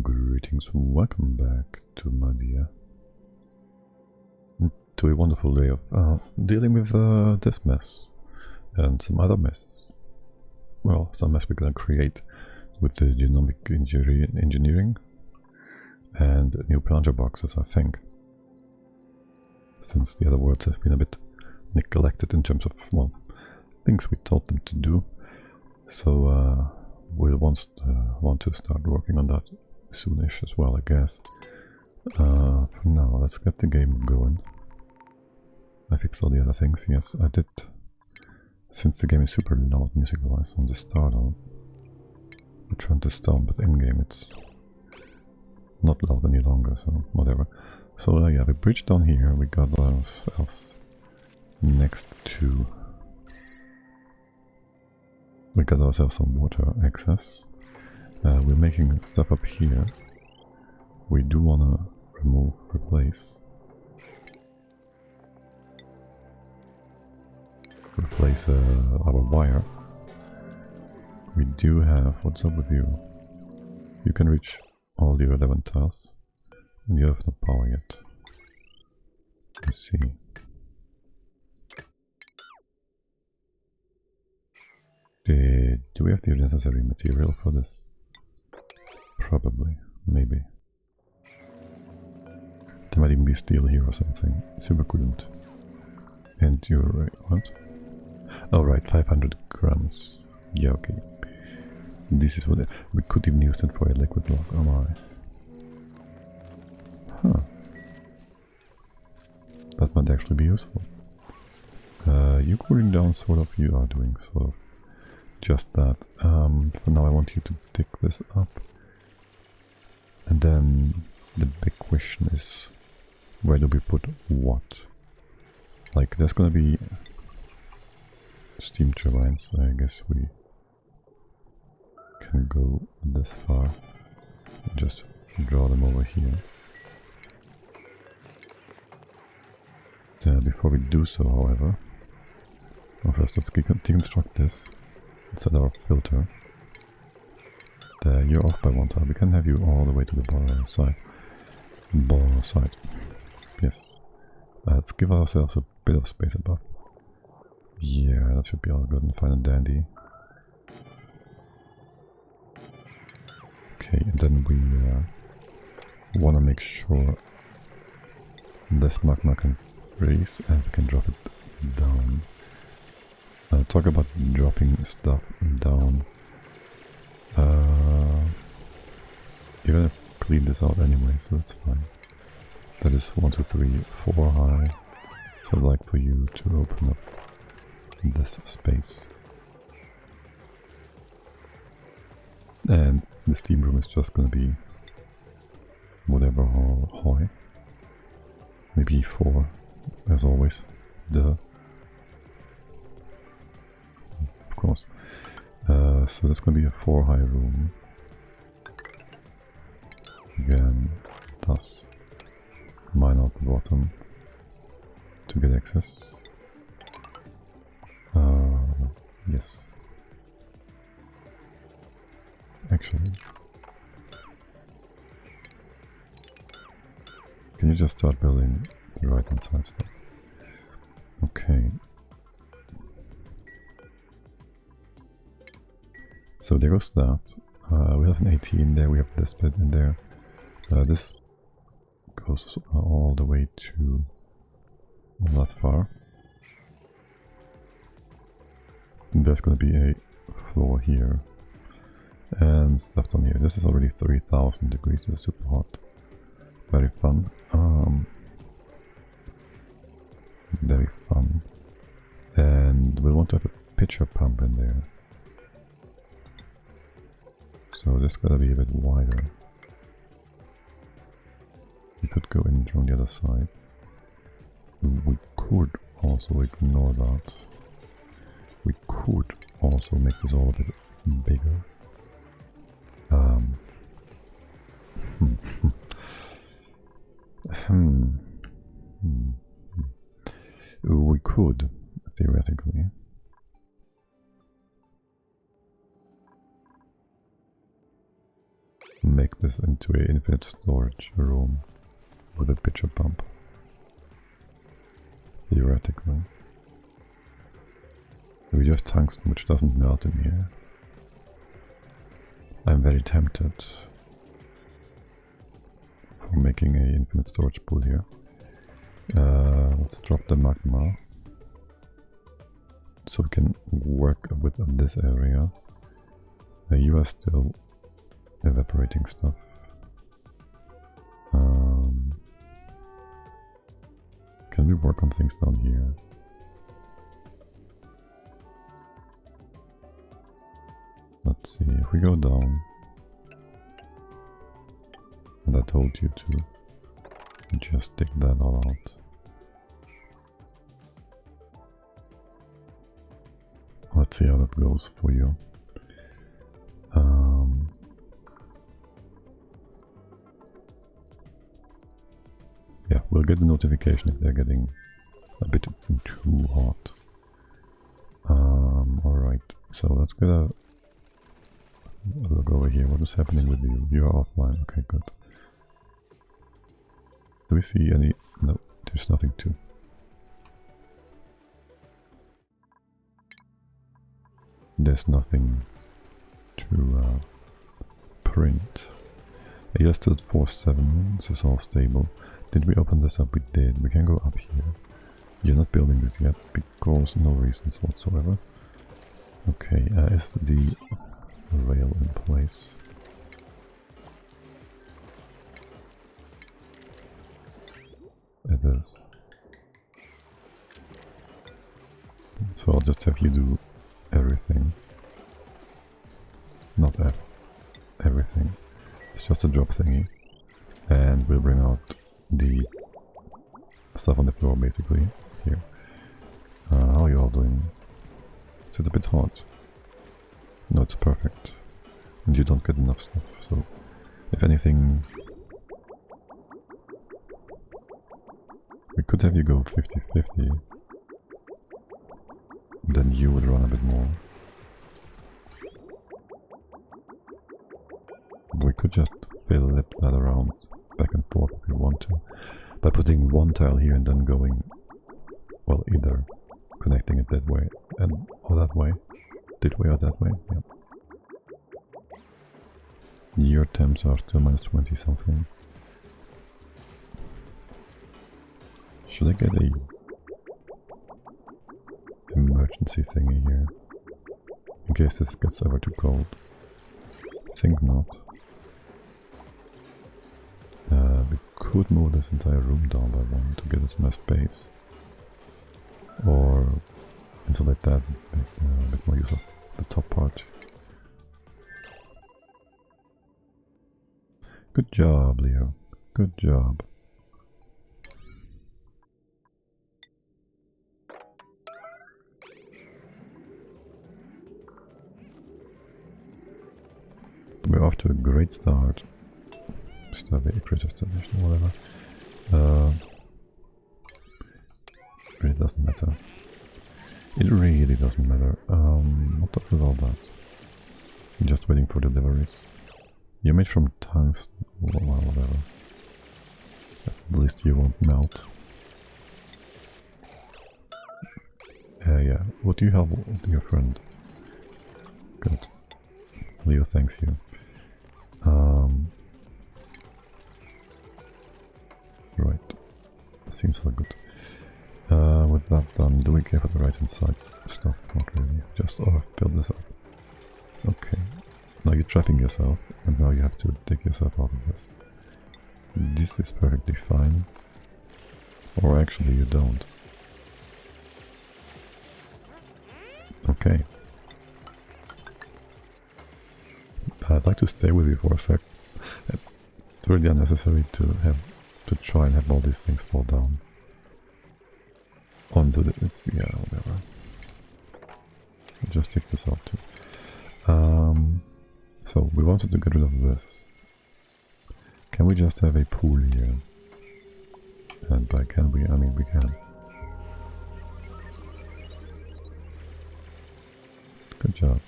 Greetings, welcome back to MaDiAA. To a wonderful day of dealing with this mess and some other mess. Well, some mess we're gonna create with the genomic engineering and new plunger boxes, I think. Since the other words have been a bit neglected in terms of, well, things we told them to do. So we'll want to start working on that soonish as well, I guess. For now, let's get the game going. I fixed all the other things, yes, I did. Since the game is super loud music-wise on the start, I turned this down, but in-game it's not loud any longer, so whatever. So yeah, the bridge down here, we got ourselves next to... We got ourselves some water access. We're making stuff up here. We do want to replace our wire. We do have... What's up with you? You can reach all the relevant tiles, and you have no power yet. Let's see. Do we have the necessary material for this? Probably, maybe. There might even be steel here or something. Super couldn't. And you're right, what? Oh right, 500 grams. Yeah, okay. This is what we could even use it for a liquid lock. Oh my. Huh. That might actually be useful. You cooling down, sort of. You are doing sort of just that. For now I want you to dig this up. And then the big question is, where do we put what? Like, there's gonna be steam turbines. I guess we can go this far. Just draw them over here. Before we do so, however, first let's deconstruct this. Set our filter. There, you're off by one tile. We can have you all the way to the bottom side. Bottom side. Yes. Let's give ourselves a bit of space above. Yeah, that should be all good and fine and dandy. Okay, and then we want to make sure this magma can freeze and we can drop it down. Talk about dropping stuff down. You're gonna clean this out anyway, so that's fine. That is 1, 2, 3, 4 high. So I'd like for you to open up this space. And the steam room is just gonna be whatever high. Maybe 4, as always. Of course. So that's gonna be a 4 high room. Again, thus mine out the bottom to get access. Yes. Actually, can you just start building the right hand side stuff? Okay. So there goes that. We have an 18 there, we have this bit in there. This goes all the way to that far. And there's going to be a floor here. And stuff down here. This is already 3000 degrees, this is super hot. Very fun. Very fun. And we'll want to have a pitcher pump in there. So this gotta be a bit wider. We could go in from the other side. We could also ignore that. We could also make this all a bit bigger. We could, theoretically. make this into an infinite storage room with a pitcher pump. Theoretically. We do have tungsten, which doesn't melt in here. I'm very tempted for making an infinite storage pool here. Let's drop the magma so we can work with this area. You are still evaporating stuff. Can we work on things down here? Let's see, if we go down, and I told you to just dig that all out. Let's see how that goes for you. Yeah, we'll get the notification if they're getting a bit too hot. Alright, so let's get a look over here. What is happening with you? You are offline. Okay, good. Do we see any? No, there's nothing to. There's nothing to print. You're still at 4.7. This is all stable. Did we open this up? We did. We can go up here. You're not building this yet because no reasons whatsoever. Okay, is the rail in place? It is. So I'll just have you do everything. Not everything. It's just a drop thingy. And we'll bring out the stuff on the floor basically here. How are you all doing? Is it a bit hot? No, it's perfect. And you don't get enough stuff, so if anything, we could have you go 50-50. Then you would run a bit more. We could just flip that around back and forth if we want to, by putting one tile here and then going, well, either connecting it that way and or that way, this way or that way. Yep. Your temps are still minus 20 something. Should I get a emergency thingy here in case this gets ever too cold? I think not. We could move this entire room down by one to get us more space, or insulate that, make a bit more use of the top part. Good job, Leo. Good job. We're off to a great start. Study, pre-established, whatever. Really doesn't matter. It really doesn't matter. What up with all that? I'm just waiting for deliveries. You're made from tungsten, well, whatever. At least you won't melt. Yeah. What do you have with your friend? Good. Leo thanks you. Right. That seems so good. With that done, do we care for the right hand side stuff? Not really. Just fill this up. Okay. Now you're trapping yourself, and now you have to take yourself out of this. This is perfectly fine. Or actually you don't. Okay. I'd like to stay with you for a sec. It's really unnecessary to try and have all these things fall down onto the, yeah, whatever. I'll just take this out too. So we wanted to get rid of this. Can we just have a pool here? And by can we, I mean we can. Good job.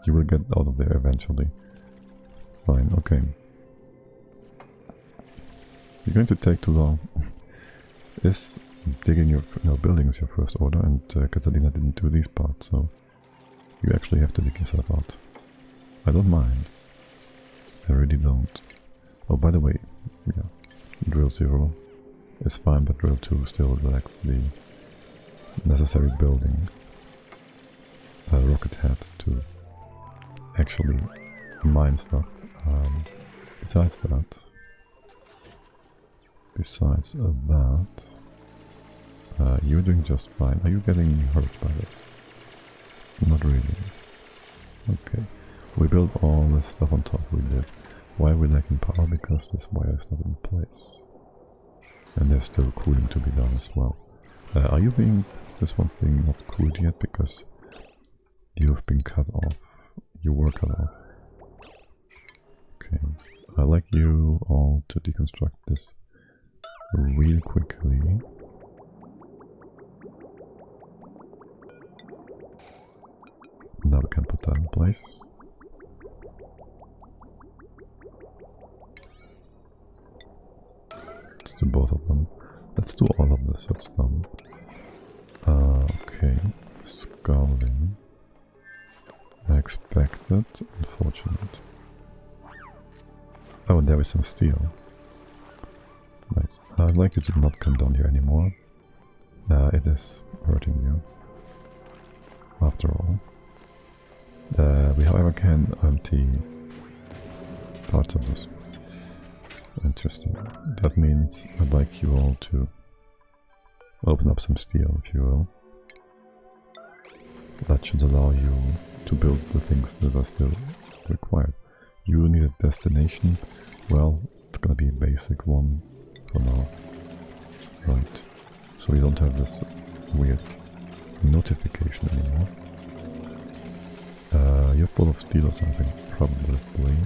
You will get out of there eventually. fine, okay. You're going to take too long. Is digging your building is your first order, and Catalina didn't do these parts, so you actually have to dig yourself out. I don't mind. I really don't. Oh, by the way, yeah, drill 0 is fine, but drill 2 still lacks the necessary building rocket head to actually mine stuff. Besides that, you're doing just fine. Are you getting hurt by this? Not really. Okay. We built all this stuff on top. We did. Why are we lacking power? Because this wire is not in place. And there's still cooling to be done as well. Are you being... this one thing not cooled yet? Because you've been cut off. You were cut off. Okay. I'd like you all to deconstruct this real quickly. Now we can put that in place. Let's do both of them. Let's do all of this so it's done. Okay. Scalding. Expected. Unfortunate. Oh, and there is some steel. Nice. I'd like you to not come down here anymore. It is hurting you. After all. We however can empty parts of this. Interesting. That means I'd like you all to open up some steel, if you will. That should allow you to build the things that are still required. You need a destination. Well, it's gonna be a basic one for now. Right. So we don't have this weird notification anymore. You're full of steel or something, probably.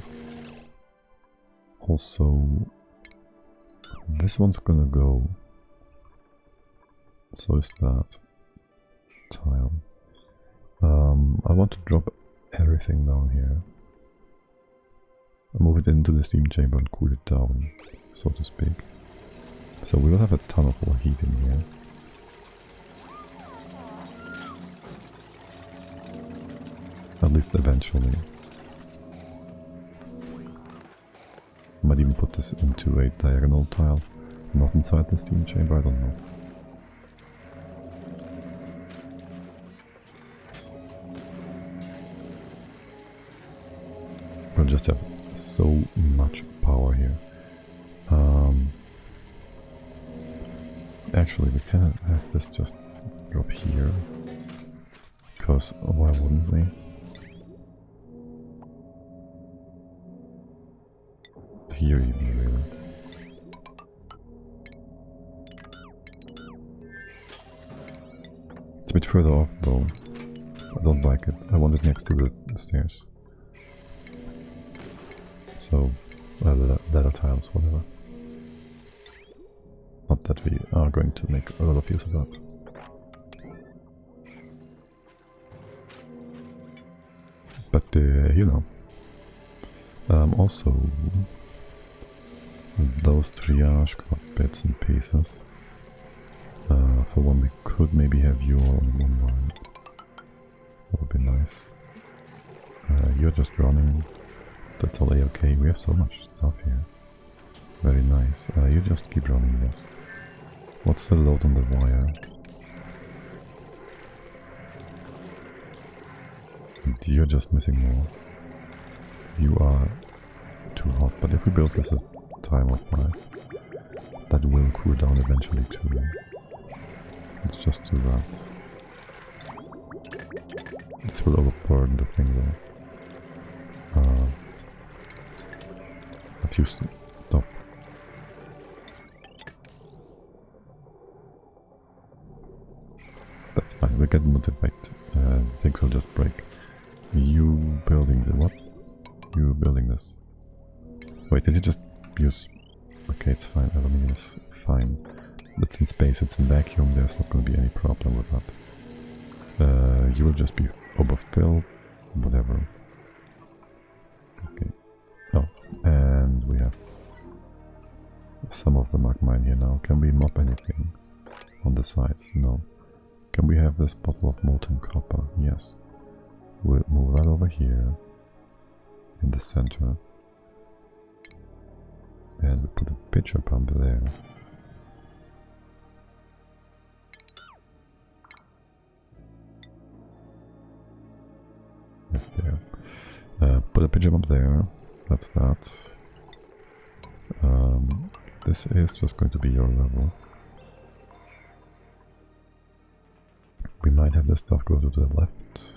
Also, this one's gonna go. So is that tile. I want to drop everything down here. Move it into the steam chamber and cool it down, so to speak. So we will have a ton of more heat in here. At least eventually. Might even put this into a diagonal tile, not inside the steam chamber, I don't know. We'll just have so much power here. Actually, we can have this just drop here, because why wouldn't we? Here even, really. It's a bit further off though. I don't like it. I want it next to the stairs. So, ladder tiles, whatever. Not that we are going to make a lot of use of that. But, you know. Also, those triage bits and pieces. For one, we could maybe have you all on one line. That would be nice. You're just running. That's all okay. We have so much stuff here. Very nice. You just keep running, yes. What's the load on the wire? And you're just missing more. You are too hot, but if we build this at time of life, that will cool down eventually too. Let's just do that. This will overburden the thing though. But you stop. That's fine, we get notified. Things will just break. You building the what? You building this. Wait, did you just use... Okay, it's fine, aluminium is fine. It's in space, it's in vacuum, there's not going to be any problem with that. You will just be overfilled, whatever. Okay. Oh, of the magma in here now. Can we mop anything on the sides? No. Can we have this bottle of molten copper? Yes. We'll move that over here in the center. And we put a pitcher pump there. Yes, there. Put a pitcher pump there. That's that. This is just going to be your level. We might have this stuff go to the left.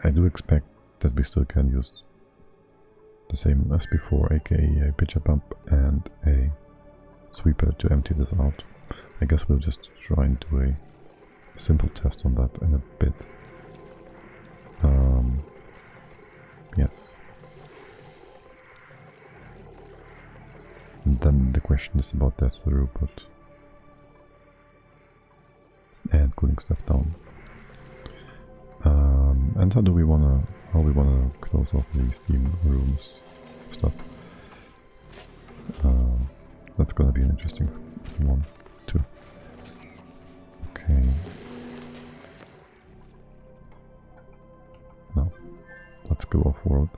I do expect that we still can use the same as before, aka a pitcher pump and a sweeper to empty this out. I guess we'll just try and do a simple test on that in a bit. Yes. And then the question is about that throughput and cooling stuff down. And how we wanna close off the steam rooms stuff. That's gonna be an interesting one too. Okay. Now, let's go off-road.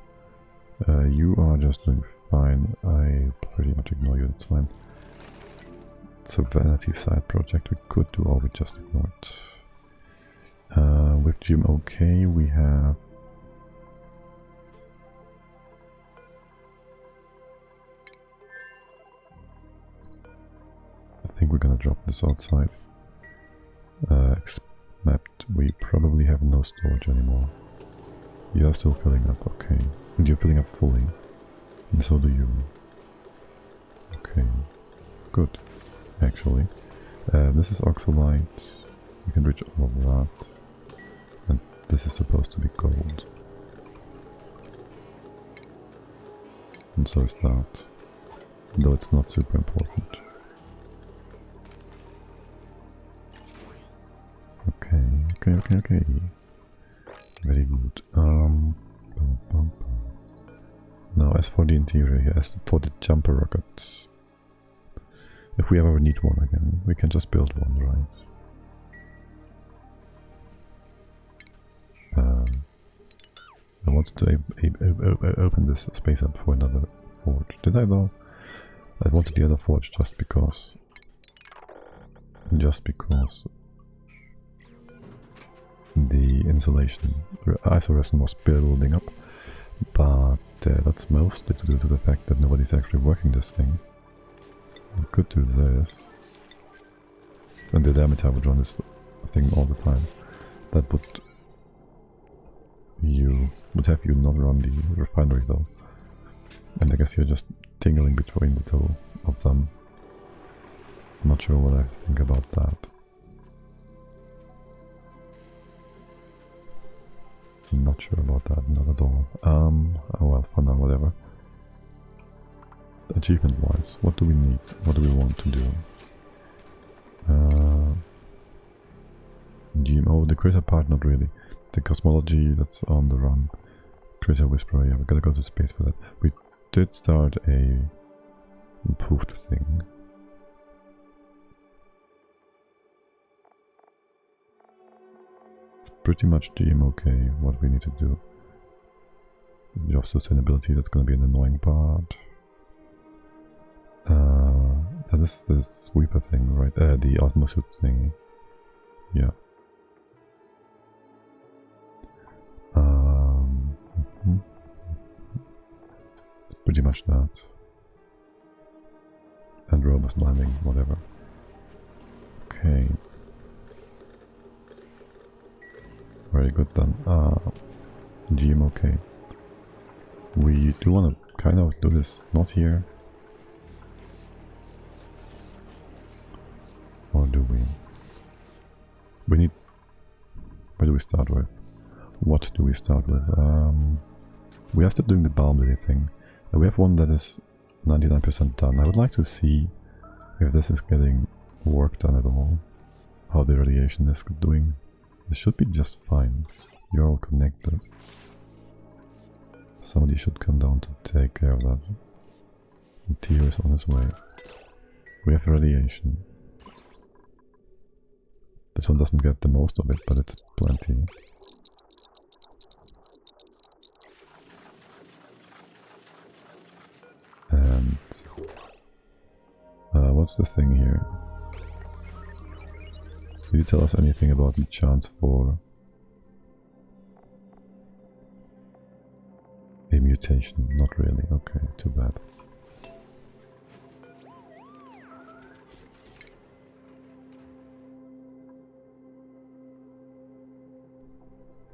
You are just doing fine. I pretty much ignore you, that's fine. It's a vanity side project we could do, or we just ignore it. With GMO we have I think we're gonna drop this outside. Mapped, we probably have no storage anymore. You're still filling up, okay. And you're filling up fully. And so do you. Okay. Good. Actually. This is oxalite. You can reach all of that. And this is supposed to be gold. And so is that. Though it's not super important. Okay. Very good. Now, as for the interior here, as for the jumper rockets, if we ever need one again, we can just build one, right? I wanted to open this space up for another forge. Did I though? I wanted the other forge just because the insulation isoresin was building up, but that's mostly to do to the fact that nobody's actually working this thing. We could do this, and the diameter would run this thing all the time. That would have you not run the refinery though, and I guess you're just tingling between the two of them. I'm not sure what I think about that. Not sure about that, not at all. Oh well, for now, whatever. Achievement wise, what do we need? What do we want to do? GMO, the critter part, not really. The cosmology, that's on the run. Critter Whisperer, yeah, we gotta go to space for that. We did start a improved thing. Pretty much GMO what we need to do. Job sustainability, that's gonna be an annoying part. That is the sweeper thing, right? The atmosuit thing. Yeah. It's pretty much that. And robust landing, whatever. Okay. Very good then. GMO. We do want to kind of do this not here. Or do we? We need... Where do we start with? What do we start with? We are still doing the balm thing. We have one that is 99% done. I would like to see if this is getting work done at all. How the radiation is doing. This should be just fine. You're all connected. Somebody should come down to take care of that. Tier is on his way. We have radiation. This one doesn't get the most of it, but it's plenty. And what's the thing here? Can you tell us anything about the chance for a mutation? Not really. Okay, too bad.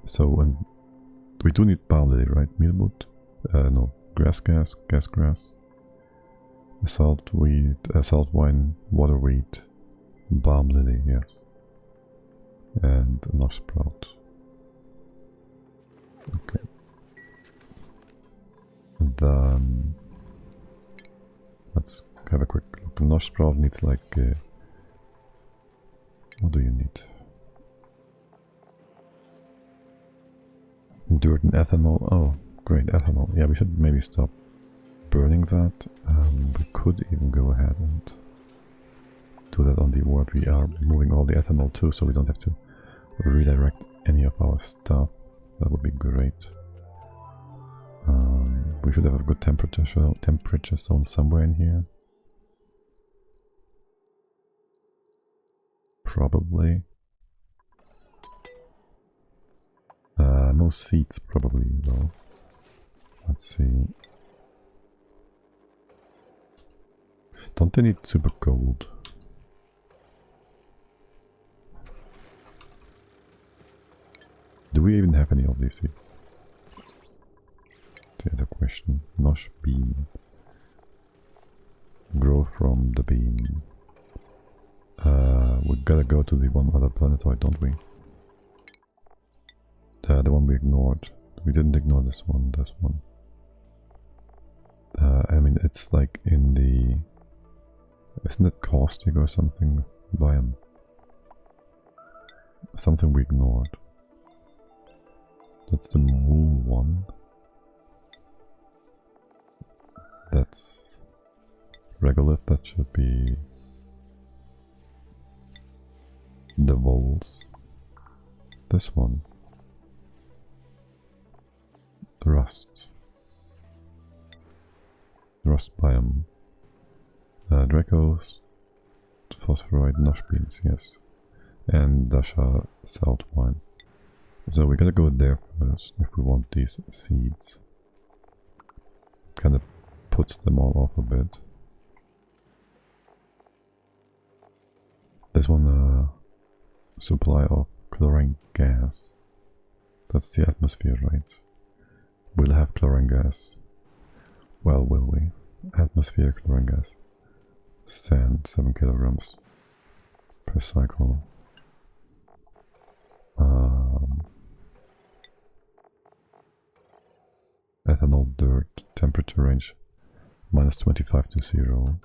So, and we do need palm lily, right? Mealwood? No. Grass, salt wheat, salt wine, water wheat, balm lily, yes. And a nosh sprout. Okay. Then let's have a quick look. Nosh sprout needs like what do you need? Dirt and ethanol. Oh, great, ethanol. Yeah, we should maybe stop burning that. We could even go ahead and do that on the ward we are moving all the ethanol to, so we don't have to redirect any of our stuff. That would be great. We should have a good temperature zone somewhere in here. Probably. No seeds probably though. Let's see. Don't they need super cold? Do we even have any of these seeds? The other question. Nosh bean. Grow from the bean. We gotta go to the one other planetoid, don't we? The one we ignored. We didn't ignore this one, I mean, it's like in the... Isn't it caustic or something? Biome. Something we ignored. That's the moon one. That's regolith, that should be the voles. This one. Rust. Rust biome. Dracos, phosphoroid, nosh beans, yes. And Dasha salt wine. So we gotta go there first if we want these seeds. Kinda puts them all off a bit. This one, supply of chlorine gas. That's the atmosphere, right? We'll have chlorine gas. Well, will we? Atmosphere chlorine gas. Sand, 7 kilograms per cycle. Ethanol dirt, temperature range -25 to 0.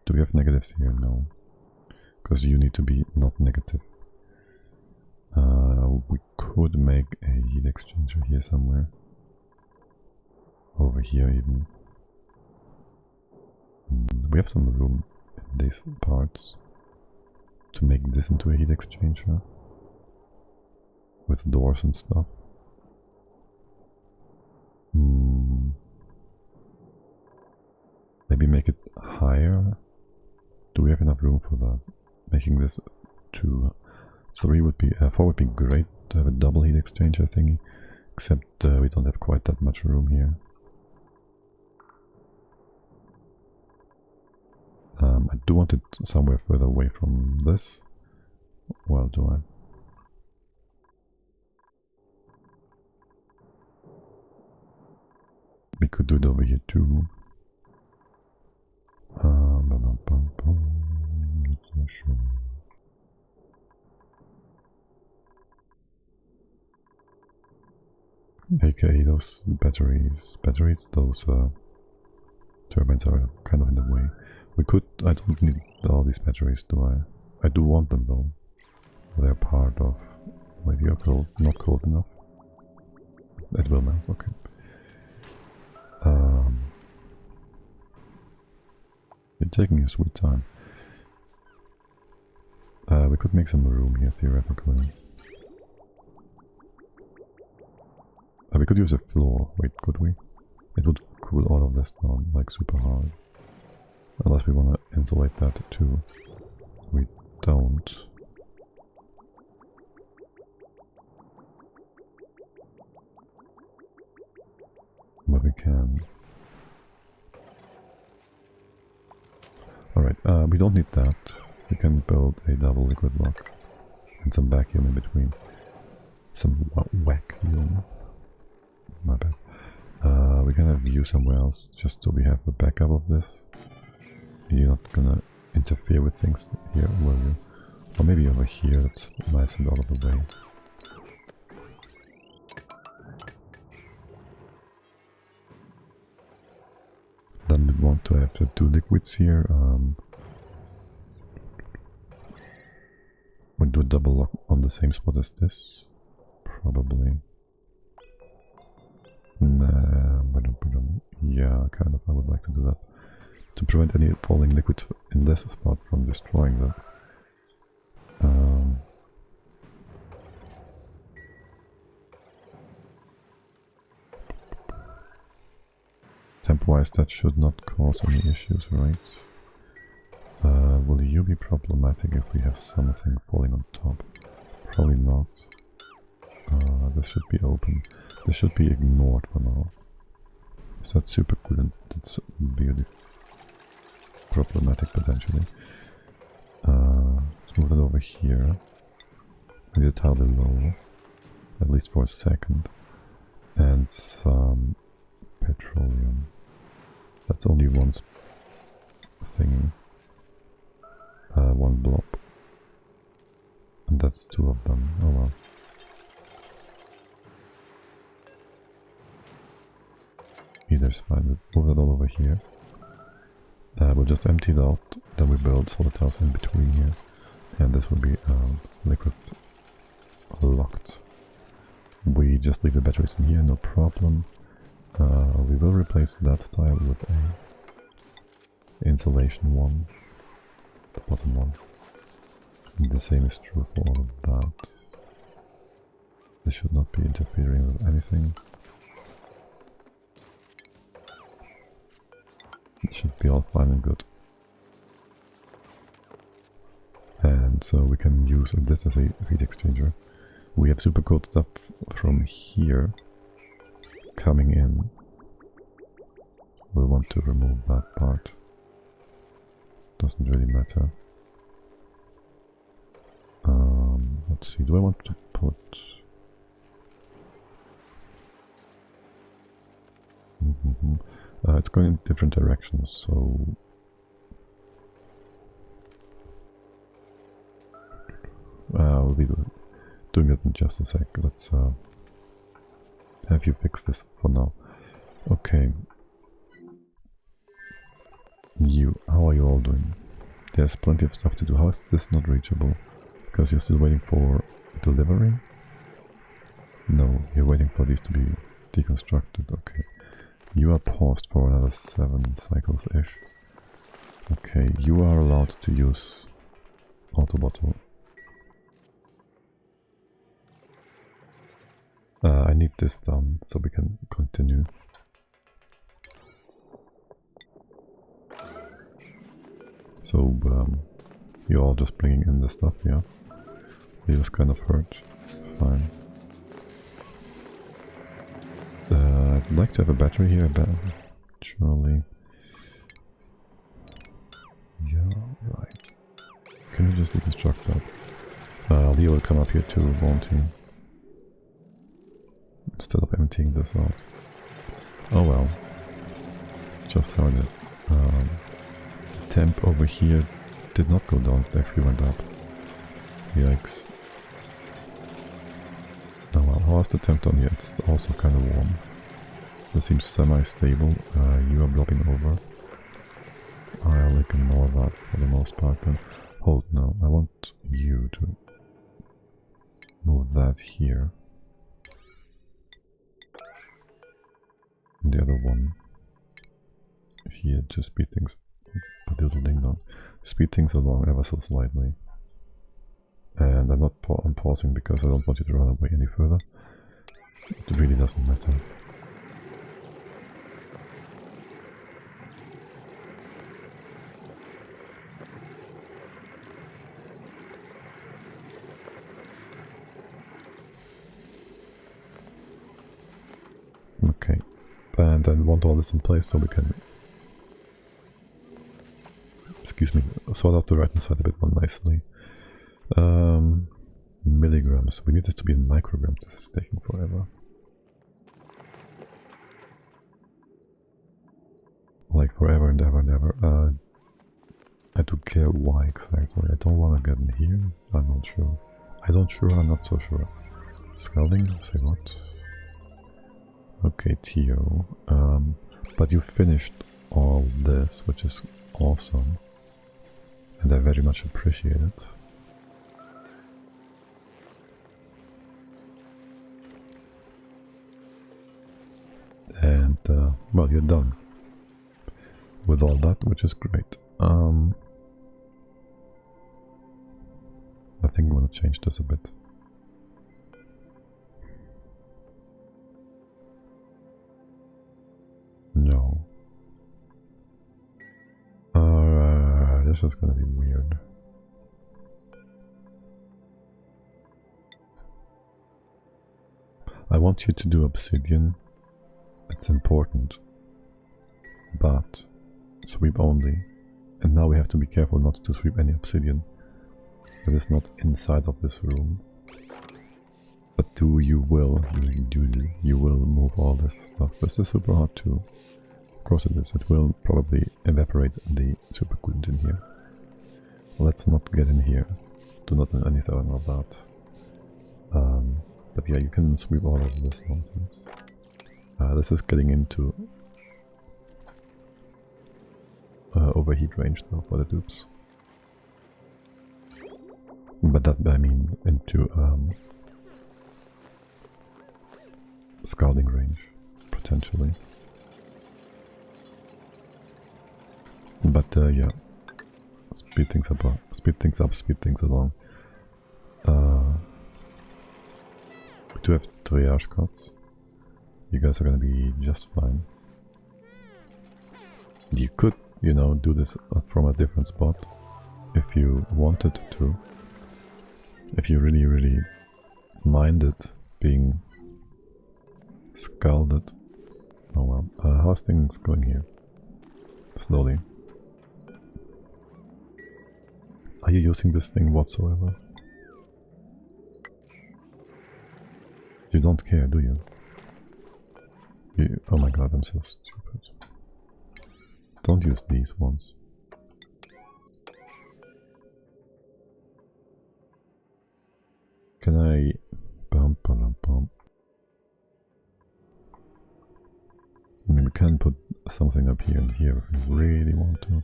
Do we have negatives here? No. Because you need to be not negative. We could make a heat exchanger here somewhere. Over here even. We have some room in these parts to make this into a heat exchanger. With doors and stuff. Maybe make it higher. Do we have enough room for that? Making this 2, 3 would be, 4 would be great to have a double heat exchanger thingy. Except we don't have quite that much room here. I do want it somewhere further away from this. Well, do I? We could do it over here too. AKA those batteries, those turbines are kind of in the way. We could, I don't need all these batteries, do I? I do want them though. They're part of, maybe you're cold, not cold enough. It will melt, okay. taking your sweet time. We could make some room here, theoretically. We could use a floor. Wait, could we? It would cool all of this down, like, super hard. Unless we want to insulate that too. We don't. But we can. Alright, we don't need that. We can build a double liquid block. And some vacuum in between. Some vacuum. My bad. We can have you somewhere else, just so we have a backup of this. You're not gonna interfere with things here, will you? Or maybe over here, that's nice and out of the way. Then we want to have the two liquids here. We'll do a double lock on the same spot as this. Probably. Nah, yeah, kind of. I would like to do that. To prevent any falling liquids in this spot from destroying that. Temp-wise, that should not cause any issues, right? Will you be problematic if we have something falling on top? Probably not. This should be open. This should be ignored for now. So that's super good and it's really problematic potentially. Let's move it over here. Maybe a tile below, at least for a second. And some petroleum. That's only one thingy. One blob. And that's two of them. Oh well. Either's fine. We'll move it all over here. We'll just empty it out. Then we build solid tiles in between here. And this will be liquid locked. We just leave the batteries in here, no problem. We will replace that tile with a insulation one. The bottom one. And the same is true for all of that. This should not be interfering with anything. It should be all fine and good. And so we can use this as a heat exchanger. We have super cold stuff from here coming in. We'll want to remove that part. Doesn't really matter. Let's see, do I want to put... it's going in different directions, so... we'll be doing it in just a sec. Let's have you fix this for now. Okay. How are you all doing? There's plenty of stuff to do. How is this not reachable? Because you're still waiting for delivery? No, you're waiting for these to be deconstructed. Okay. You are paused for another 7 cycles-ish. Okay, you are allowed to use auto bottle. I need this done so we can continue. So, you're all just bringing in the stuff, yeah? You just kind of hurt. Fine. I'd like to have a battery here, surely. Yeah, right. Can you just deconstruct that? Leo will come up here too, won't he? Instead of emptying this out. Oh well. Just how it is. The temp over here did not go down, it actually went up. Yikes. Oh well, how is the temp down here? It's also kind of warm. This seems semi-stable. You are dropping over. I'll ignore that for the most part. Then hold, no, I want you to move that here. And the other one here to speed things put the little ding dong. Speed things along ever so slightly. And I'm not I'm pausing because I don't want you to run away any further. It really doesn't matter. Okay, and then want all this in place so we can, excuse me, sort out the right hand side a bit more nicely. Milligrams. We need this to be in micrograms. This is taking forever. Like forever and ever and ever. I do care why exactly. I don't want to get in here. I'm not sure. I'm not so sure. Scalding? Say what? Okay, Tio. But you finished all this, which is awesome. And I very much appreciate it. And, well, you're done with all that, which is great. I think I'm gonna change this a bit. No. This is gonna be weird. I want you to do obsidian. It's important. But sweep only. And now we have to be careful not to sweep any obsidian that is not inside of this room. But you will move all this stuff. This is super hard too. Of course it is. It will probably evaporate the supercoolant in here. Let's not get in here. Do not do anything of that. But yeah, you can sweep all of this nonsense. This is getting into overheat range though for the dupes. But that I mean into scalding range, potentially. But yeah, speed things up, speed things along. We do have triage cards. You guys are gonna be just fine. You could, you know, do this from a different spot if you wanted to. If you really minded being scalded. Oh well. How's things going here? Slowly. Are you using this thing whatsoever? You don't care, do you? Oh my god, I'm so stupid. Don't use these ones. Can I... I mean, we can put something up here and here if we really want to.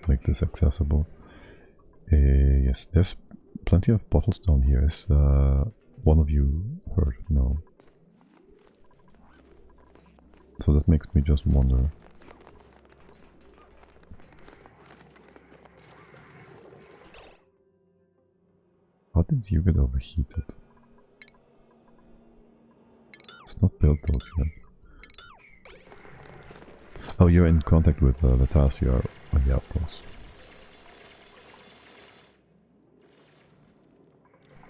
Make this accessible. Yes, there's plenty of bottles down here. Is one of you hurt? No. So that makes me just wonder. How did you get overheated? It's not built those yet. Oh, you're in contact with the tiles you are... Oh, yeah, of course.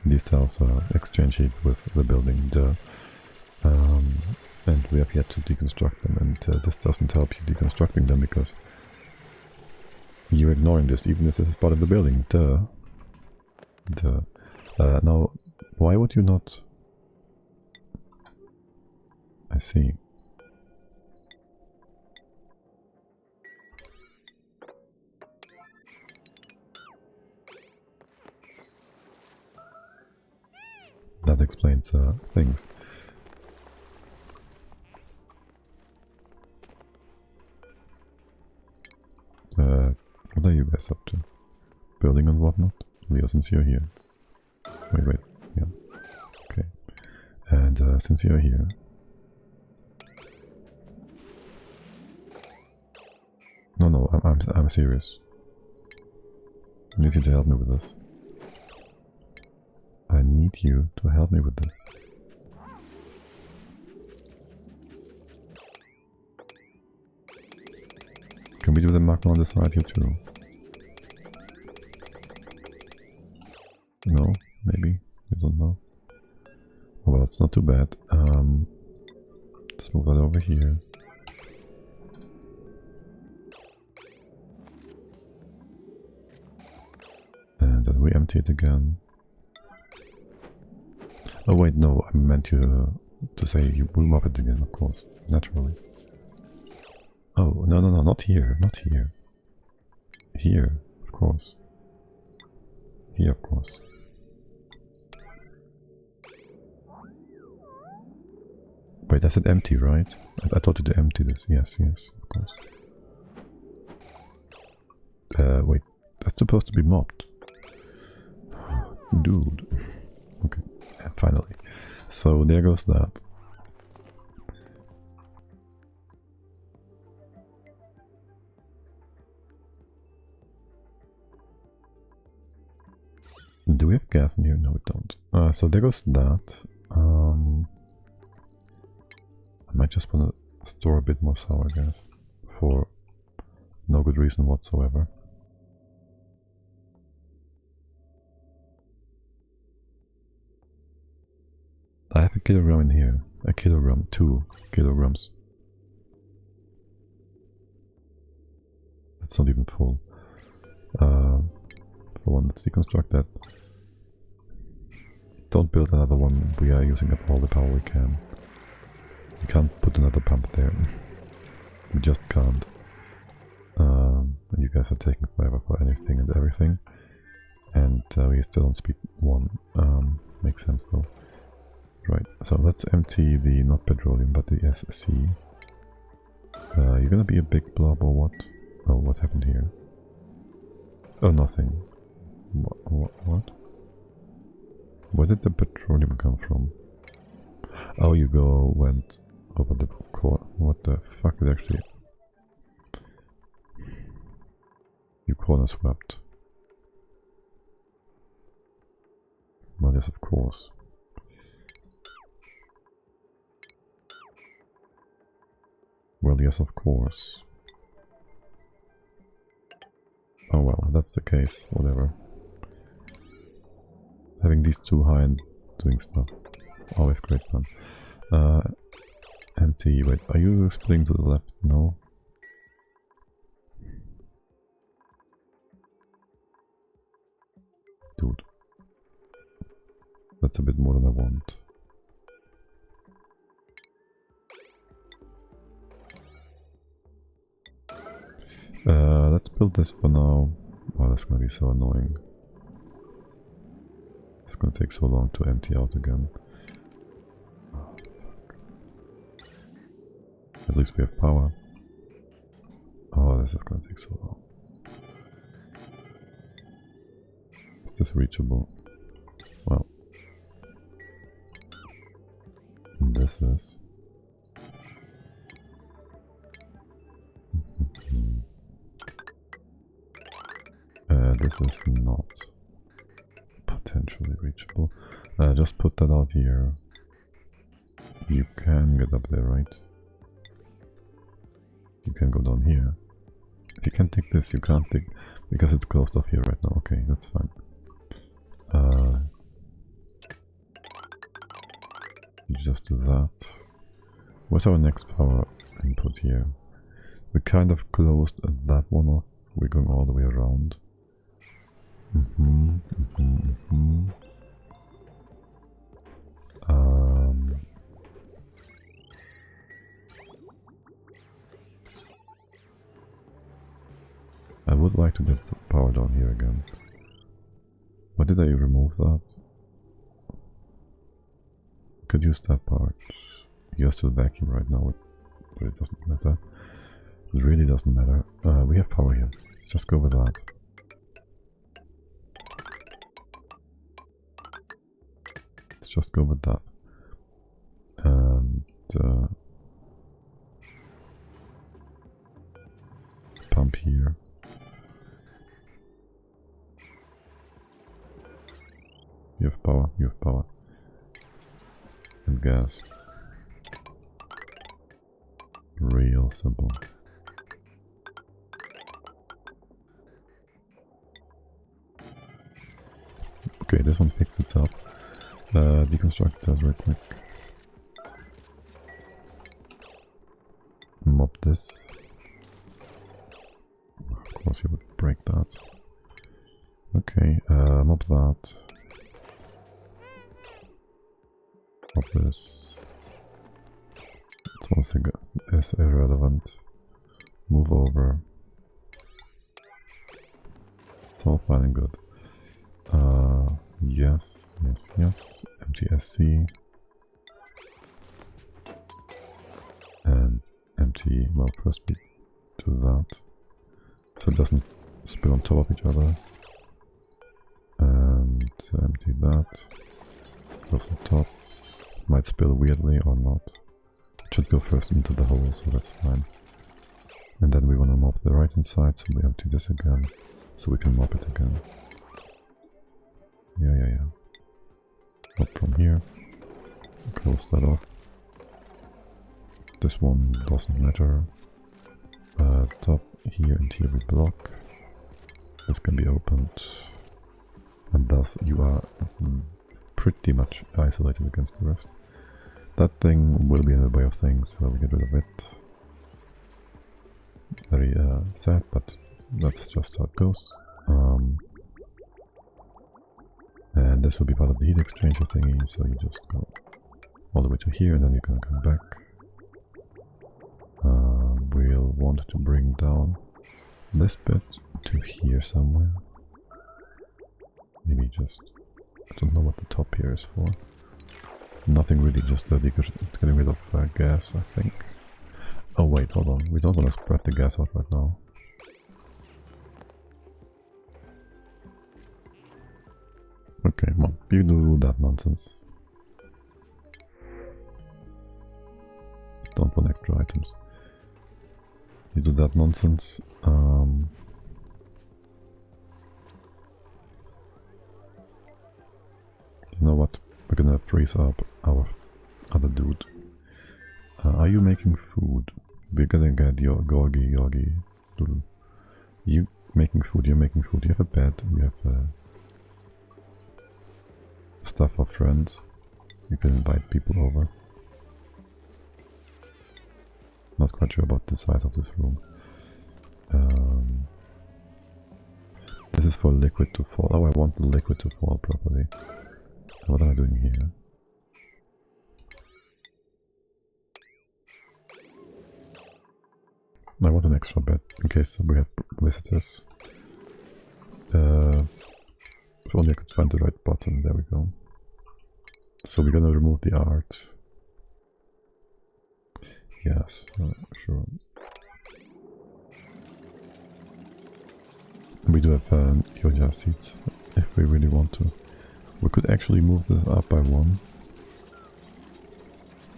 These tiles are exchange heat with the building, and we have yet to deconstruct them, and this doesn't help you deconstructing them because you're ignoring this, even if this is part of the building, now, why would you not... I see. That explains things. What are you guys up to? Building and whatnot? Leo, since you're here. Wait, yeah. Okay. And since you're here, I'm serious. I need you to help me with this. I need you to help me with this. Can we do the magma on the side here too? No? Maybe? I don't know. Oh, well, it's not too bad. Let's move that over here. And then we empty it again. Oh wait, no, I meant to say you boom up it again, of course, naturally. Oh, no, not here, not here. Here, of course. Here, of course. Wait, I said empty, right? I thought you to empty this. Yes, of course. Wait, that's supposed to be mopped. Dude. Okay, finally. So there goes that. Do we have gas in here? No, we don't. So there goes that. I might just want to store a bit more sour gas for no good reason whatsoever. I have a kilogram in here. A kilogram, 2 kilograms. That's not even full. For one, let's deconstruct that. Don't build another one. We are using up all the power we can. We can't put another pump there. We just can't. You guys are taking forever for anything and everything. And we're still on speed 1. Makes sense though. Right, so let's empty the, not petroleum, but the SC. You're gonna be a big blob or what? Oh, what happened here? Oh, nothing. What? Where did the petroleum come from? Oh, you went over the corner. What the fuck is actually... You corner swept. Well, yes, of course. Well, yes, of course. Oh well, that's the case, whatever. Having these two high and doing stuff. Always great fun. Empty, wait, are you splitting to the left? No. Dude. That's a bit more than I want. Let's build this for now. Oh, that's gonna be so annoying. It's gonna take so long to empty out again. Oh, fuck. At least we have power. Oh, this is gonna take so long. Is this reachable? Well. This is. This is not potentially reachable. Just put that out here. You can get up there, right? You can go down here. If you can take this, you can't take... Because it's closed off here right now. Okay, that's fine. You just do that. What's our next power input here? We kind of closed that one off. We're going all the way around. I would like to get the power down here again. Why did I remove that? Could use that part. You're still vacuum right now, but it doesn't matter. It really doesn't matter. We have power here. Let's just go with that. Let's just go with that. And pump here. have power, you have power. And gas. Real simple. Okay, this one fixed itself. Deconstruct that real quick. Mop this. Of course you would break that. Okay, mop that. Mop this. This one is irrelevant. Move over. It's all fine and good. Yes, yes, yes. Empty SC. And empty, well, first we do that. So it doesn't spill on top of each other. And empty that. Goes on top. Might spill weirdly or not. It should go first into the hole, so that's fine. And then we want to mop the right hand side, so we empty this again. So we can mop it again. Yeah. Mop from here. Close that off. This one doesn't matter. Top here and here we block. This can be opened. And thus you are pretty much isolated against the rest. That thing will be in the way of things, so we get rid of it. Very sad, but that's just how it goes. And this will be part of the heat exchanger thingy, so you just go all the way to here and then you can come back. We'll want to bring down this bit to here somewhere. Maybe just, I don't know what the top here is for. Nothing really, just getting rid of gas, I think. Oh wait, hold on, we don't want to spread the gas out right now. Okay, well, you do that nonsense. Don't want extra items. You do that nonsense. You know what? We're gonna freeze up our other dude. Are you making food? We're gonna get your Gorgy. You making food, you're making food. You have a bed, you have stuff for friends. You can invite people over. Not quite sure about the size of this room. This is for liquid to fall. Oh, I want the liquid to fall properly. What am I doing here? I want an extra bed in case we have visitors. If only I could find the right button. There we go. So we're gonna remove the art. Yes, sure. We do have Yoja seats if we really want to. We could actually move this up by one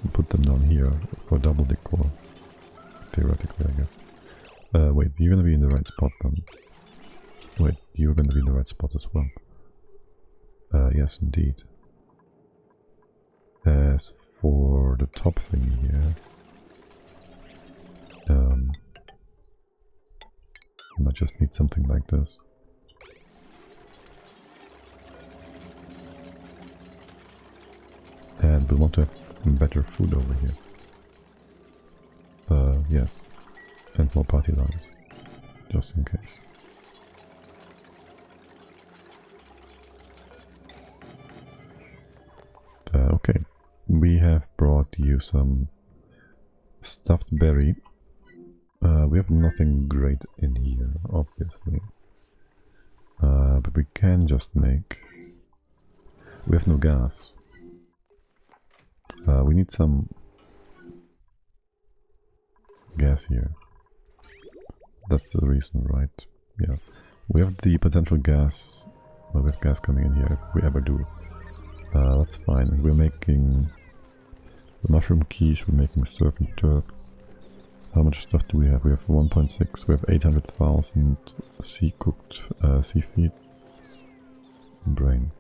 and put them down here for double decor. Theoretically, I guess. Wait, you're gonna be in the right spot then. Wait, you're gonna be in the right spot as well. Yes, indeed. As for the top thing here, I might just need something like this. And we want to have better food over here. Yes. And more party lines, just in case. Okay, we have brought you some stuffed berry. We have nothing great in here, obviously. But we can just make... We have no gas. We need some gas here. That's the reason, right? Yeah. We have the potential gas. Well, we have gas coming in here if we ever do. That's fine. And we're making the mushroom quiche, we're making surf and turf. How much stuff do we have? We have 1.6, we have 800,000 sea-cooked seafood. Brain.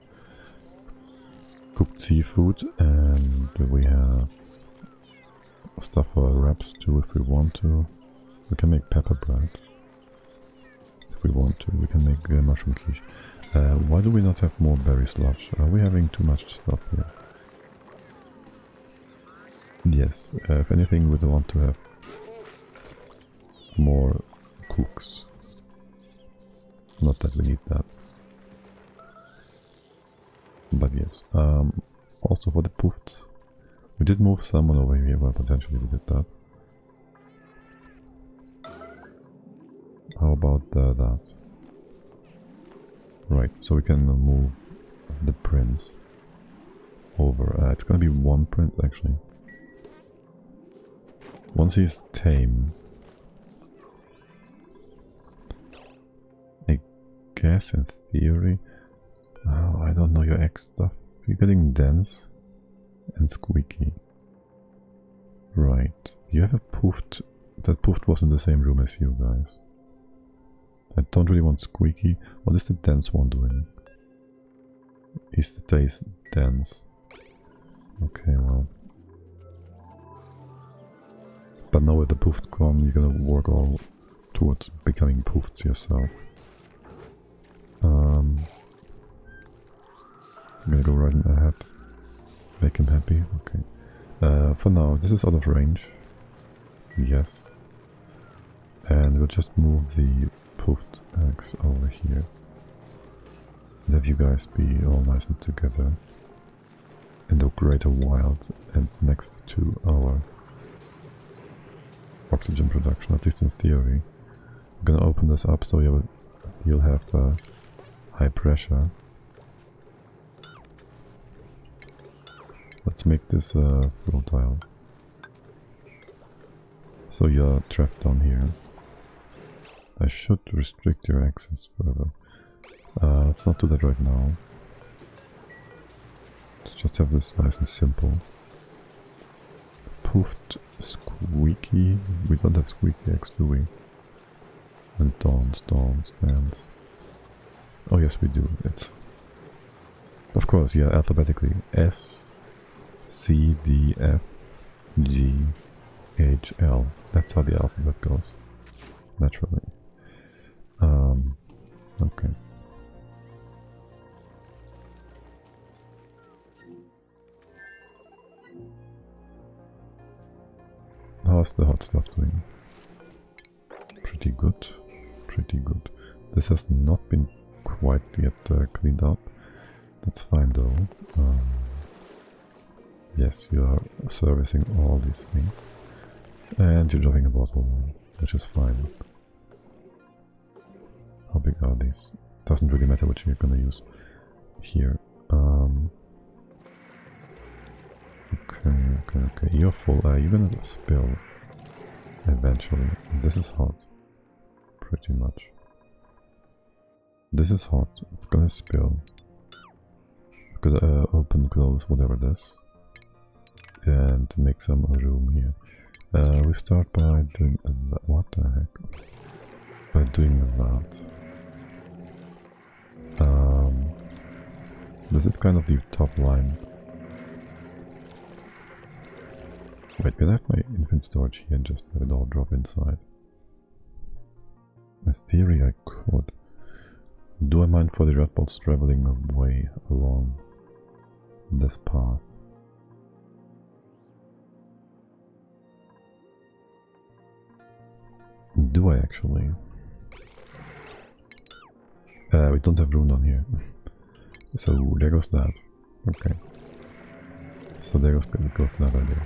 cooked seafood, and we have stuff for wraps too if we want to. We can make pepper bread. If we want to, we can make mushroom quiche. Why do we not have more berry sludge? Are we having too much stuff here? Yes, if anything, we'd want to have more cooks. Not that we need that. But yes. Also for the poofs. We did move someone over here, well potentially we did that. How about that? Right, so we can move the prince over. It's gonna be one prince actually. Once he's tame, I guess in theory. Oh, I don't know your X stuff. You're getting dense and squeaky. Right. You have a poofed. That poofed was in the same room as you guys. I don't really want squeaky. What is the dense one doing? He stays dense. Okay, well. But now with the poofed gone, you're gonna work all towards becoming poofed yourself. I'm gonna go right ahead. Make him happy. Okay. For now, this is out of range. Yes. And we'll just move the poofed eggs over here. And have you guys be all nice and together in the greater wild and next to our oxygen production, at least in theory. I'm gonna open this up so you'll have high pressure. Let's make this fertile. So you're trapped down here. I should restrict your access further. Let's not do that right now. Let's just have this nice and simple. Poofed squeaky. We don't have squeaky eggs, do we? And dawn stands. Oh yes, we do. It's of course, yeah, alphabetically. S, C, D, F, G, H, L. That's how the alphabet goes. Naturally. Okay. How's the hot stuff doing? Pretty good. Pretty good. This has not been quite yet cleaned up. That's fine though. Yes, you are servicing all these things. And you're dropping a bottle, which is fine. How big are these? Doesn't really matter which you're gonna use here. Okay. You're full. You're gonna spill eventually. This is hot. Pretty much. This is hot. It's gonna spill. Could open, close, whatever this, and make some room here. We start by doing that. What the heck? By doing that. This is kind of the top line. Wait, can I have my infinite storage here and just have it all drop inside? In theory I could. Do I mind for the red bolts traveling away along this path? Do I actually? We don't have room down here. So there goes that. Okay. So there goes that idea.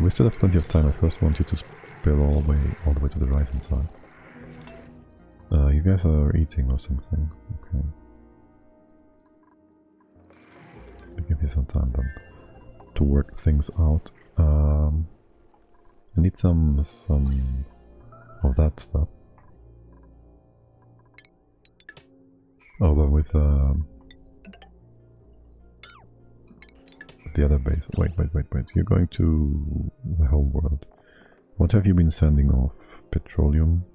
We still have plenty of time. I first want you to spill all the way to the right hand side. You guys are eating or something. Okay. I'll give you some time then to work things out. I need some of that stuff. Oh, but with the other base. Wait. You're going to the home world. What have you been sending off? Petroleum?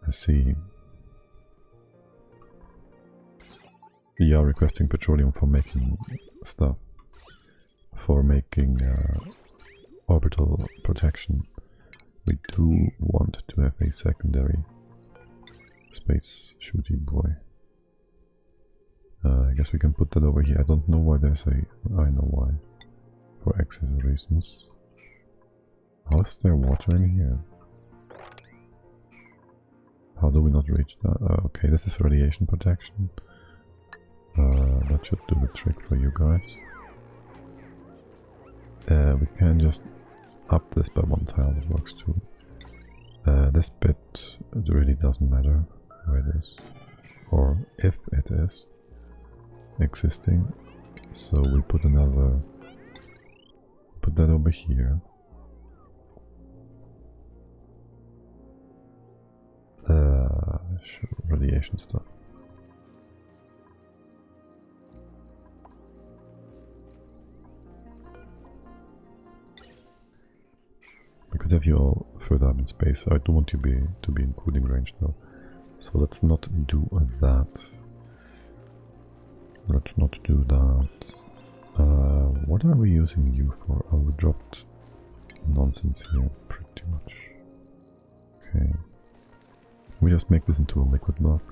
I see. We are requesting petroleum for making stuff. For making orbital protection. We do want to have a secondary space shooty boy. I guess we can put that over here. I don't know why there's a... I know why. For access reasons. How is there water in here? How do we not reach that? Okay, this is radiation protection. That should do the trick for you guys. We can just up this by one tile, that works too. This bit, it really doesn't matter where it is, or if it is existing. So we put another, put that over here. Sure, radiation stuff. We could have you all further up in space. I don't want you to be in cooling range though. So let's not do that. Let's not do that. What are we using you for? Oh, we dropped nonsense here pretty much. Okay. We just make this into a liquid block.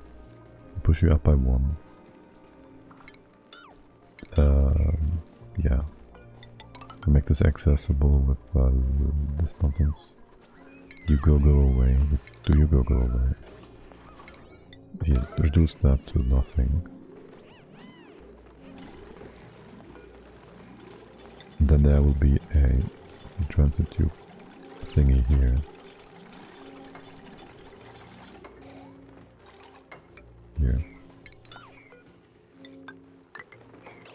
Push you up by one. Yeah. Make this accessible with this nonsense. You go away. Do you go away? Here, reduce that to nothing. Then there will be a transit tube thingy here. Here.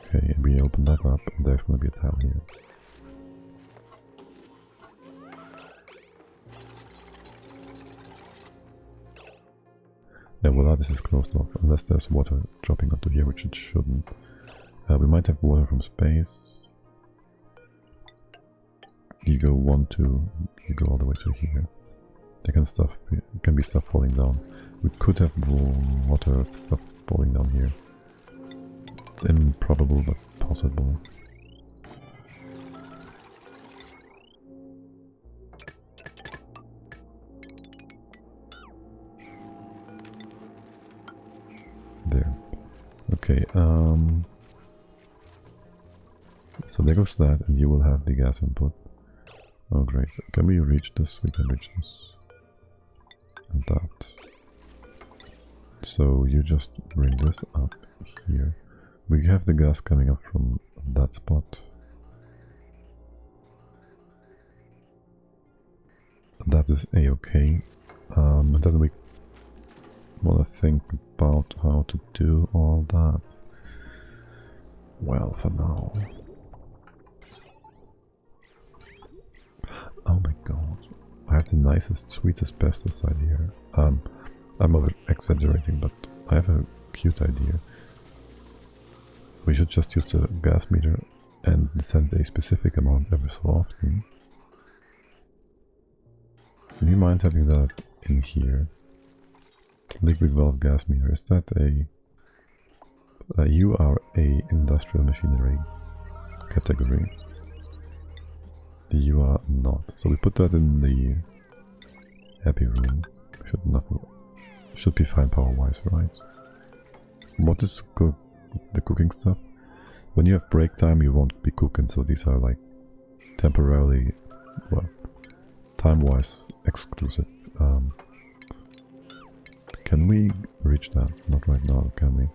Okay, we open that up and there's going to be a tile here. Yeah, voila, this is closed off, unless there's water dropping onto here, which it shouldn't. We might have water from space. You go 1, 2, you go all the way to here. There can be stuff falling down. We could have water stuff falling down here. It's improbable, but possible. There. Okay, so there goes that, and you will have the gas input. Oh great, can we reach this? We can reach this. And that. So you just bring this up here. We have the gas coming up from that spot. That is a-okay. And then we want to think about how to do all that. Well, for now. Oh my god. I have the nicest, sweetest pesticide here. I'm over-exaggerating, but I have a cute idea. We should just use the gas meter and send a specific amount every so often. Do you mind having that in here? Liquid valve gas meter, is that you are a industrial machinery category. You are not. So we put that in the happy room. Should be fine power-wise, right? What is the cooking stuff? When you have break time, you won't be cooking, so these are like temporarily, well, time-wise exclusive. Can we reach that? Not right now, can we?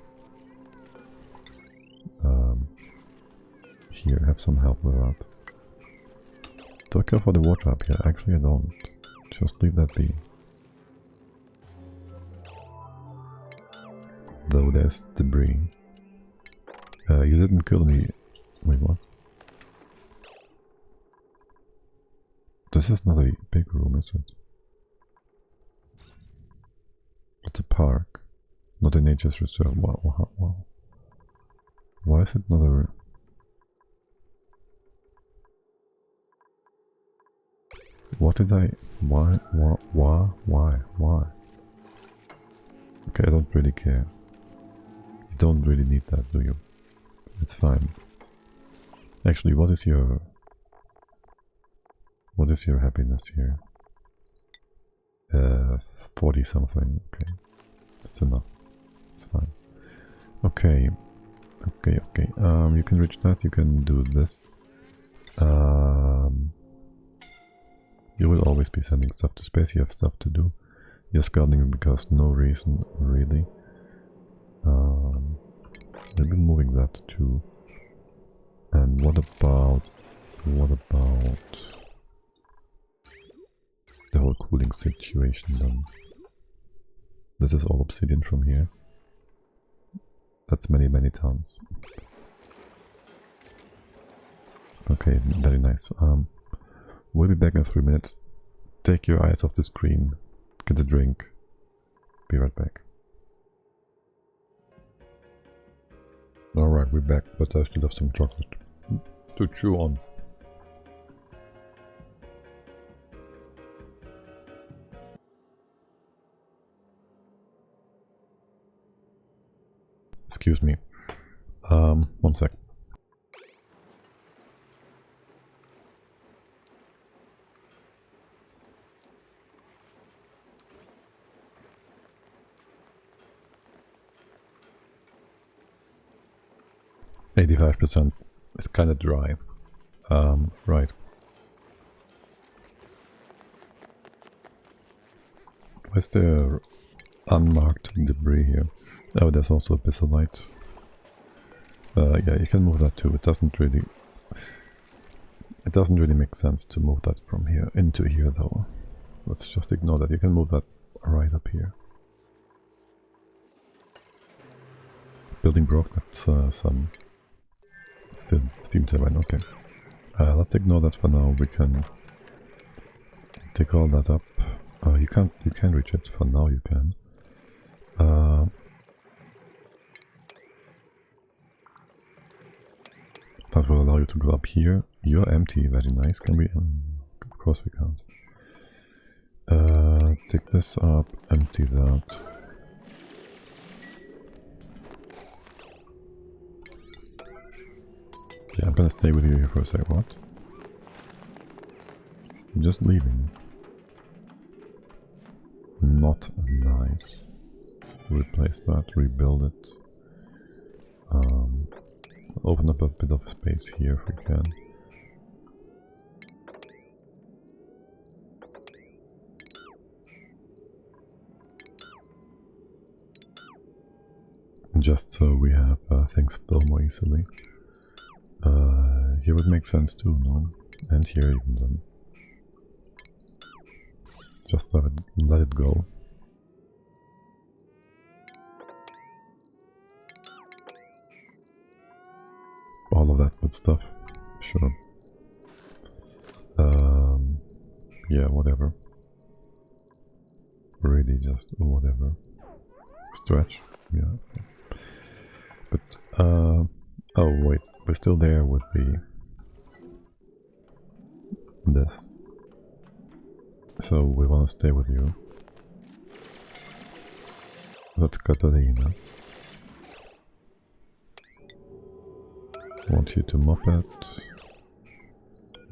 Here, have some help with that. Do I care for the water up here? Actually, I don't. Just leave that be. Though there's debris. You didn't kill me. Wait, what? This is not a big room, is it? It's a park, not a nature's reserve. Wow. Why is it not a... What did I... Why? Okay, I don't really care. don't really need that, do you? It's fine. Actually, what is your happiness here? 40 something. Okay, that's enough. It's fine. Okay. You can reach that. You can do this. You will always be sending stuff to space. You have stuff to do. You're scouting because no reason really. Maybe moving that too. And what about the whole cooling situation then? This is all obsidian from here. That's many tons. Okay, very nice. We'll be back in 3 minutes. Take your eyes off the screen. Get a drink. Be right back. Alright, we're back, but I still have some chocolate to chew on. Excuse me. 1 sec. %. It's kind of dry. Right. Where's the unmarked debris here? Oh, there's also a bistolite. Yeah, you can move that too. It doesn't really make sense to move that from here into here though. Let's just ignore that. You can move that right up here. Building broke. That's some still steam turbine. Okay. Let's ignore that for now. We can take all that up. You can reach it for now. You can. That will allow you to go up here. You're empty. Very nice. Can we? Of course we can't. Take this up. Empty that. Yeah, I'm gonna stay with you here for a sec. What? I'm just leaving. Not nice. Replace that, rebuild it. Open up a bit of space here if we can. Just so we have things fill more easily. Here would make sense too, no? And here even then. Just let it go. All of that good stuff. Sure. Yeah, whatever. Really just whatever. Stretch. Yeah. But, oh wait, we're still there with this. So we want to stay with you. That's Catalina. Want you to mop it.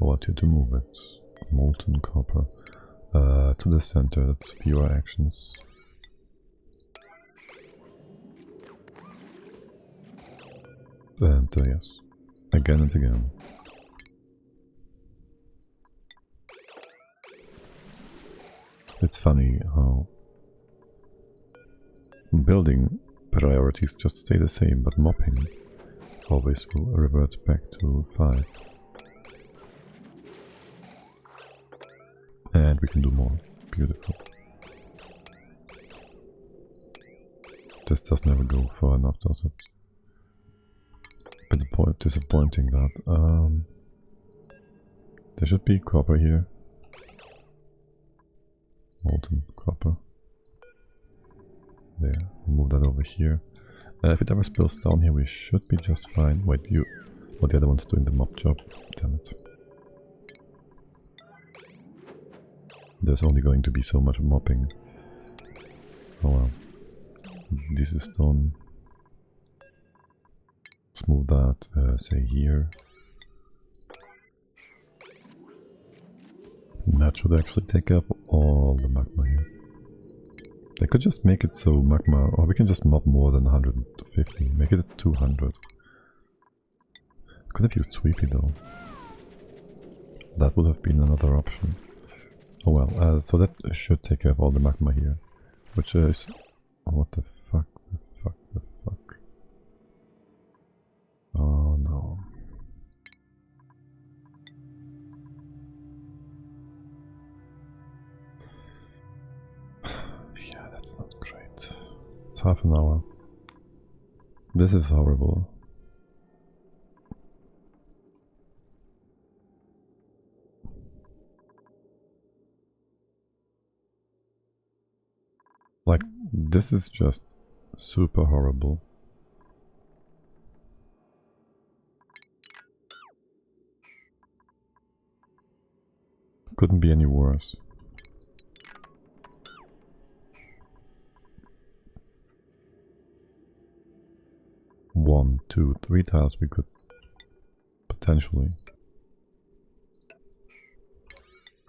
Want you to move it. Molten copper. To the center, that's fewer actions. And yes, again and again. It's funny how building priorities just stay the same, but mopping always reverts back to 5. And we can do more. Beautiful. This does never go far enough, does it? Bit disappointing that. There should be copper here. Molten copper. There. Move that over here. If it ever spills down here, we should be just fine. Wait, you... Well, the other one's doing the mop job. Damn it. There's only going to be so much mopping. Oh well. This is stone. Let's move that, say here. And that should actually take up all the magma here. They could just make it so magma, or we can just mob more than 150. Make it at 200. Could have used Sweepy though. That would have been another option. Oh well, so that should take care of all the magma here. Which is... what the fuck, the fuck, the fuck. Oh no. Yeah, that's not great. It's half an hour. This is horrible. Like, this is just super horrible. Couldn't be any worse. One, two, three tiles we could potentially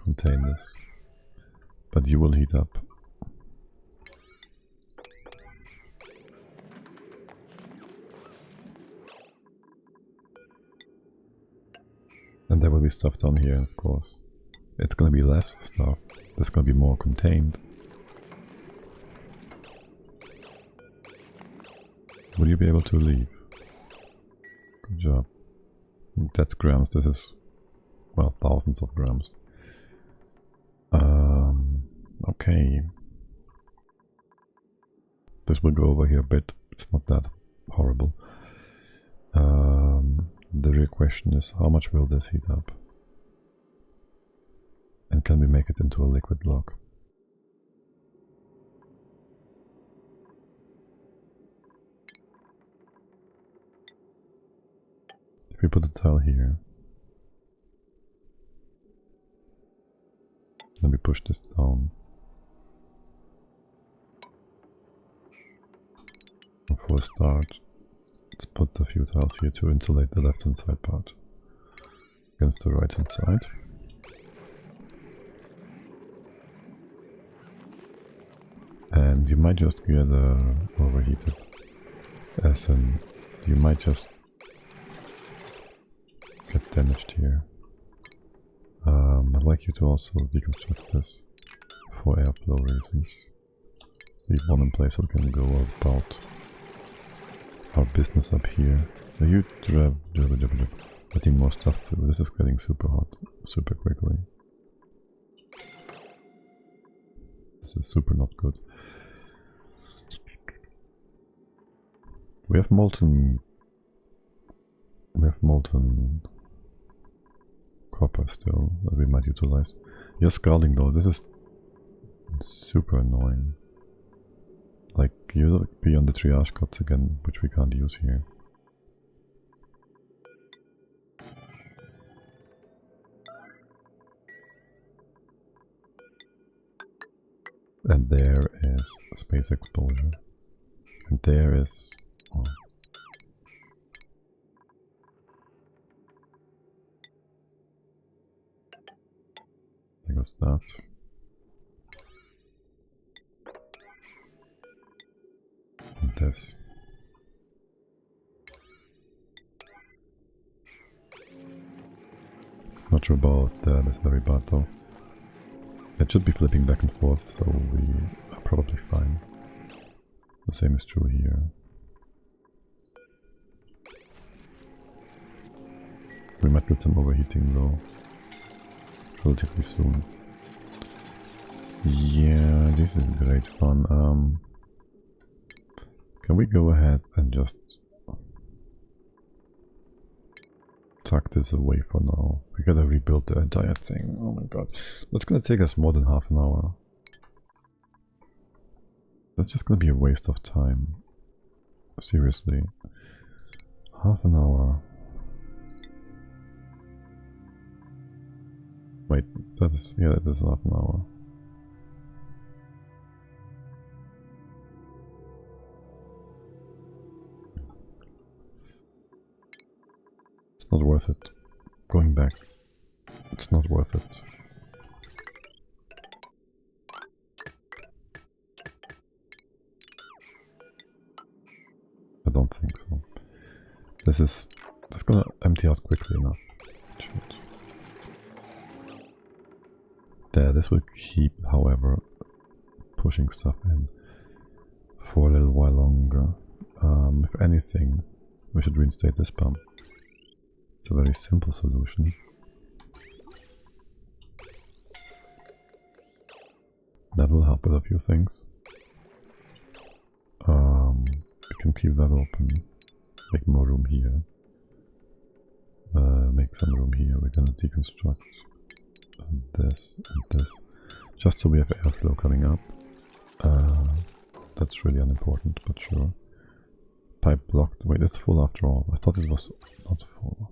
contain this. But you will heat up. And there will be stuff down here, of course. It's gonna be less stuff. It's gonna be more contained. Will you be able to leave? Good job. That's grams. This is, well, thousands of grams. Okay. This will go over here a bit. It's not that horrible. The real question is, how much will this heat up? And can we make it into a liquid block? If we put a tile here, then we push this down. And for a start, let's put a few tiles here to insulate the left hand side part against the right hand side. And you might just get overheated, as in you might just get damaged here. I'd like you to also deconstruct this for airflow reasons. Leave one in place so we can go about our business up here. Are you getting more stuff through? This is getting super hot, super quickly. This is super not good. We have molten copper still that we might utilize. You're scalding though, this is super annoying. Like, you'll be on the triage codes again, which we can't use here. And there is space exposure. And there is... oh. There goes that. And this. Not sure about this very bad though. It should be flipping back and forth, so we are probably fine. The same is true here. We might get some overheating though, relatively soon. Yeah, this is great fun. Can we go ahead and just tuck this away for now? We gotta rebuild the entire thing. Oh my god. That's gonna take us more than half an hour. That's just gonna be a waste of time. Seriously. Half an hour. Wait, that is, yeah, that is half an hour. It's not worth it. Going back. It's not worth it. I don't think so. That's gonna empty out quickly enough. Shoot. There, this will keep, however, pushing stuff in for a little while longer. If anything, we should reinstate this pump. It's a very simple solution. That will help with a few things. We can keep that open. Make more room here. Make some room here. We're gonna deconstruct this and this, just so we have airflow coming up. That's really unimportant, but sure. Pipe blocked. Wait, it's full after all. I thought it was not full.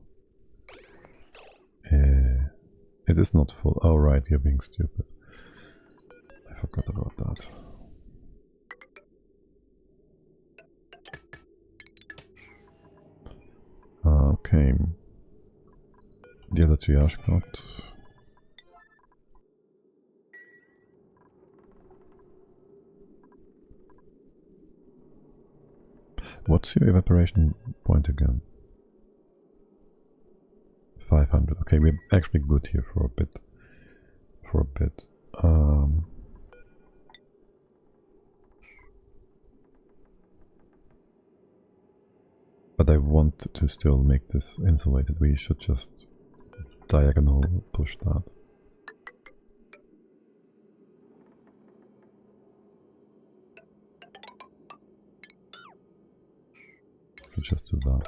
It is not full. Oh right, you're being stupid. I forgot about that. Okay. The other triage got. What's your evaporation point again? 500. Okay, we're actually good here for a bit. But I want to still make this insulated. We should just diagonal push that. Just do that.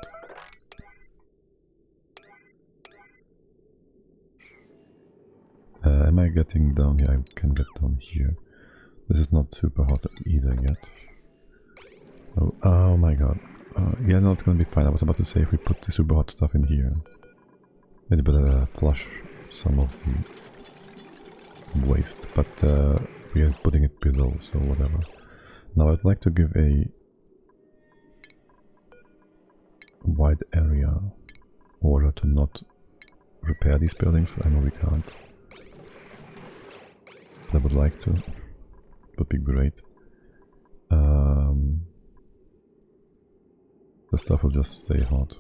Am I getting down here? I can get down here. This is not super hot either yet. Oh my god. Yeah, no, it's gonna be fine. I was about to say if we put the super hot stuff in here, it would flush some of the waste, but we are putting it below, so whatever. Now I'd like to give a wide area order to not repair these buildings. I know we can't. I would like to. Would be great. The stuff will just stay hot.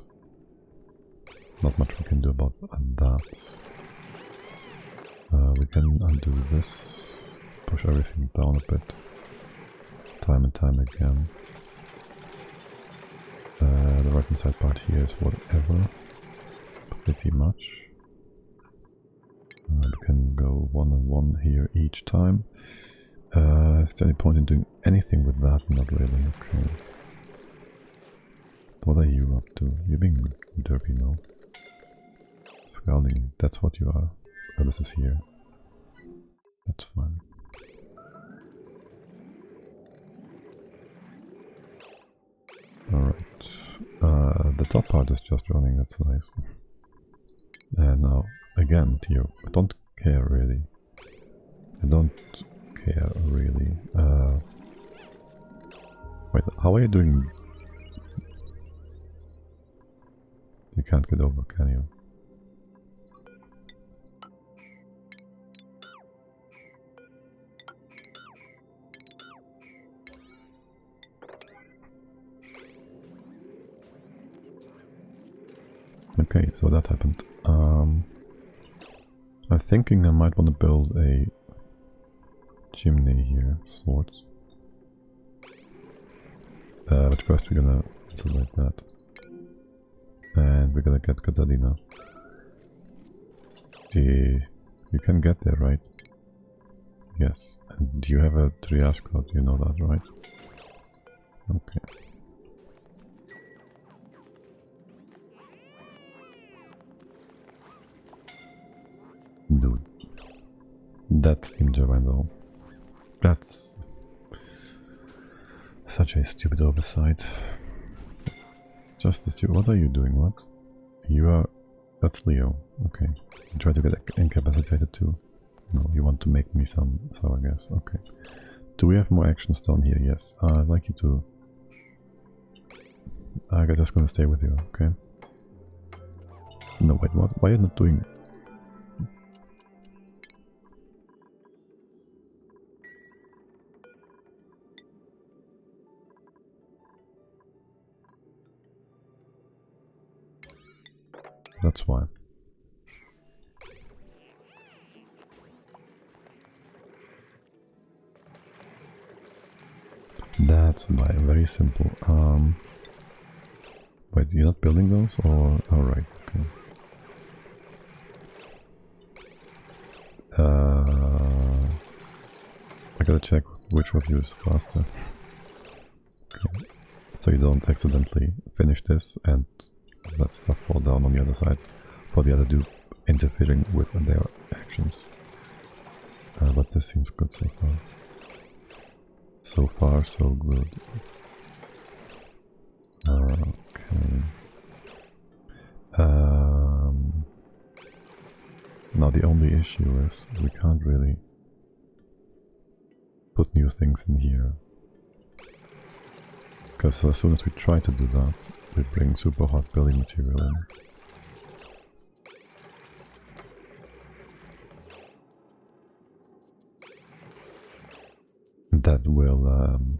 Not much we can do about that. We can undo this. Push everything down a bit. Time and time again. The right hand side part here is whatever. Pretty much. We can go 1 and 1 here each time. Is there any point in doing anything with that? Not really, okay. What are you up to? You're being derpy now. Scalding, that's what you are. Oh, this is here. That's fine. Alright. The top part is just running, that's nice. And now, again, Theo, I don't care really. I don't care really. Wait, how are you doing? You can't get over, can you? Okay, so that happened. I'm thinking I might want to build a chimney here, sorts. But first we're gonna insulate that. And we're gonna get Catalina. You can get there, right? Yes. And do you have a triage code? You know that, right? Okay. Dude. That steam turbine though. That's such a stupid oversight. Just as you, what are you doing? What? You are... That's Leo. Okay. You try to get incapacitated too. No, you want to make me some, so I guess. Okay. Do we have more actions down here? Yes. I'd like you to... I'm just gonna stay with you, okay? No, wait, what? Why are you not doing... That's why. That's why. Very simple. Wait, you're not building those, or... Alright, okay. I gotta check which of you is faster. Okay. So you don't accidentally finish this and let stuff fall down on the other side for the other dude interfering with their actions. But this seems good so far. So far, so good. Okay. Now the only issue is we can't really put new things in here. Because as soon as we try to do that, we bring super hot building material in. That will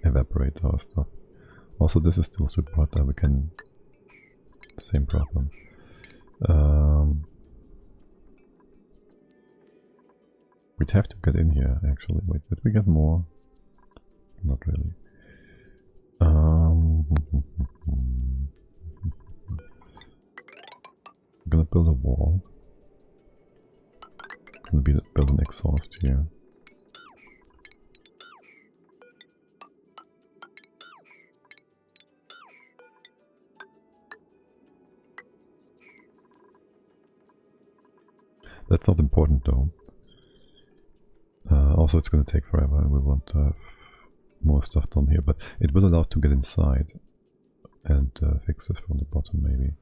evaporate our stuff. Also, this is still super hot, we can... Same problem. We'd have to get in here, actually. Wait, did we get more? Not really. I'm gonna build a wall. I'm gonna build an exhaust here. That's not important though. Also, it's going to take forever and we want to have more stuff done here, but it will allow us to get inside and fix this from the bottom maybe.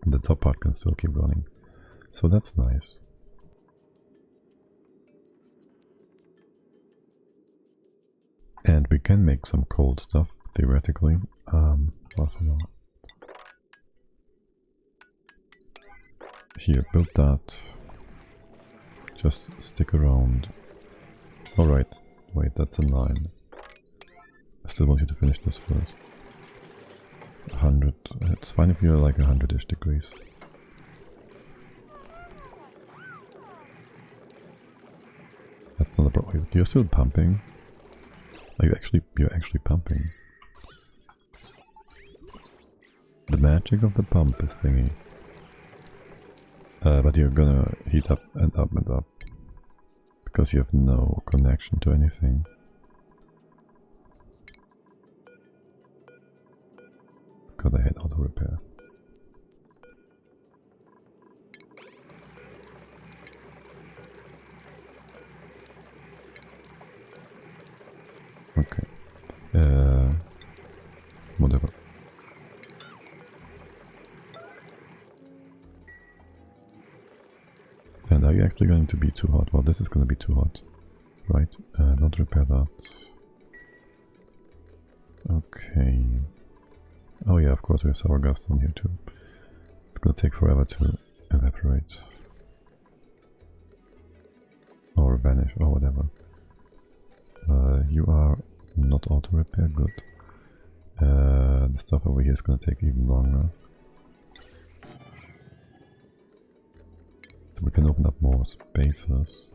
The top part can still keep running, so that's nice. And we can make some cold stuff, theoretically. Well, for now. Here, build that. Just stick around. Alright, wait, that's a 9. I still want you to finish this first. 100, it's fine if you're like 100-ish degrees. That's not a problem. You're still pumping? Are you actually, you're actually pumping? The magic of the pump is thingy. But you're gonna heat up and up and up. Because you have no connection to anything. God, I hate auto repair. Okay. Whatever. And are you actually going to be too hot? Well, this is going to be too hot, right? Don't repair that. Okay. Oh yeah, of course we have sour gas on here too. It's going to take forever to evaporate. Or vanish, or whatever. You are not auto repair, good. The stuff over here is going to take even longer. We can open up more spaces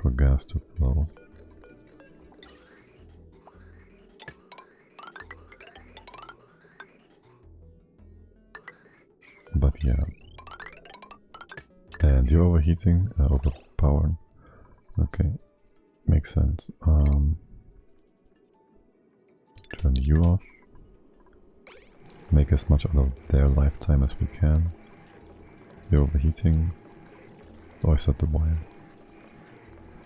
for gas to flow. But yeah. And you're overheating, overpowering. Okay, makes sense. Turn you off. Make as much out of their lifetime as we can. You're overheating. Or is that the wire?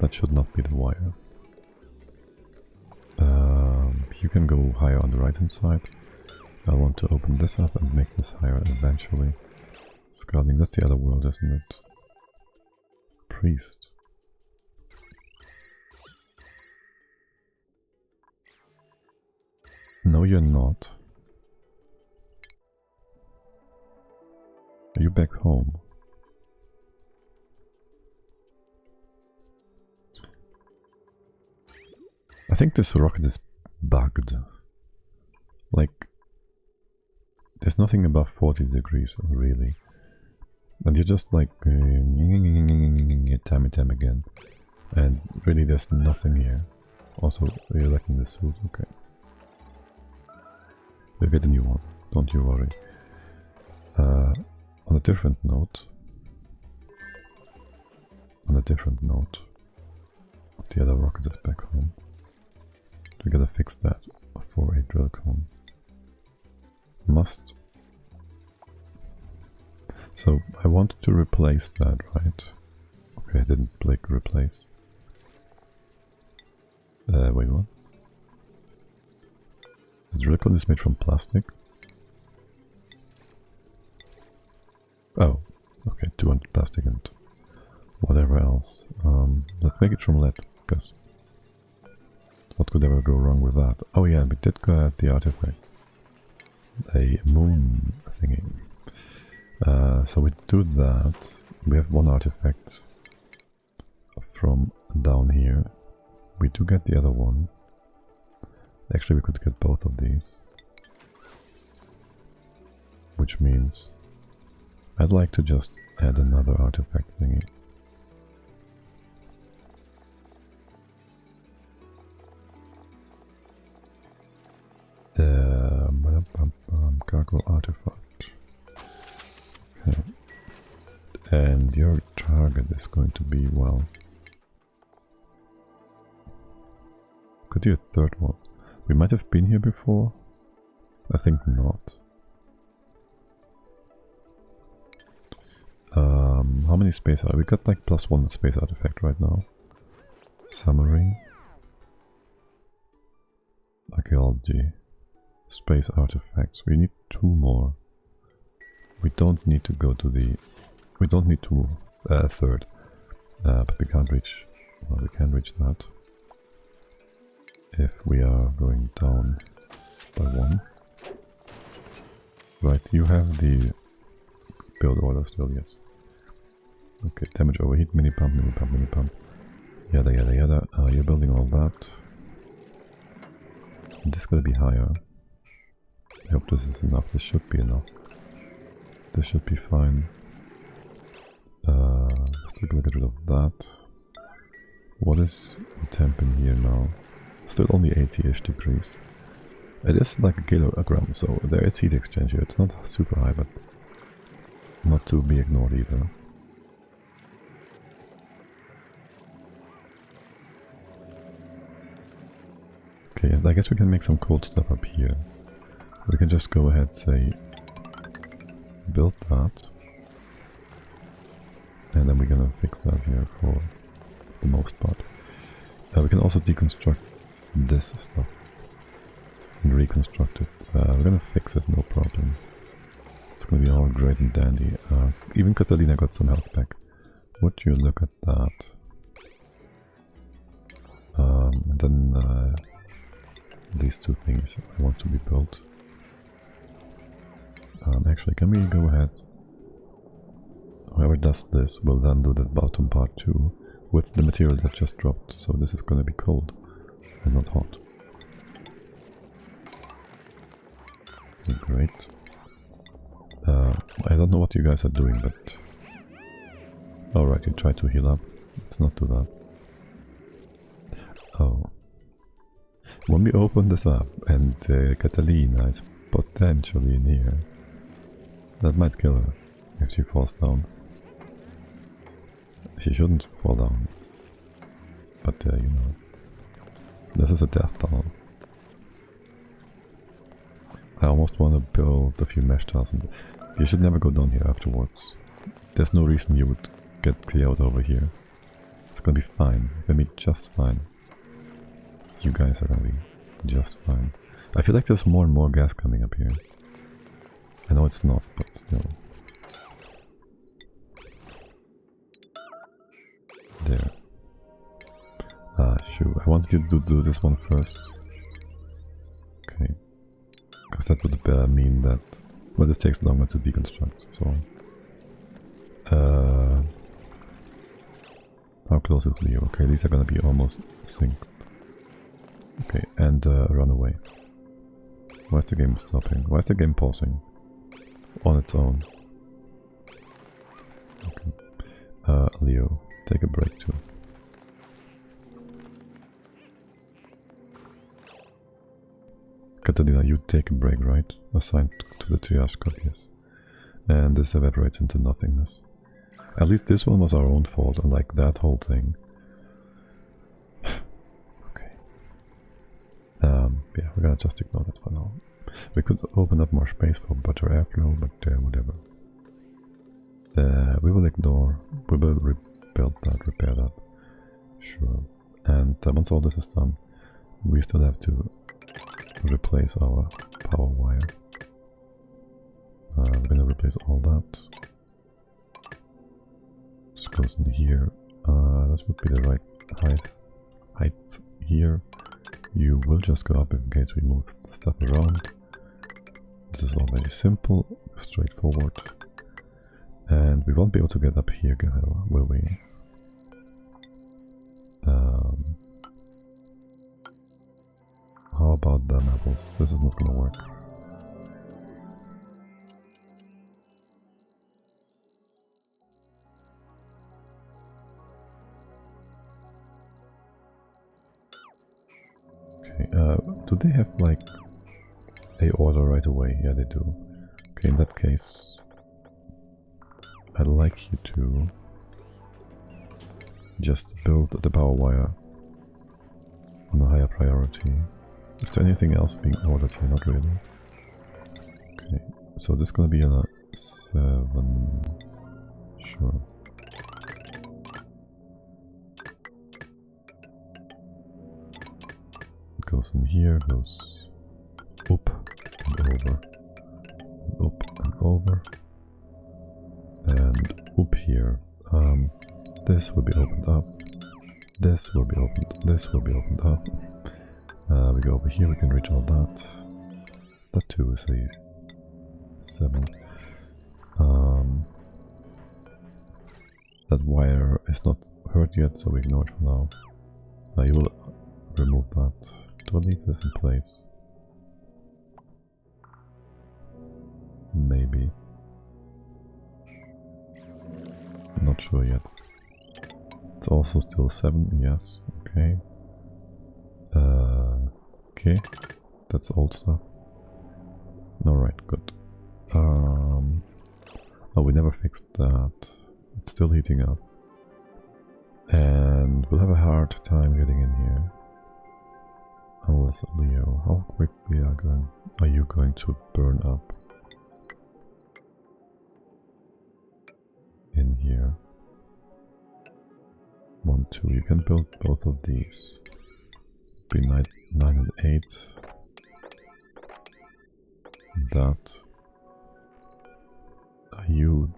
That should not be the wire. You can go higher on the right hand side. I want to open this up and make this higher eventually. Scalding, that's the other world, isn't it? Priest. No, you're not. Are you back home? I think this rocket is bugged. Like, there's nothing above 40 degrees, really. And you're just like, time and time again. And really there's nothing here. Also, you're lacking the suit, okay. You'll get a new one, don't you worry. On a different note, the other rocket is back home. We gotta fix that for a drill cone. Must. So I wanted to replace that, right? Okay, I didn't click replace. Wait, what? The drill cone is made from plastic. Oh, okay, 200 plastic and whatever else. Let's make it from lead, because what could ever go wrong with that? Oh yeah, we did get the artifact. A moon thingy. So we do that. We have one artifact from down here. We do get the other one. Actually, we could get both of these. Which means I'd like to just add another artifact thingy. Cargo artifact. Okay. And your target is going to be, well... Could do a third one. We might have been here before. I think not. How many space are we? Got like +1 space artifact right now. Summary. Archaeology. Space artifacts. We need 2 more. We don't need to go to the... We don't need to... a third. But we can't reach... Well, we can reach that. If we are going down by 1. Right, you have the build order still, yes. Okay, damage overheat, mini pump, yada yada yada. You're building all that. This is gonna be higher. I hope this is enough. This should be enough. This should be fine. Still gonna get rid of that. What is the temp in here now? Still only 80-ish degrees. It is like a kilogram, so there is heat exchange here. It's not super high, but not to be ignored either. Okay, and I guess we can make some cold stuff up here. We can just go ahead, say, build that. And then we're gonna fix that here for the most part. We can also deconstruct this stuff and reconstruct it. We're gonna fix it, no problem. It's gonna be all great and dandy. Even Catalina got some health back. Would you look at that? And then these 2 things I want to be built. Actually, can we go ahead? Whoever does this will then do the bottom part too, with the material that just dropped. So this is gonna be cold and not hot. Okay, great. I don't know what you guys are doing, but... Alright, you try to heal up. Let's not do that. Oh. When we open this up and Catalina is potentially in here, that might kill her if she falls down. She shouldn't fall down. But you know, this is a death tunnel. I almost want to build a few mesh tiles, and you should never go down here afterwards. There's no reason you would get cleared over here. It's gonna be fine. It's gonna be just fine. You guys are gonna be just fine. I feel like there's more and more gas coming up here. I know it's not, but still. There. Shoot. I wanted you to do this one first. Okay. Because that would mean that... Well, this takes longer to deconstruct, so... how close is Leo? Okay, these are gonna be almost synced. Okay, and run away. Why is the game stopping? Why is the game pausing? On its own. Okay. Leo, take a break too. Catalina, you take a break, right? Assigned to the triage code, yes. And this evaporates into nothingness. At least this one was our own fault, unlike that whole thing. Okay. Yeah, we're gonna just ignore that for now. We could open up more space for better airflow, but whatever. We will ignore, we will rebuild that, repair that. Sure. And once all this is done, we still have to replace our power wire. We're gonna replace all that. This goes in here. That would be the right height here. You will just go up in case we move the stuff around. This is all very simple, straightforward. And we won't be able to get up here, will we? How about them apples? This is not gonna work. Okay, do they have like a order right away? Yeah, they do. Okay, in that case, I'd like you to just build the power wire on a higher priority. Is there anything else being ordered here? Not really. Okay, so this is gonna be on a 7. Sure. It goes in here, goes up and over, and up and over, and up here. This will be opened up. This will be opened. This will be opened up. We go over here. We can reach all that. That too is a 7. That wire is not hurt yet, so we ignore it for now. You will remove that. Do I leave this in place? Maybe. Not sure yet. It's also still 7, yes, okay. Okay, that's old stuff. Alright, good. Oh, we never fixed that. It's still heating up. And we'll have a hard time getting in here. Unless, Leo, how quickly are you going to burn up in here? 1, 2. You can build both of these. Be 9 and 8. That. Are you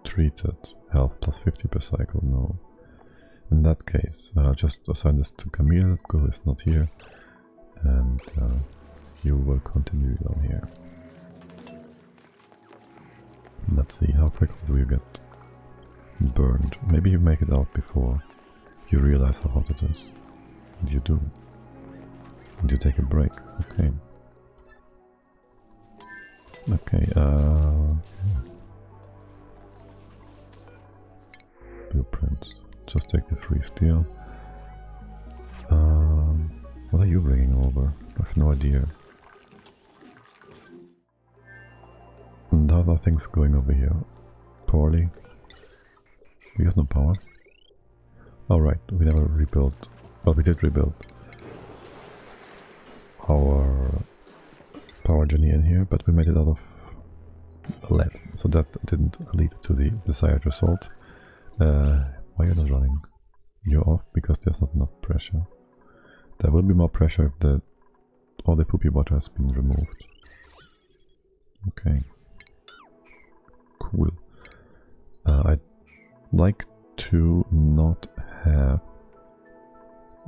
treated? Health plus 50 per cycle? No. In that case, I'll just assign this to Camille, who is not here, and you will continue down here. Let's see, how quickly do you get burned? Maybe you make it out before you realize how hot it is. And you do. And you take a break. Okay. Okay, blueprints. Just take the free steel. What are you bringing over? I have no idea. And how are things going over here? Poorly. We have no power. Alright, we never rebuilt. Well, we did rebuild our power generator in here, but we made it out of lead, so that didn't lead to the desired result. Why are you not running? You're off because there's not enough pressure. There will be more pressure if all the poopy water has been removed. Okay. Cool. I'd like to not have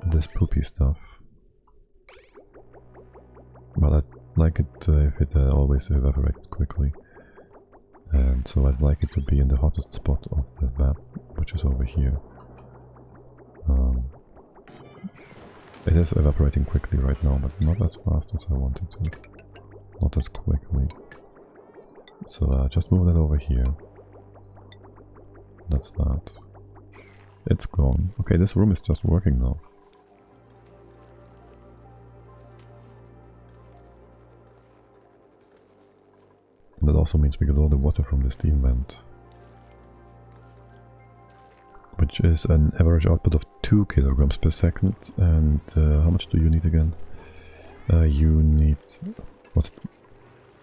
this poopy stuff. But I'd like it if it always evaporates quickly. And so I'd like it to be in the hottest spot of the map, which is over here. It is evaporating quickly right now, but not as fast as I wanted to. Not as quickly. So just move that over here. That's that. It's gone. Okay, this room is just working now. That also means we get all the water from the steam vent, which is an average output of 2 kilograms per second. And how much do you need again? You need... what's it?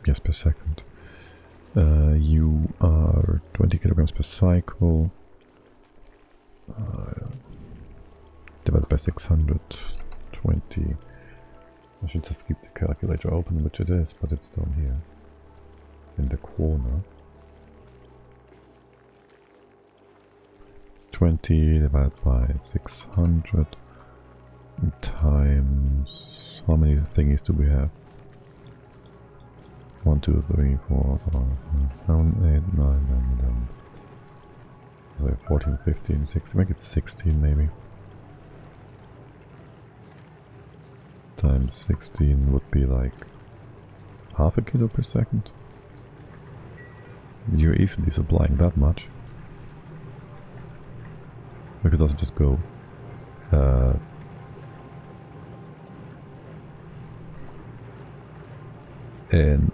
Yes, per second. You are 20 kilograms per cycle. Divided by 620. I should just keep the calculator open, which it is, but it's down here in the corner. 20 divided by 600 times... how many thingies do we have? 1, 2, 3, 4, 5, 7, 8, 9, 10, 11. So 14, 15, 16, make it 16 maybe. Times 16 would be like half a kilo per second. You're easily supplying that much. We could also just go and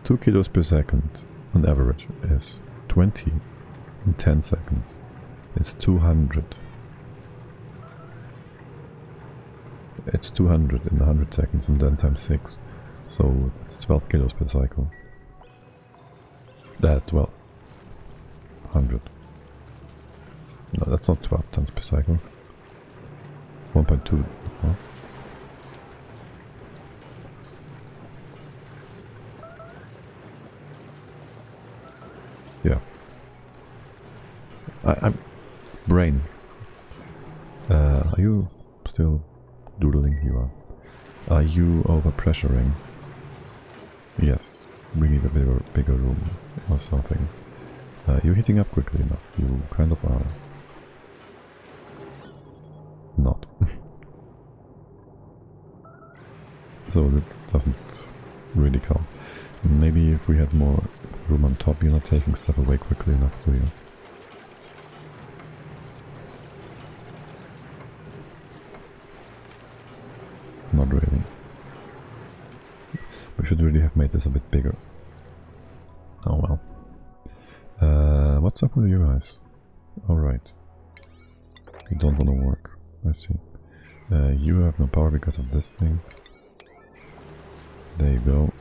2 kilos per second on average is 20 in 10 seconds. It's 200. It's 200 in 100 seconds and then times 6. So it's 12 kilos per cycle. 1200. No, that's not 12 tons per cycle. 1.2. Huh? Yeah. I'm... brain. Are you still doodling? You are. Are you overpressuring? Yes. We need a bigger room or something. You're heating up quickly enough. You kind of are. Not. So that doesn't really count. Maybe if we had more room on top, you're not taking stuff away quickly enough, do you? Not really. We should really have made this a bit bigger. Oh well. What's up with you guys? Alright. You don't want to work. I see. You have no power because of this thing. There you go.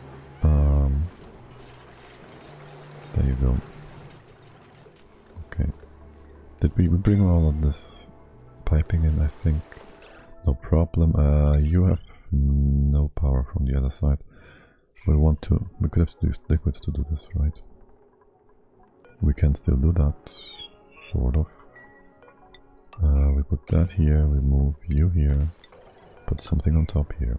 There you go. Okay. Did we bring all of this piping in? I think. No problem. You have no power from the other side. We could have used liquids to do this, right? We can still do that, sort of. We put that here, we move you here, put something on top here.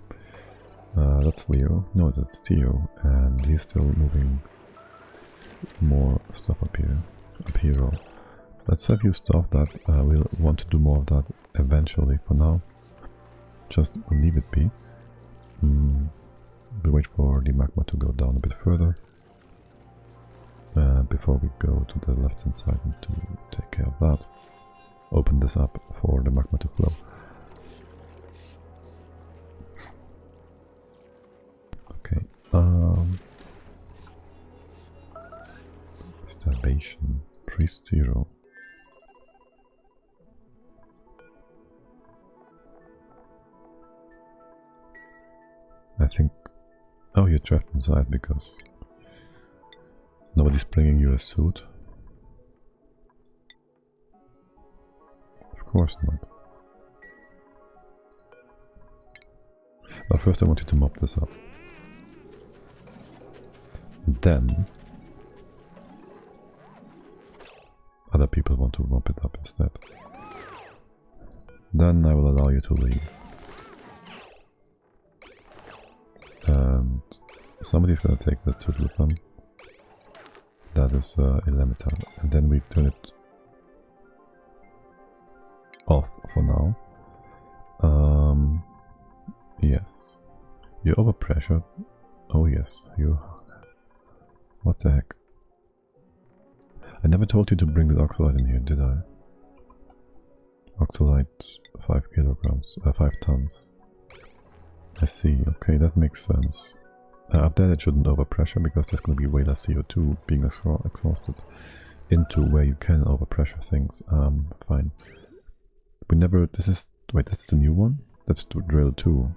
That's Leo. No, that's Theo, and he's still moving more stuff up here. Let's have you stop that. We'll want to do more of that eventually. For now, just leave it be. We wait for the magma to go down a bit further before we go to the left hand side and to take care of that. Open this up for the magma to flow. Okay. Starvation. Priest 0. I think... oh, you're trapped inside because nobody's bringing you a suit. Of course not. But first I want you to mop this up. Then other people want to mop it up instead. Then I will allow you to leave. And Somebody's gonna take that suit with them. That is Elemental. And then we turn it off for now. Yes. You're overpressured. Oh yes, you... What the heck? I never told you to bring the oxalite in here, did I? Oxalite, 5 kilograms, 5 tons. I see, okay, that makes sense. Up there it shouldn't overpressure because there's going to be way less CO2 being exhausted into where you can overpressure things. Fine. We never... This is... Wait, that's the new one? That's the drill 2.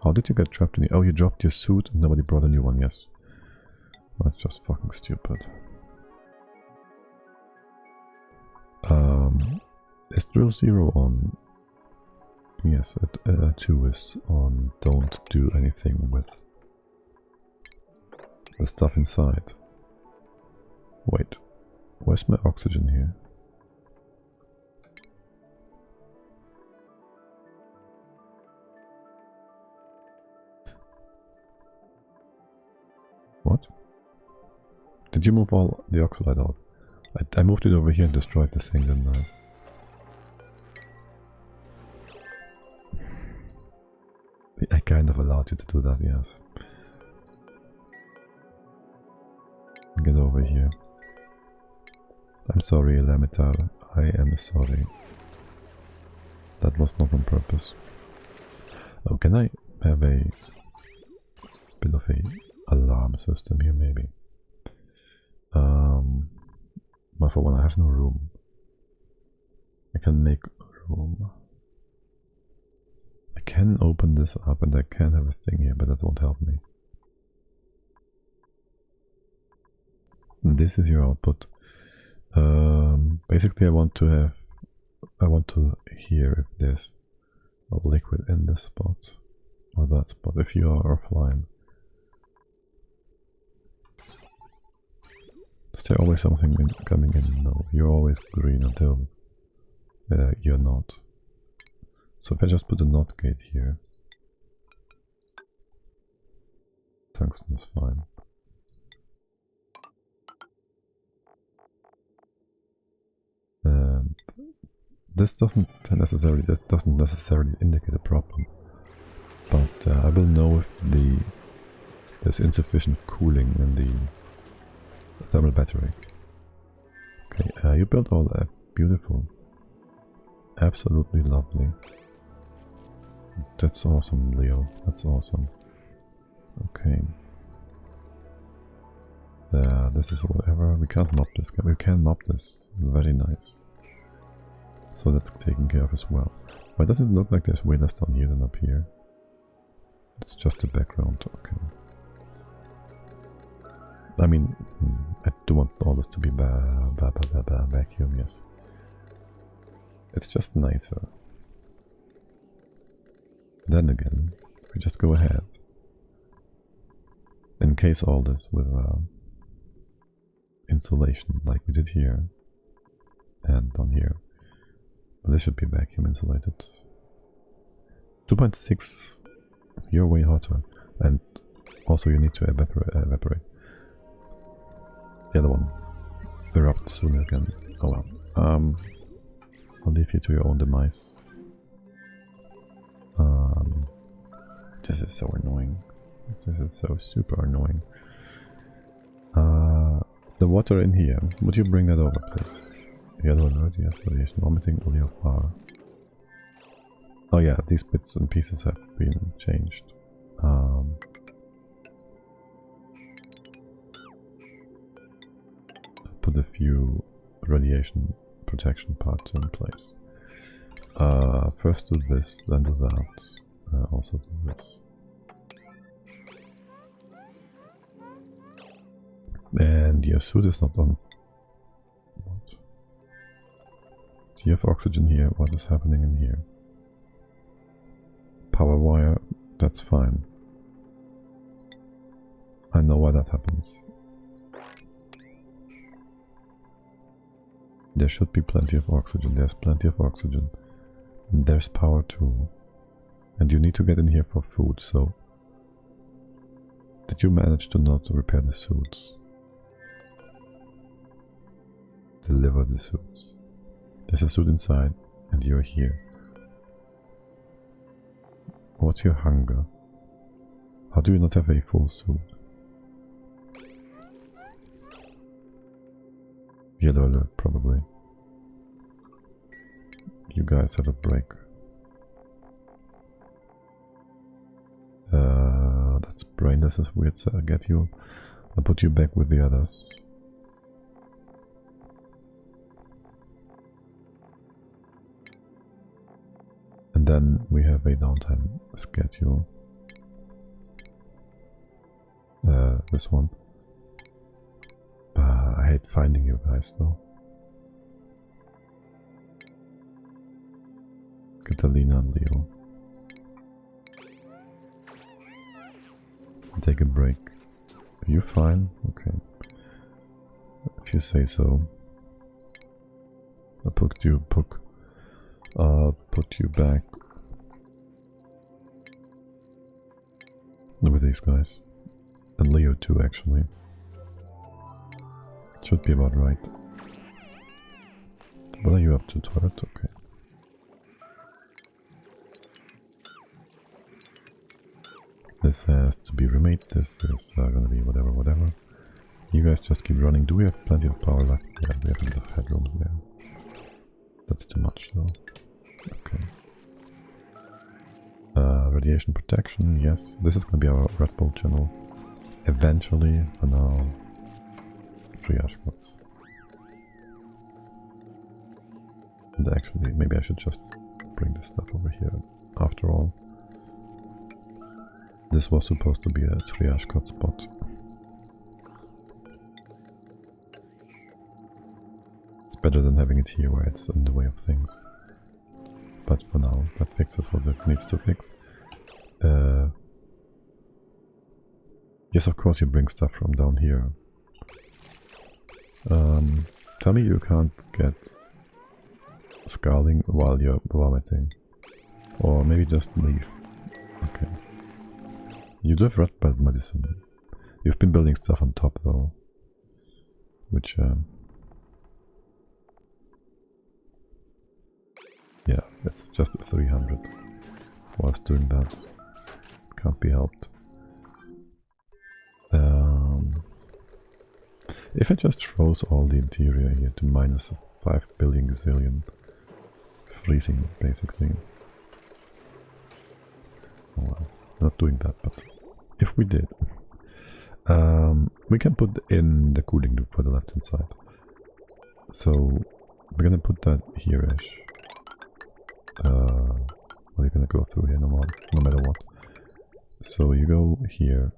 How did you get trapped in here? Oh, you dropped your suit and nobody brought a new one, yes. That's just fucking stupid. Is drill 0 on? Yes, 2 is on. Don't do anything with the stuff inside. Wait, where's my oxygen here? What? Did you move all the oxalite out? I moved it over here and destroyed the thing, didn't I? I kind of allowed you to do that, yes. Get over here. I'm sorry, Elemental. I am sorry. That was not on purpose. Oh, can I have a bit of a alarm system here, maybe? But for one, I have no room. I can make room. I can open this up and I can have a thing here, but that won't help me. This is your output. Basically I want to hear if there's a liquid in this spot or that spot if you are offline. Is there always something coming in? No, you're always green until you're not. So if I just put a NOT gate here, tungsten is fine. And this doesn't necessarily indicate a problem, but I will know if there's insufficient cooling in the thermal battery. Okay, you built all that. Beautiful. Absolutely lovely. That's awesome, Leo. That's awesome. Okay. This is whatever. We can't mop this. We can mop this. Very nice. So that's taken care of as well. Why does it look like there's way less down here than up here? It's just the background. Okay. I mean, I do want all this to be vacuum, yes. It's just nicer. Then again, if we just go ahead, encase all this with insulation like we did here and down here. This should be vacuum insulated. 2.6, you're way hotter, and also you need to evaporate. The other one erupt sooner again. Oh well. I'll leave you to your own demise. This is so annoying. This is so super annoying. The water in here, would you bring that over, please? Yellow alert, yes, radiation vomiting, oleophar. Oh yeah, these bits and pieces have been changed. Put a few radiation protection parts in place. First do this, then do that. Also do this. And your suit is not on. What? Do you have oxygen here? What is happening in here? Power wire, that's fine. I know why that happens. There should be plenty of oxygen. There's plenty of oxygen. And there's power too. And you need to get in here for food, so Did you manage to not repair the suits? Deliver the suits. There's a suit inside, and you're here. What's your hunger? How do you not have a full suit? Yellow alert, probably. You guys have a break. That's brainless as weird, so I'll get you. I'll put you back with the others. And then we have a downtime schedule. This one. I hate finding you guys though. Catalina and Leo. Take a break. Are you fine? Okay. If you say so. I'll put you back with these guys. And Leo too, actually. Should be about right. What are you up to, Toilet? Okay. This has to be remade. This is gonna be whatever. You guys just keep running. Do we have plenty of power left? Yeah, we have enough headroom there. That's too much though. Okay. Radiation protection, yes. This is gonna be our Red Bull channel. Eventually, for now, triage codes. And actually, maybe I should just bring this stuff over here. After all, this was supposed to be a triage code spot. It's better than having it here where it's in the way of things. But for now, that fixes what it needs to fix. Yes, of course you bring stuff from down here. Tell me you can't get scalding while you're vomiting. Or maybe just leave. Okay. You do have red belt medicine. You've been building stuff on top though. Which, yeah, it's just 300. Whilst doing that. Can't be helped. If it just throws all the interior here to minus 5 billion gazillion, freezing basically. Oh well, not doing that, but if we did, we can put in the cooling loop for the left hand side. So we're gonna put that here-ish. Well, you're gonna go through here no matter what. So you go here.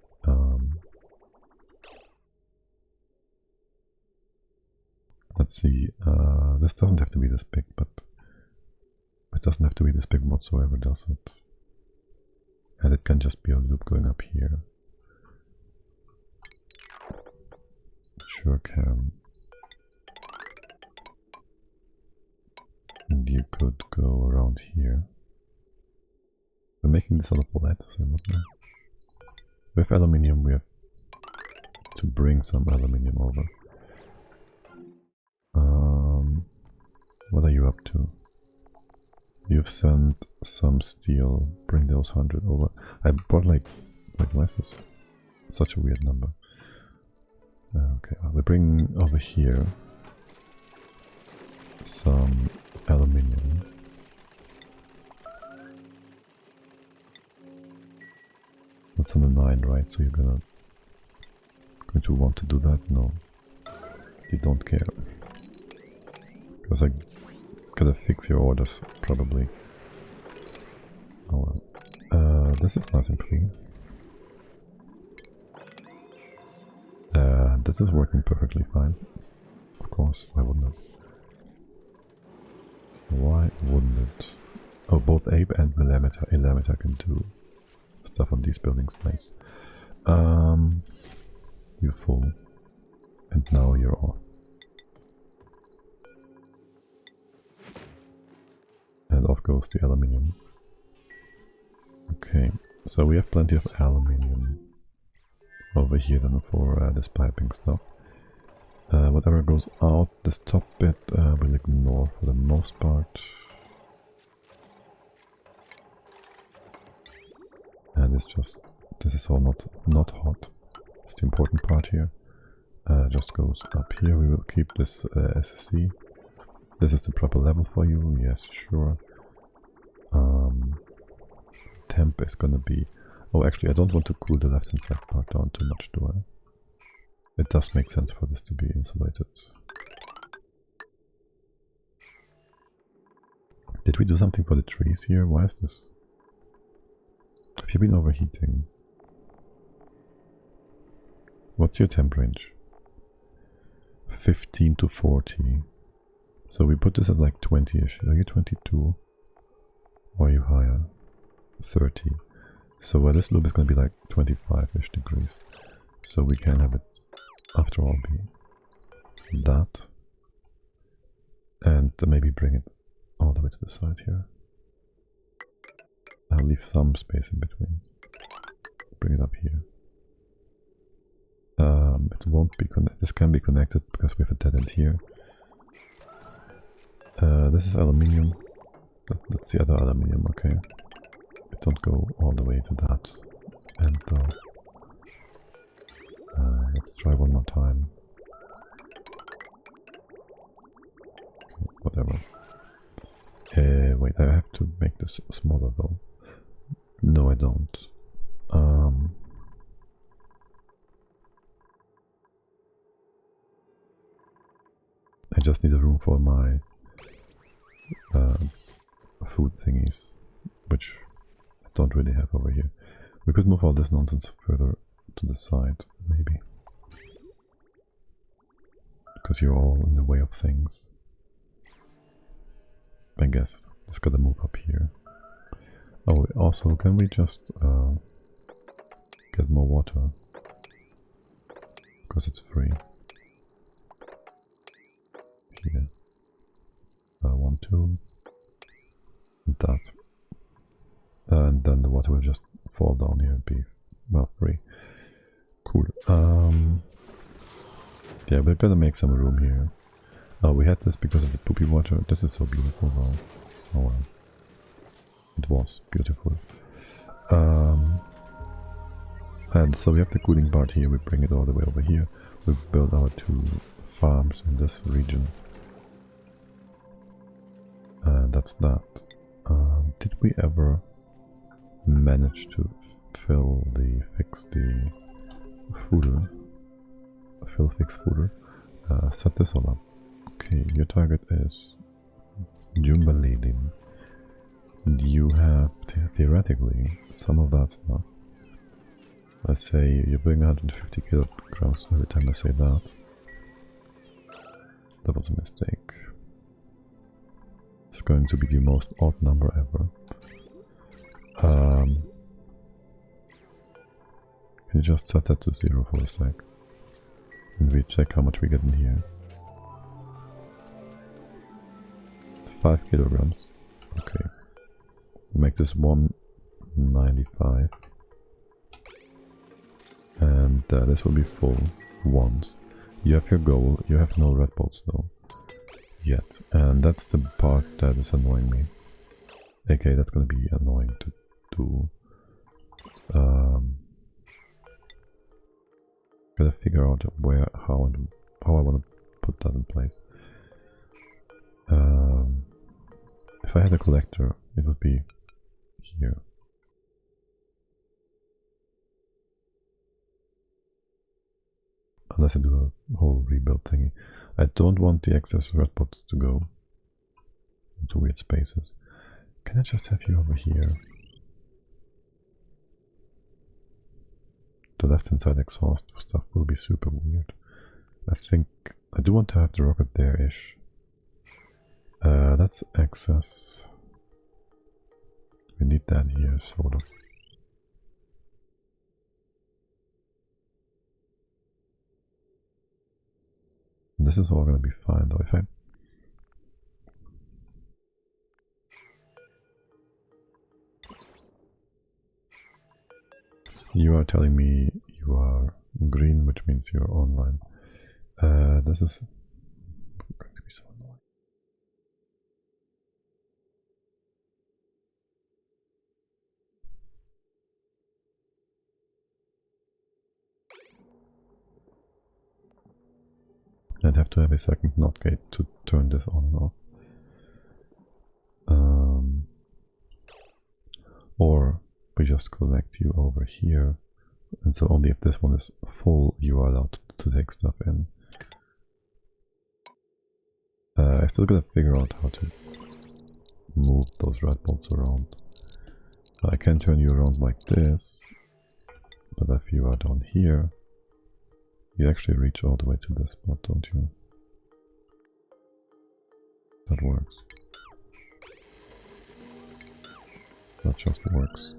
Let's see, this doesn't have to be this big, but it doesn't have to be this big whatsoever, does it? And it can just be a loop going up here. Sure can. And you could go around here. We're making this out of lead, so what now? We have aluminium, we have to bring some aluminium over. What are you up to? You've sent some steel, bring those 100 over. I brought like why is this such a weird number? Okay, we bring over here some aluminium. That's on the 9, right? So you're going to want to do that? No. You don't care. Because I gotta fix your orders, probably. Oh well. This is nice and clean. This is working perfectly fine. Of course, why wouldn't it? Why wouldn't it? Oh, both Ape and Elameter can do stuff on these buildings, nice. You're full. And now you're off. And off goes the aluminium. Okay, so we have plenty of aluminium. over here than for this piping stuff. Whatever goes out, this top bit we'll ignore for the most part. And it's just, this is all not hot. It's the important part here. Just goes up here. We will keep this SSC. This is the proper level for you. Yes, sure. Temp is gonna be... Oh, actually, I don't want to cool the left-hand side part down too much, do I? It does make sense for this to be insulated. Did we do something for the trees here? Why is this... Have you been overheating? What's your temp range? 15 to 40. So we put this at like 20-ish. Are you 22? Or are you higher? 30. So this loop is going to be like 25-ish degrees. So we can have it, after all, be that. And maybe bring it all the way to the side here. I'll leave some space in between. Bring it up here. It won't be connected. This can be connected because we have a dead end here. This is aluminium. That's the other aluminium, okay. Don't go all the way to that end though. Let's try one more time. Okay, whatever. Wait, I have to make this smaller though. No, I don't. I just need a room for my food thingies, which I don't really have over here. We could move all this nonsense further to the side, maybe. Because you're all in the way of things. I guess. Just gotta move up here. Oh, also, can we just get more water? Because it's free. Here. 1, 2. And that. And then the water will just fall down here and be, well, free. Cool. Yeah, we're gonna make some room here. We had this because of the poopy water. This is so beautiful though. Oh well. It was beautiful. And so we have the cooling part here. We bring it all the way over here. We build our 2 farms in this region. And that's that. Did we ever manage to fix the fooder? Fix fooder? Set this all up. Okay, your target is Jumbalidin. You have theoretically some of that stuff. Let's say you bring 150 kilograms every time I say that. That was a mistake. It's going to be the most odd number ever. Can you just set that to 0 for a sec? And we check how much we get in here. 5 kilograms. Okay. Make this 195. And this will be full once. You have your goal. You have no red bolts though. Yet. And that's the part that is annoying me. Okay, that's gonna be annoying to do. Gotta figure out where, how I want to put that in place. If I had a collector, it would be here. Unless I do a whole rebuild thingy. I don't want the excess red pots to go into weird spaces. Can I just have you over here? The left hand side exhaust stuff will be super weird. I think I do want to have the rocket there-ish. That's excess. We need that here, sort of. This is all gonna be fine though. If I You are telling me you are green, which means you're online. This is going to be so annoying. I'd have to have a second NOT gate to turn this on and off. Or we just connect you over here, and so only if this one is full you are allowed to take stuff in. I still gotta figure out how to move those red bolts around. I can turn you around like this, but if you are down here, you actually reach all the way to this spot, don't you? That works. That just works.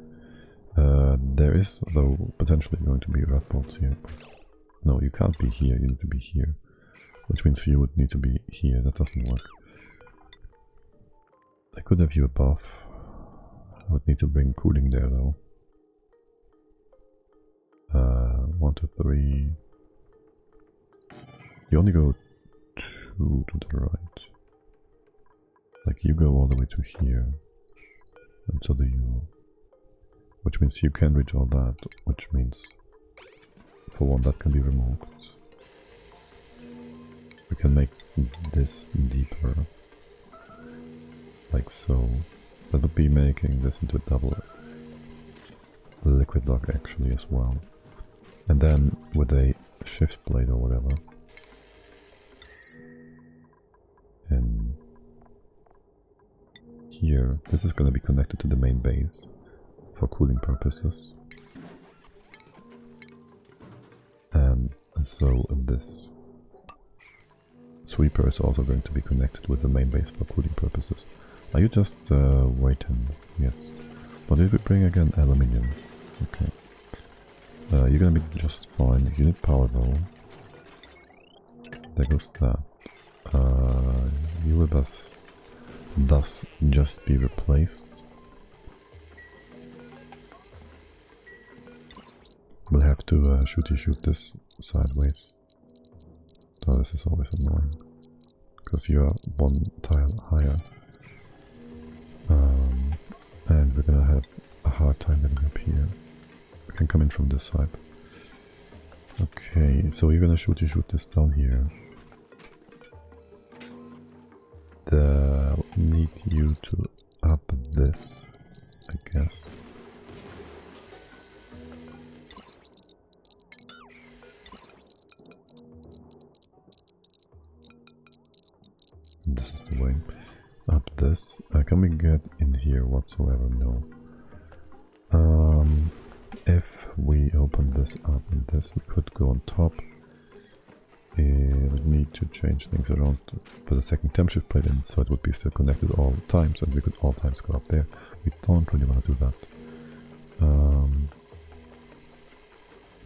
There is, though, potentially going to be red bolts here. No, you can't be here, you need to be here. Which means you would need to be here, that doesn't work. I could have you above. I would need to bring cooling there, though. 1, 2, 3. You only go 2 to the right. Like, you go all the way to here. And so do you. Which means you can reach all that, which means, for one, that can be removed. We can make this deeper, like so. That would be making this into a double liquid lock actually as well. And then with a shift blade or whatever, and here, this is going to be connected to the main base for cooling purposes. And so this sweeper is also going to be connected with the main base for cooling purposes. Are you just waiting? Yes. What did we bring again? Aluminium. Okay. You're gonna be just fine. You need power though. There goes that. You will thus just be replaced. We'll have to shoot this sideways. Oh, this is always annoying. Because you are one tile higher. And we're gonna have a hard time getting up here. We can come in from this side. Okay, so you're gonna shoot this down here. Need you to up this, I guess. This is the way. Up this. Can we get in here whatsoever? No. If we open this up and this, we could go on top. We need to change things around to put a second temp shift plate in, so it would be still connected all times, and we could all times go up there. We don't really want to do that.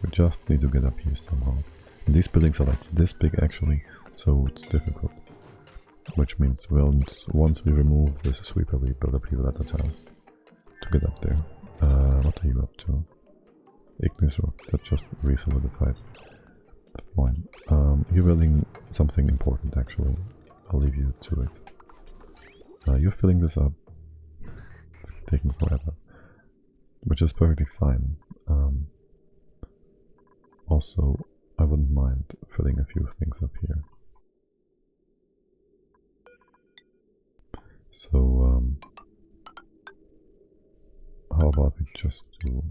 We just need to get up here somehow. And these buildings are like this big actually, so it's difficult. Which means once we remove this sweeper, we build a few ladder tiles to get up there. What are you up to? Ignis rock, that's just re-solidified. Fine. You're building something important actually. I'll leave you to it. You're filling this up. It's taking forever. Which is perfectly fine. Also, I wouldn't mind filling a few things up here. So, how about we just do...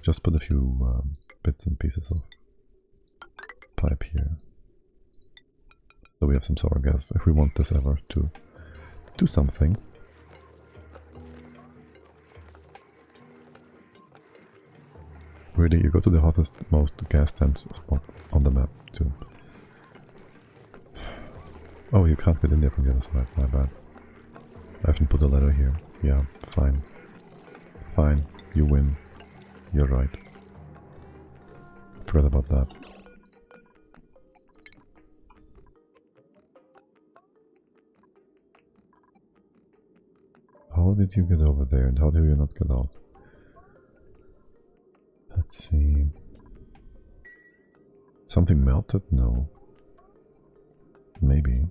Just put a few bits and pieces of pipe here. So we have some solar gas if we want this ever to do something. Really, you go to the hottest, most gas dense spot on the map too. Oh, you can't get in there from the other side, my bad. I haven't put a ladder here. Yeah, fine. Fine, you win. You're right. Forgot about that. How did you get over there and how do you not get out? Let's see. Something melted? No. Maybe.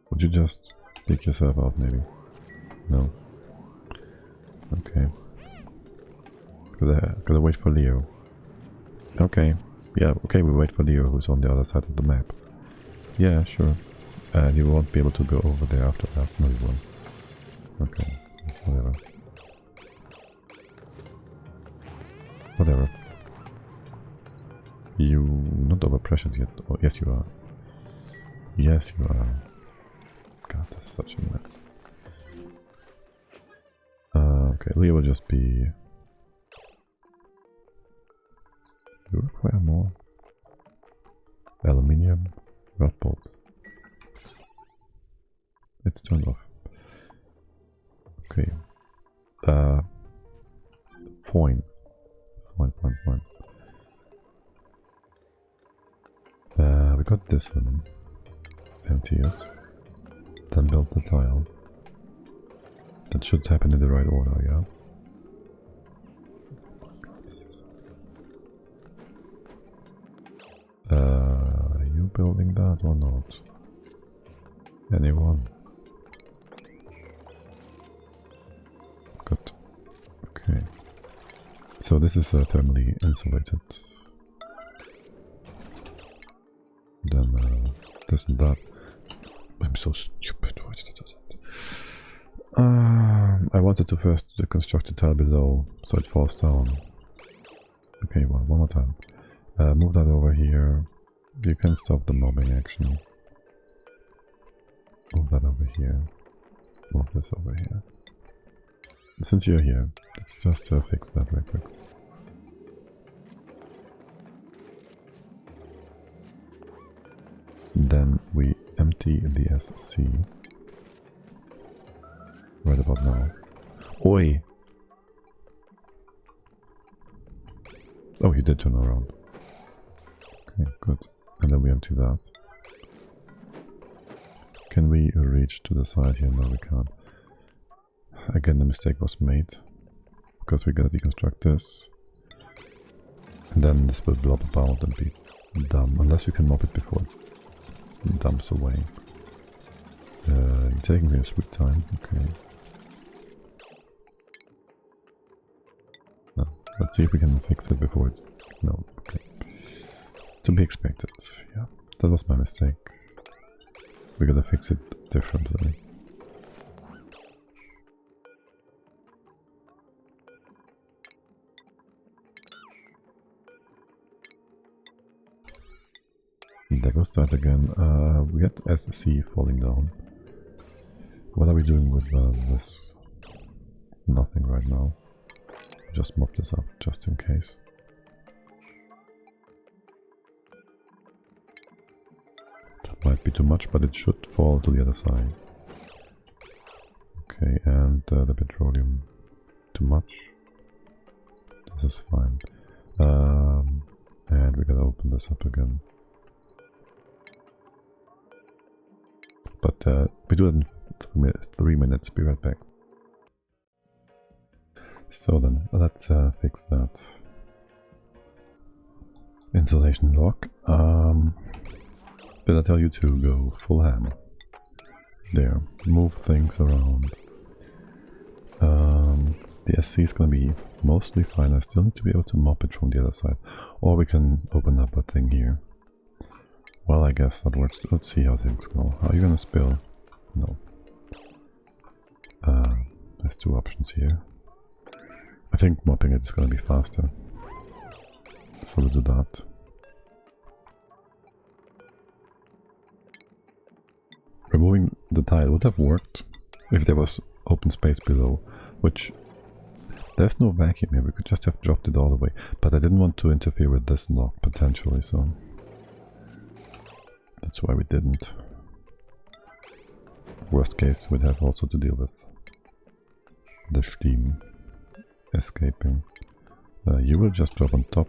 Would you just pick yourself out, maybe? No. Okay. Gotta wait for Leo. Okay. Yeah, okay, we wait for Leo, who's on the other side of the map. Yeah, sure. And you won't be able to go over there after that. No, you won't. Okay. Whatever. Whatever. You not overpressured yet. Oh, yes you are. Yes you are. God, this is such a mess. Okay, Leo will just be... You require more? Aluminium, rod bolts. It's turned off. Okay. Foin. Foin. We got this one. Empty it. Then build the tile. That should happen in the right order, yeah? Are you building that or not? Anyone? Good. Okay. So this is thermally insulated. Then this and that. I'm so stupid. Why did I do that? I wanted to first construct the tile below so it falls down. Okay, well, one more time. Move that over here. You can stop the mobbing action. Move that over here. Move this over here. Since you're here, let's just fix that real quick. Then we empty the SC. Right about now. Oi! Oh, he did turn around. Okay, good. And then we empty that. Can we reach to the side here? No, we can't. Again, the mistake was made. Because we gotta deconstruct this. And then this will blob about and be dumb. Unless we can mop it before it dumps away. You're taking your sweet time. Okay. No. Let's see if we can fix it before it... No. Okay. To be expected. Yeah. That was my mistake. We gotta fix it differently. There goes that again. We get SC falling down. What are we doing with this? Nothing right now. Just mop this up, just in case. That might be too much, but it should fall to the other side. Okay, and the petroleum. Too much. This is fine. And we gotta open this up again. But we do it in 3 minutes, be right back. So then, let's fix that insulation lock. Did I tell you to go full ham? There, move things around. The SC is gonna be mostly fine. I still need to be able to mop it from the other side. Or we can open up a thing here. Well, I guess that works. Let's see how things go. Are you gonna spill? No. There's two options here. I think mopping it is gonna be faster. So we'll do that. Removing the tile would have worked if there was open space below, which there's no vacuum here. We could just have dropped it all the way. But I didn't want to interfere with this lock potentially, so that's why we didn't. Worst case, we'd have also to deal with the steam escaping. You will just drop on top.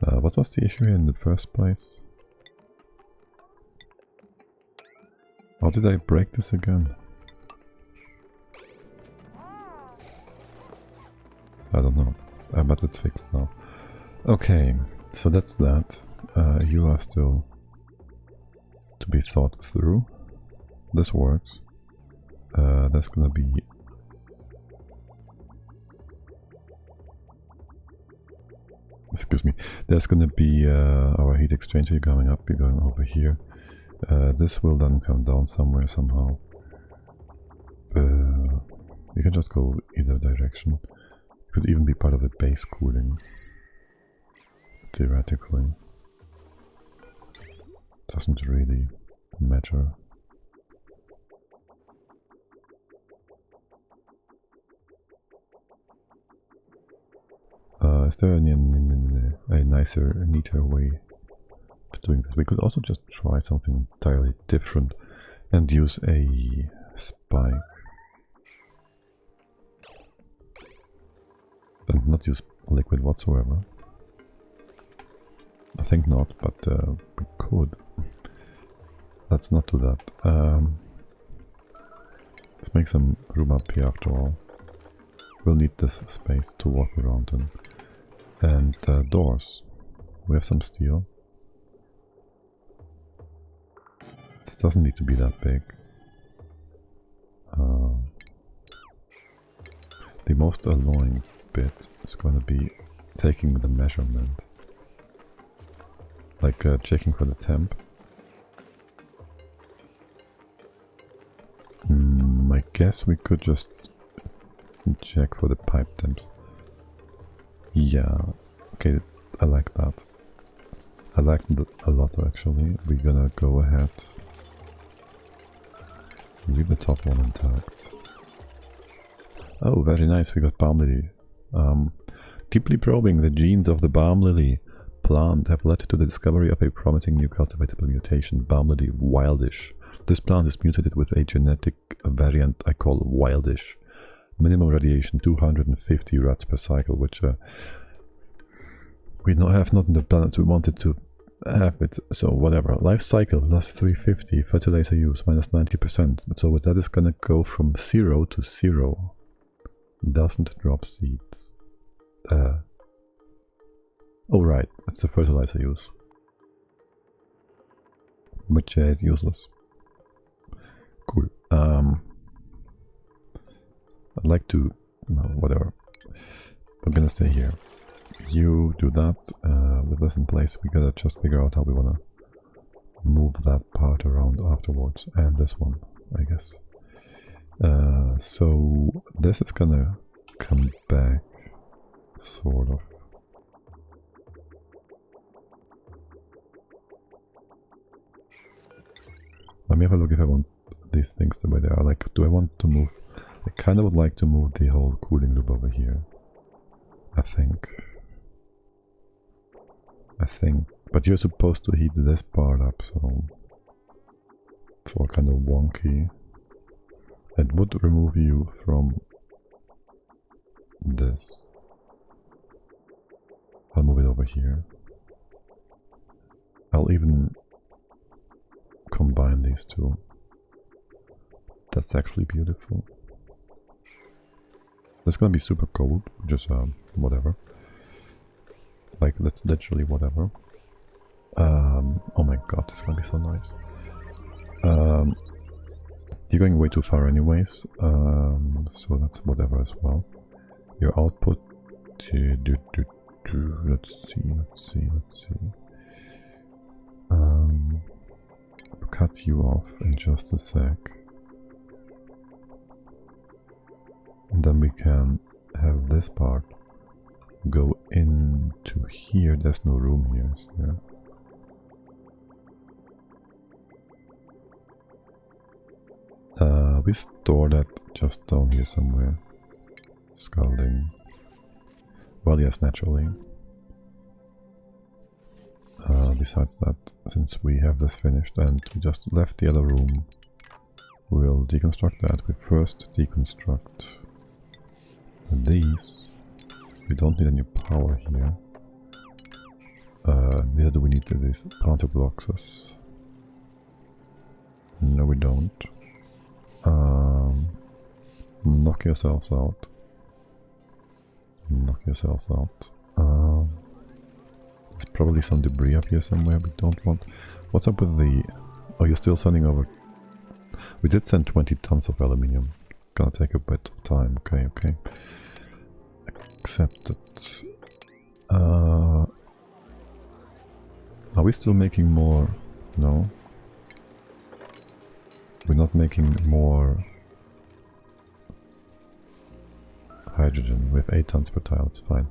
What was the issue here in the first place? How did I break this again? I don't know, but it's fixed now. Okay, so that's that. You are still to be thought through. This works. That's gonna be... Excuse me. There's gonna be our heat exchanger going up, you're going over here. This will then come down somewhere somehow. We can just go either direction. It could even be part of the base cooling. Theoretically. Doesn't really matter. Is there a nicer, neater way of doing this? We could also just try something entirely different and use a spike. And not use liquid whatsoever. I think not, but we could. Let's not do that. Let's make some room up here after all. We'll need this space to walk around in. And doors. We have some steel. This doesn't need to be that big. The most annoying bit is going to be taking the measurement. Like checking for the temp. I guess we could just check for the pipe temps. Yeah, okay, I like that. I like it a lot actually. We're gonna go ahead. Leave the top one intact. Oh, very nice, we got balm lily. Deeply probing the genes of the balm lily plant have led to the discovery of a promising new cultivatable mutation, balm lily wildish. This plant is mutated with a genetic variant I call wildish. Minimum radiation 250 rads per cycle, which we have not in the planets we wanted to have it, so whatever. Life cycle plus 350, fertilizer use minus 90%. So that is gonna go from 0 to 0. Doesn't drop seeds. Oh right, that's the fertilizer use. Which is useless. Cool. I'd like to... no, whatever. I'm gonna stay here. You do that. With this in place, we gotta just figure out how we wanna move that part around afterwards. And this one, I guess. So this is gonna come back, sort of. Let me have a look if I want these things the way they are. Like, do I want to move? I kind of would like to move the whole cooling loop over here. I think. But you're supposed to heat this part up, so it's all kind of wonky. It would remove you from this. I'll move it over here. I'll even combine these two. That's actually beautiful. It's gonna be super cold, just whatever. Like, that's literally whatever. Oh my god, it's gonna be so nice. You're going way too far anyways, so that's whatever as well. Your output... let's see. I'll cut you off in just a sec. And then we can have this part go into here. There's no room here, is there? We store that just down here somewhere. Scalding. Well, yes, naturally. Besides that, since we have this finished and we just left the other room, we'll deconstruct that. We first deconstruct these. We don't need any power here. Neither do we need these counter boxes. No, we don't. Knock yourselves out. Knock yourselves out. There's probably some debris up here somewhere we don't want. What's up with the... Oh, you're still sending over... We did send 20 tons of aluminium. Gonna take a bit of time. Okay, okay. Accepted. Are we still making more? No. We're not making more hydrogen. We have 8 tons per tile, it's fine.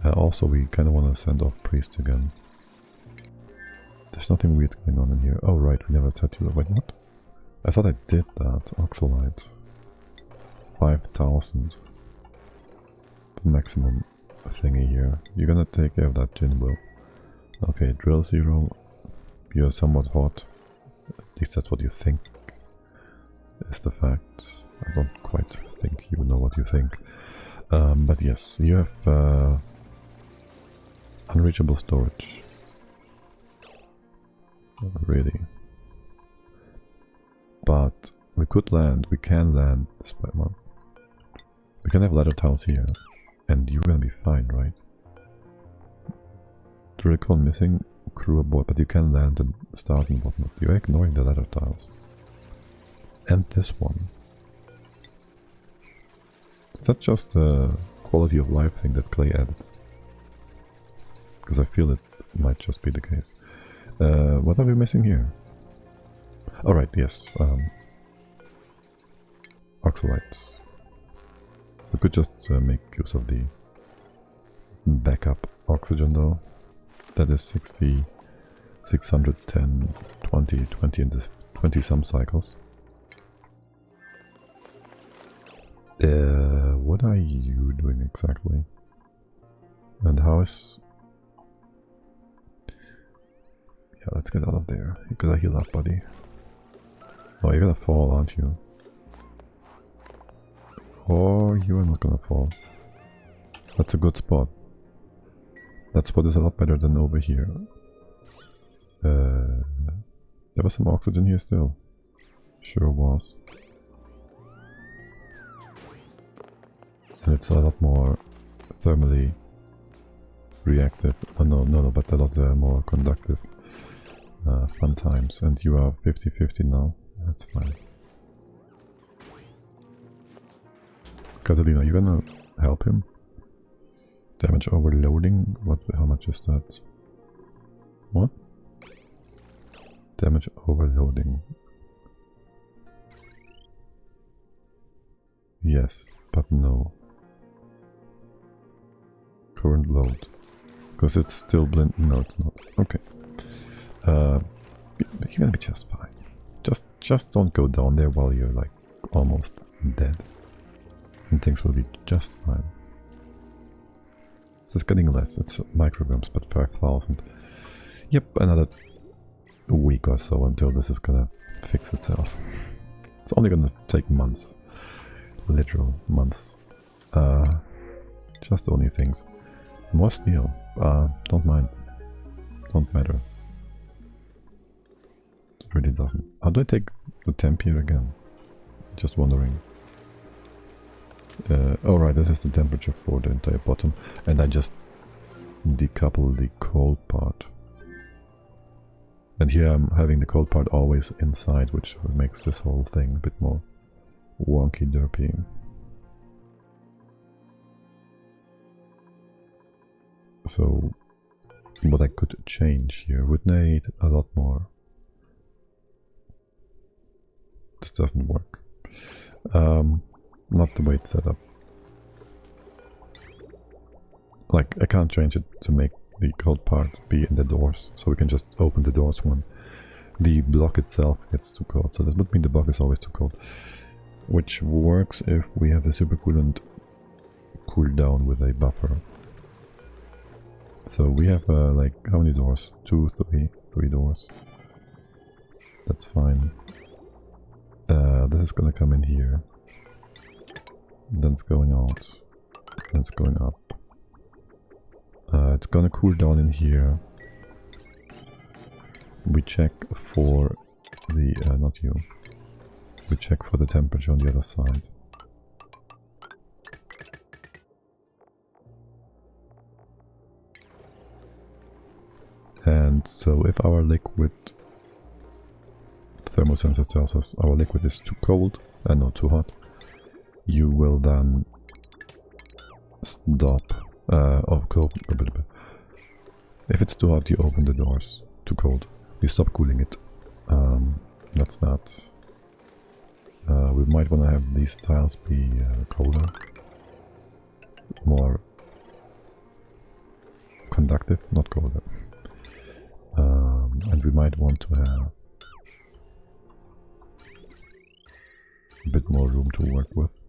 Also, we kind of want to send off priest again. There's nothing weird going on in here. Oh right, we never set you... Wait, what? I thought I did that. Oxalite. 5,000. The maximum thingy here. You're gonna take care of that, Jin will. Okay, drill 0. You're somewhat hot. At least that's what you think. Is the fact. I don't quite think you know what you think. But yes, you have unreachable storage. Really. But we could land, we can land this one. We can have ladder tiles here, and you're gonna be fine, right? Drill call missing, crew aboard, but you can land and start and whatnot. You're ignoring the ladder tiles. And this one. Is that just a quality of life thing that Clay added? Because I feel it might just be the case. What are we missing here? Alright, yes. Oxalite. We could just make use of the backup oxygen though. That is 60, 610, 20, 20 in this 20 some cycles. What are you doing exactly? And how is... Yeah, let's get out of there. You gotta heal up, buddy. Oh, you're gonna fall, aren't you? Or you are not gonna fall. That's a good spot. That spot is a lot better than over here. There was some oxygen here still. Sure was. And it's a lot more thermally reactive. Oh, no, but a lot more conductive. Fun times. And you are 50-50 now. That's fine. Catalina, you gonna help him? Damage overloading? What? How much is that? What? Damage overloading. Yes, but no. Current load. Because it's still blind. No, it's not. Okay. You're gonna be just fine. Just don't go down there while you're like almost dead. And things will be just fine. It's just getting less. It's micrograms, but 5,000. Yep, another week or so until this is gonna fix itself. It's only gonna take months. Literal months. Just only things. More steel. Don't mind. Don't matter. It really doesn't. How do I take the temp here again? Just wondering. Oh right, this is the temperature for the entire bottom. And I just decouple the cold part. And here I'm having the cold part always inside, which makes this whole thing a bit more wonky derpy. So what I could change here would need a lot more. This doesn't work. Not the way it's set up. Like, I can't change it to make the cold part be in the doors, so we can just open the doors when the block itself gets too cold. So that would mean the block is always too cold. Which works if we have the supercoolant cool down with a buffer. So we have like, how many doors? 2, 3 doors. That's fine. This is gonna come in here. Then it's going out. Then it's going up. It's gonna cool down in here. we check for the, not you, we check for the temperature on the other side. And so if our liquid thermosensor tells us our liquid is too cold and not too hot, you will then stop, if it's too hot you open the doors, too cold, you stop cooling it. That's that. We might want to have these tiles be colder, more conductive, not colder. And we might want to have a bit more room to work with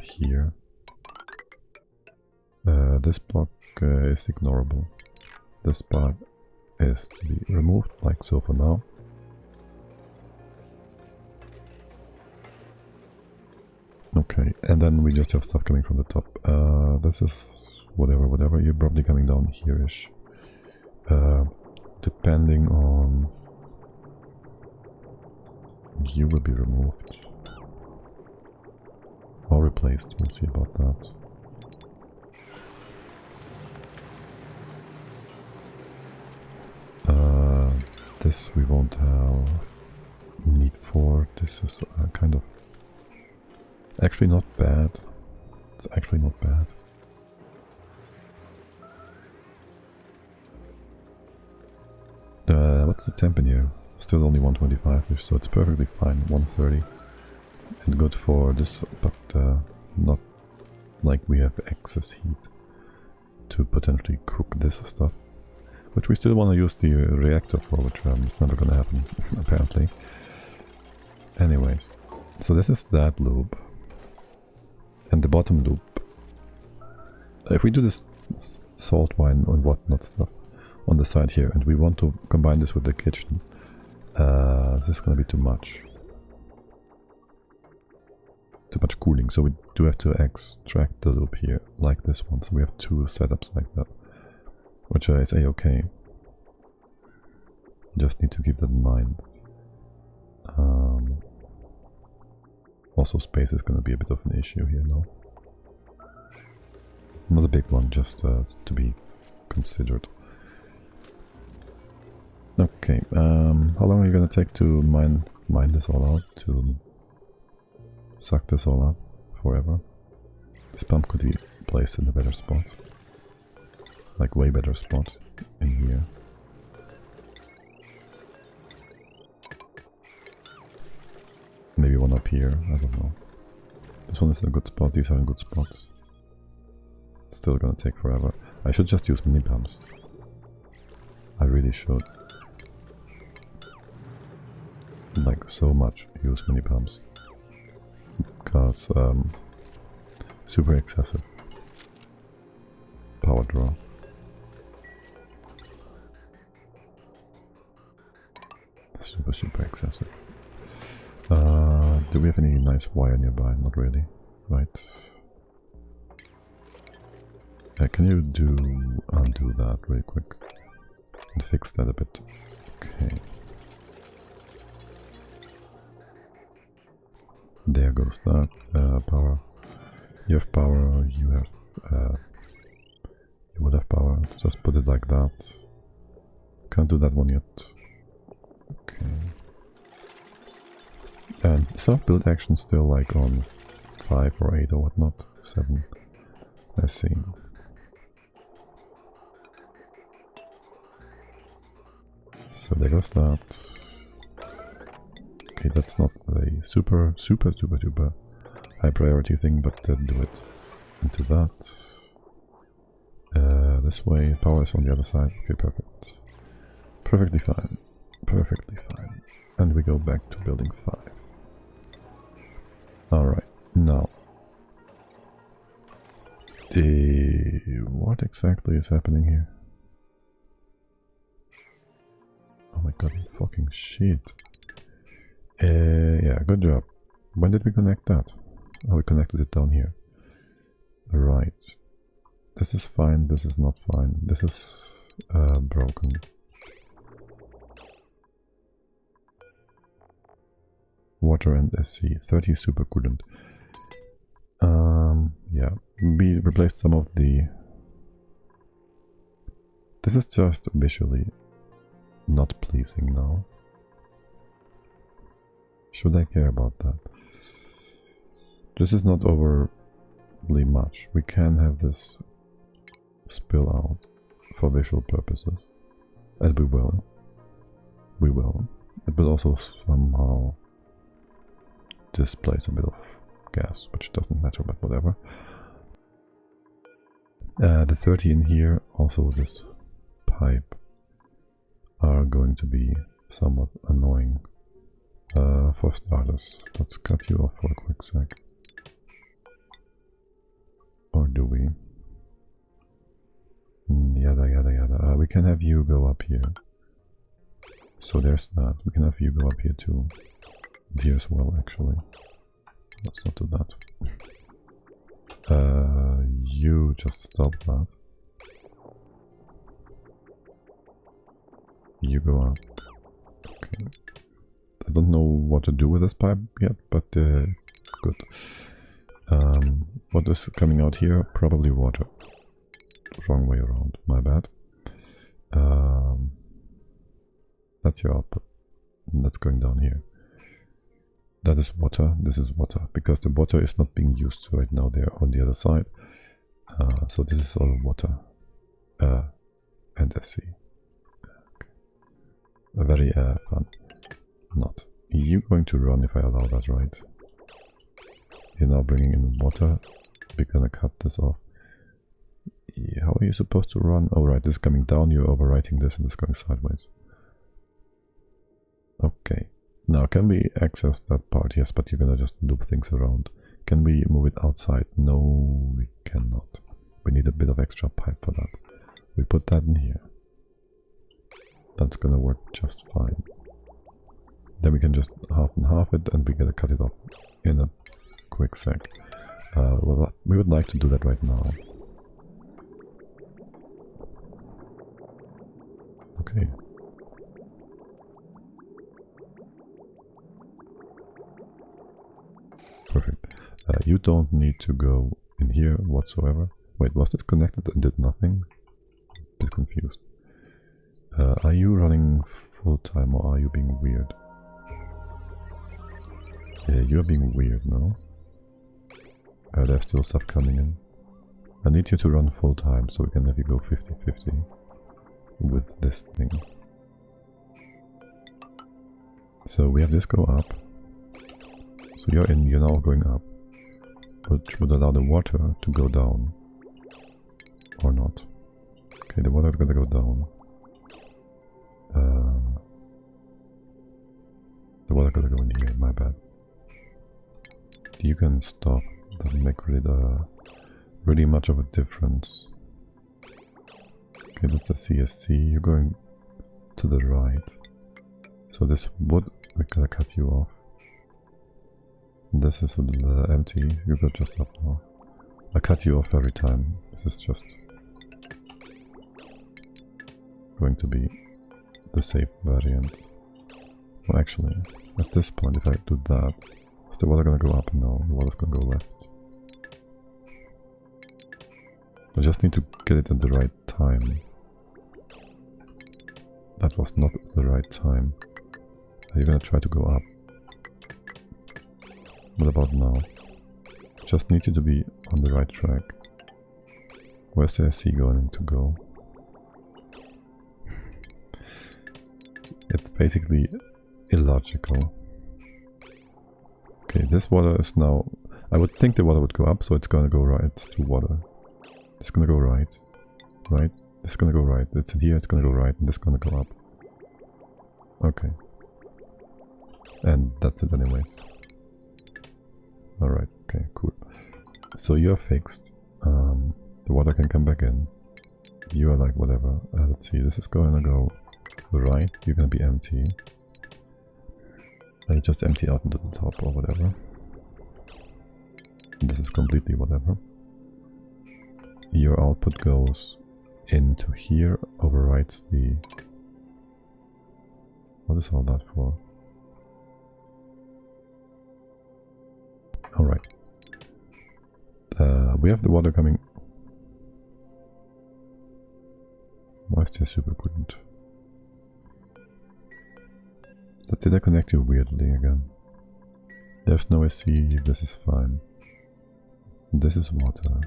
here. This block is ignorable. This part is to be removed, like so for now. Okay, and then we just have stuff coming from the top. This is whatever, you're probably coming down here-ish. Depending on... You will be removed. Or replaced, we'll see about that. This we won't have need for. This is kind of... Actually not bad. It's actually not bad. What's the temp in here? Still only 125ish, so it's perfectly fine. 130. And good for this, but not like we have excess heat to potentially cook this stuff. Which we still want to use the reactor for, which it's never gonna happen, apparently. Anyways, so this is that loop. And the bottom loop. If we do this salt wine and whatnot stuff on the side here, and we want to combine this with the kitchen, this is gonna be too much. Too much cooling, so we do have to extract the loop here, like this one. So we have two setups like that. Which is a-okay. Just need to keep that in mind. Also space is going to be a bit of an issue here, no? Not a big one, just to be considered. Okay, how long are you going to take to mine this all out? To suck this all up forever? This pump could be placed in a better spot. Like way better spot in here. Maybe one up here, I don't know. This one is in a good spot, these are in good spots. Still gonna take forever. I should just use mini pumps. I really should. Like so much use mini pumps. Because super excessive power draw. Super excessive. Do we have any nice wire nearby? Not really, right? Can you undo that really quick and fix that a bit? Okay. There goes that power. You have power. You have. You would have power. Just put it like that. Can't do that one yet. Okay. And self-build action still like on 5 or 8 or whatnot. 7. I see. So there goes that. Okay, that's not a super duper high priority thing, but then do it into that. This way, power is on the other side. Okay, perfect. Perfectly fine. Perfectly fine. And we go back to building 5. Alright, now. What exactly is happening here? Oh my god, fucking shit. Yeah, good job. When did we connect that? Oh, we connected it down here. Right. This is fine, this is not fine. This is broken. Water and SC, 30 super coolant. Yeah, we replaced some of the... This is just visually not pleasing now. Should I care about that? This is not overly much. We can have this spill out for visual purposes. And we will. We will. It will also somehow displace a bit of gas, which doesn't matter, but whatever. The 30 in here, also this pipe, are going to be somewhat annoying. For starters, let's cut you off for a quick sec. Or do we? Yada yada yada. We can have you go up here. So there's that. We can have you go up here too. Here as well, actually. Let's not do that. You just stop that. You go up. Okay. I don't know what to do with this pipe yet, but good. What is coming out here? Probably water. Wrong way around, my bad. That's your output. And that's going down here. That is water, this is water, because the water is not being used right now there on the other side. So this is all water. And SC. Okay. Very fun. Not. You're going to run if I allow that, right? You're now bringing in water. We're gonna cut this off. Yeah, how are you supposed to run? Oh right, this is coming down, you're overwriting this and it's going sideways. Okay. Now, can we access that part? Yes, but you're gonna just loop things around. Can we move it outside? No, we cannot. We need a bit of extra pipe for that. We put that in here. That's gonna work just fine. Then we can just half and half it, and we're gonna cut it off in a quick sec. Well, we would like to do that right now. Okay. Perfect. You don't need to go in here whatsoever. Wait, was this connected and did nothing? A bit confused. Are you running full time or are you being weird? Yeah, you're being weird, no? There's still stuff coming in. I need you to run full time so we can have you go 50-50 with this thing. So we have this go up. So you're in, you're now going up, which would allow the water to go down. Or not. Okay, the water is gonna go down. The water gonna go in here, my bad. You can stop, doesn't make really much of a difference. Okay, that's a CSC, you're going to the right. So this wood, we're gonna cut you off. This is empty, you go just up now. I cut you off every time, this is just going to be the safe variant. Well actually, at this point if I do that, is the water gonna go up? No, the water's gonna go left. I just need to get it at the right time. That was not the right time. Are you gonna try to go up? What about now? Just need you to be on the right track. Where's the SC going to go? It's basically illogical. Okay, this water is now... I would think the water would go up, so it's gonna go right to water. It's gonna go right. Right? It's gonna go right. It's in here, it's gonna go right, and it's gonna go up. Okay. And that's it anyways. Alright, okay, cool. So you're fixed. The water can come back in. You are like whatever. Let's see, this is going to go right. You're going to be empty. You just empty out into the top or whatever. This is completely whatever. Your output goes into here overrides the... What is all that for? Alright. We have the water coming. Why is this super couldn't? Did I connect you weirdly again? There's no SC, this is fine. This is water.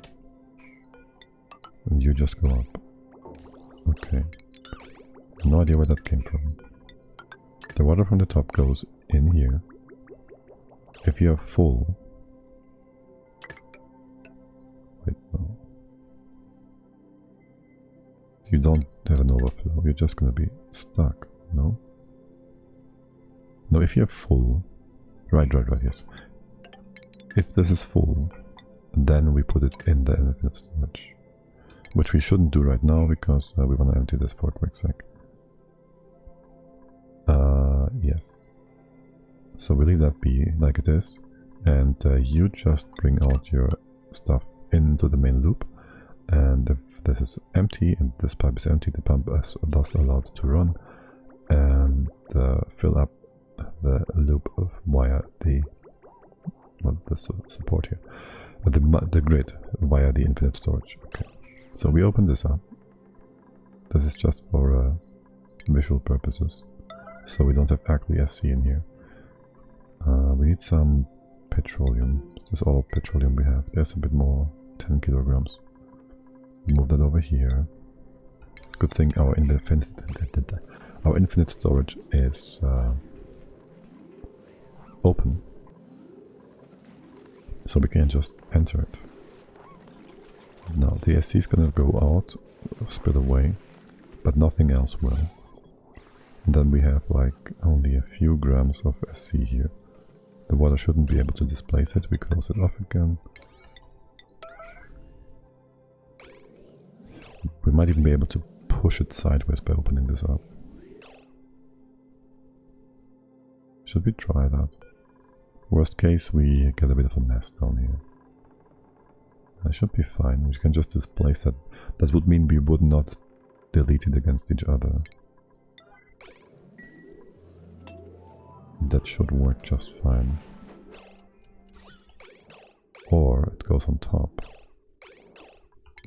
And you just go up. Okay. No idea where that came from. The water from the top goes in here. If you're full... Wait, no. You don't have an overflow, you're just gonna be stuck, no? No, if you're full... Right, yes. If this is full, then we put it in the infinite storage. Which we shouldn't do right now, because we want to empty this for a quick sec. Yes. So we leave that be like it is, and you just bring out your stuff into the main loop, and if this is empty and this pipe is empty, the pump is thus allowed to run and fill up the loop via the support here, the grid via the infinite storage. Okay, so we open this up. This is just for visual purposes, so we don't have actually SC in here. We need some petroleum. This is all petroleum we have. There's a bit more, 10 kilograms. Move that over here. Good thing our infinite storage is open, so we can just enter it. Now the SC is gonna go out, spill away, but nothing else will. And then we have like only a few grams of SC here. The water shouldn't be able to displace it. We close it off again. We might even be able to push it sideways by opening this up. Should we try that? Worst case, we get a bit of a mess down here. That should be fine. We can just displace that. That would mean we would not delete it against each other. That should work just fine. Or it goes on top.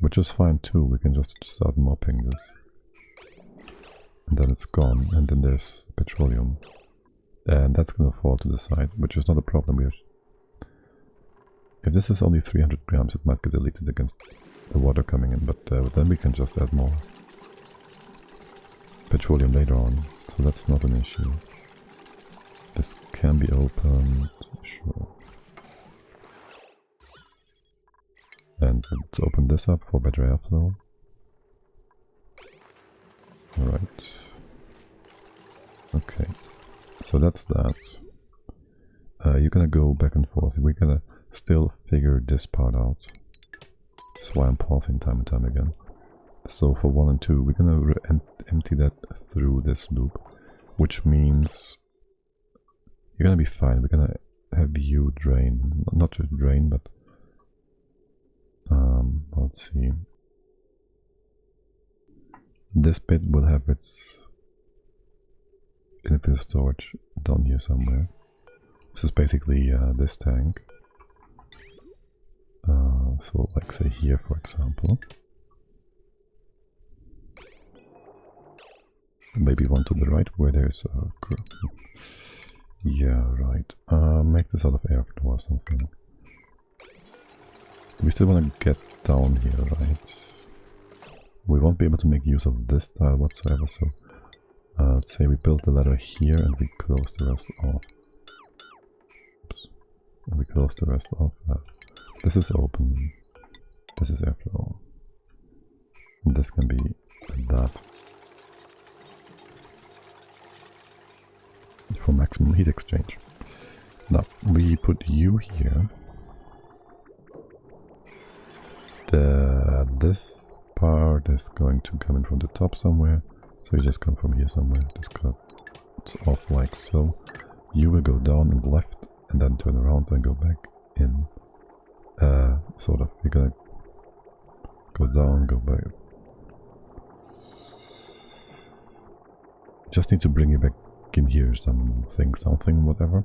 Which is fine too, we can just start mopping this. And then it's gone, and then there's petroleum. And that's gonna fall to the side, which is not a problem. If this is only 300 grams, it might get deleted against the water coming in, but then we can just add more petroleum later on, so that's not an issue. This can be opened, sure. And let's open this up for better airflow. Alright. Okay. So that's that. You're gonna go back and forth. We're gonna still figure this part out. That's why I'm pausing time and time again. So for 1 and 2, we're gonna empty that through this loop, which means you're gonna be fine. We're gonna have you drain, not to drain, but let's see. This bit will have its infinite storage down here somewhere. This is basically this tank. So like say here for example. Maybe one to the right where there's a... Yeah, right. Make this out of airflow or something. We still want to get down here, right? We won't be able to make use of this tile whatsoever, so let's say we build the ladder here and we close the rest off. Oops. And we close the rest off. This is open. This is airflow. And this can be that. For maximum heat exchange. Now, we put you here. This part is going to come in from the top somewhere, so you just come from here somewhere, just cut it off like so. You will go down and left, and then turn around and go back in. Sort of, you're gonna go down, go back. Just need to bring you back in here something, whatever.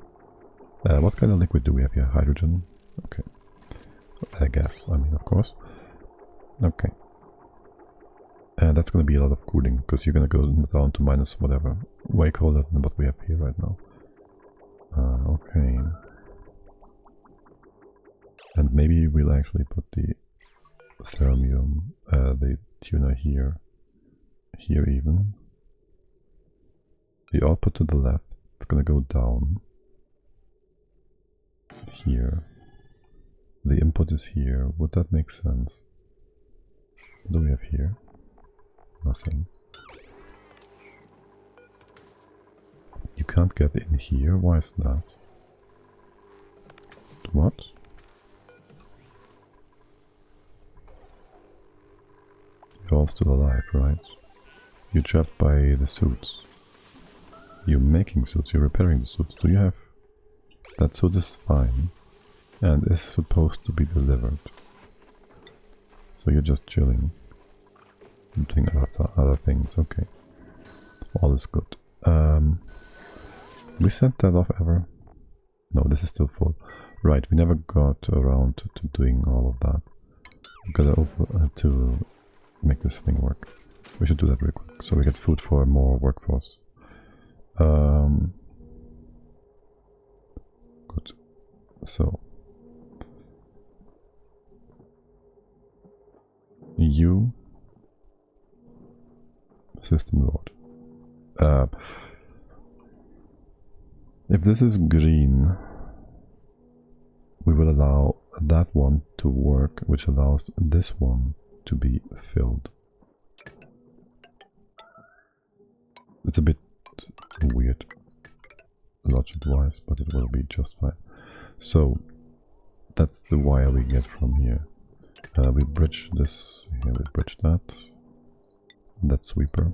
What kind of liquid do we have here? Hydrogen? Okay. Gas, I mean, of course. Okay. And that's gonna be a lot of cooling, because you're gonna go down to minus whatever. Way colder than what we have here right now. Okay. And maybe we'll actually put the thermium, the tuner here. Here even. The output to the left, it's gonna go down. Here. The input is here. Would that make sense? What do we have here? Nothing. You can't get in here. Why is that? What? You're all still alive, right? You're trapped by the suits. You're making suits, you're repairing the suits. Do you have... That suit is fine. And is supposed to be delivered. So you're just chilling. Doing other things, okay. All is good. We sent that off ever? No, this is still full. Right, we never got around to doing all of that. We gotta to make this thing work. We should do that real quick, so we get food for more workforce. Good. So you system load. If this is green, we will allow that one to work, which allows this one to be filled. It's a bit weird logic-wise, but it will be just fine. So that's the wire we get from here. We bridge this, here we bridge that sweeper.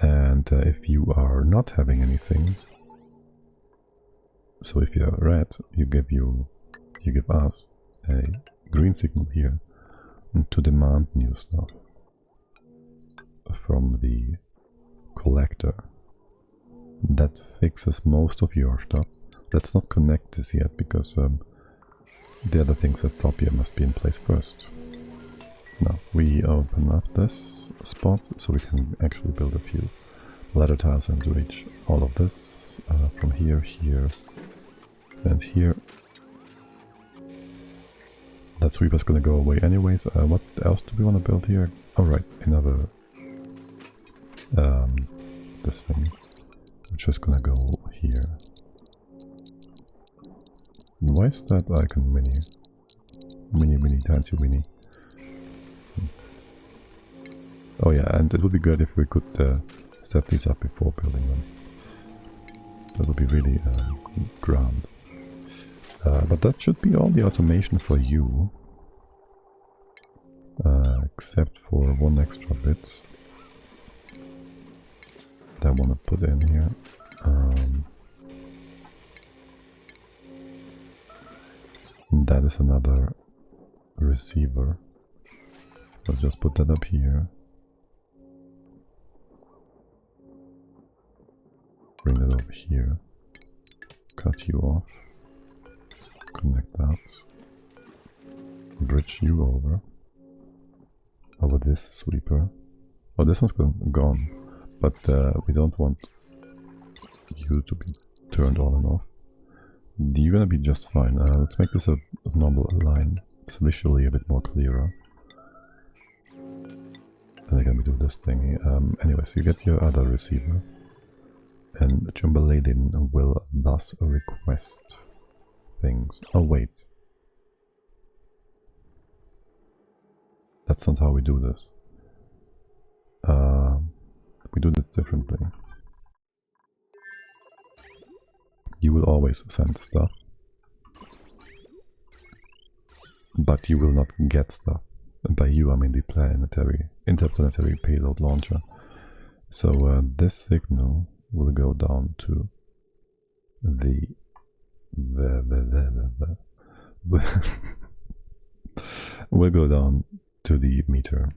And if you are not having anything, so if you're red, you give us a green signal here to demand new stuff from the collector. That fixes most of your stuff. Let's not connect this yet, because the other things at top here must be in place first. Now we open up this spot so we can actually build a few ladder tiles and reach all of this from here, here, and here. That sweeper's gonna go away anyways. What else do we want to build here? Oh right, another this thing, which is gonna go here. Why is that icon mini, tiny weeny? Oh yeah, and it would be good if we could set these up before building them. That would be really grand. But that should be all the automation for you. Except for one extra bit that I want to put in here. That is another receiver. I'll just put that up here. Bring that over here. Cut you off. Connect that. Bridge you over. Over this sweeper. Oh, this one's gone. But we don't want you to be turned on and off. You're gonna be just fine. Let's make this a normal line. It's visually a bit more clearer. And again, we do this thing. Anyways, you get your other receiver. And Jumbaladin will thus request things. Oh wait. That's not how we do this. We do this differently. You will always send stuff. But you will not get stuff. And by you I mean the interplanetary payload launcher. So this signal will go down to we'll go down to the meter.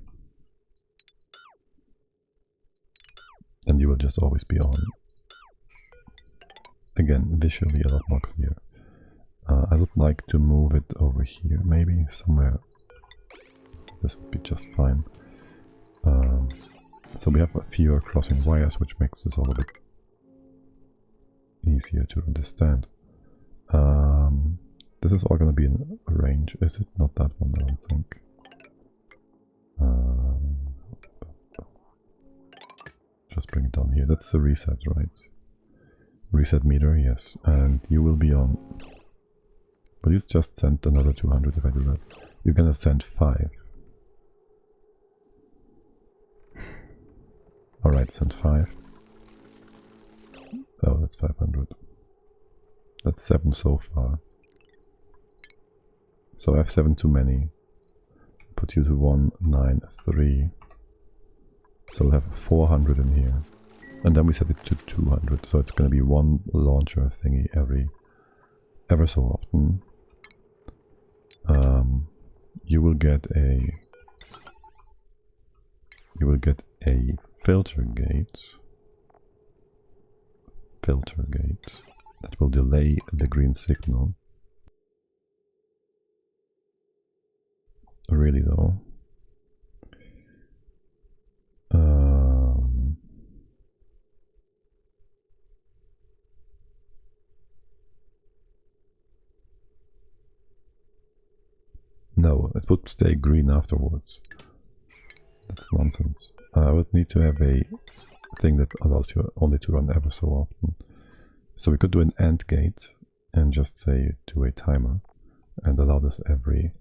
and you will just always be on. Again, visually a lot more clear. I would like to move it over here, maybe somewhere. This would be just fine. So we have fewer crossing wires, which makes this all a bit easier to understand. This is all going to be in range, is it? Not that one, I don't think. Just bring it down here. That's the reset, right? Reset meter, yes. And you will be on. But you just sent another 200 if I do that. You're gonna send 5. Alright, send 5. Oh, that's 500. That's 7 so far. So I have 7 too many. Put you to 193. So we'll have 400 in here. And then we set it to 200. So it's going to be one launcher thingy ever so often. You will get a filter gate. That will delay the green signal. Really though. No, it would stay green afterwards. That's nonsense. I would need to have a thing that allows you only to run ever so often. So we could do an AND gate and just say do a timer and allow this every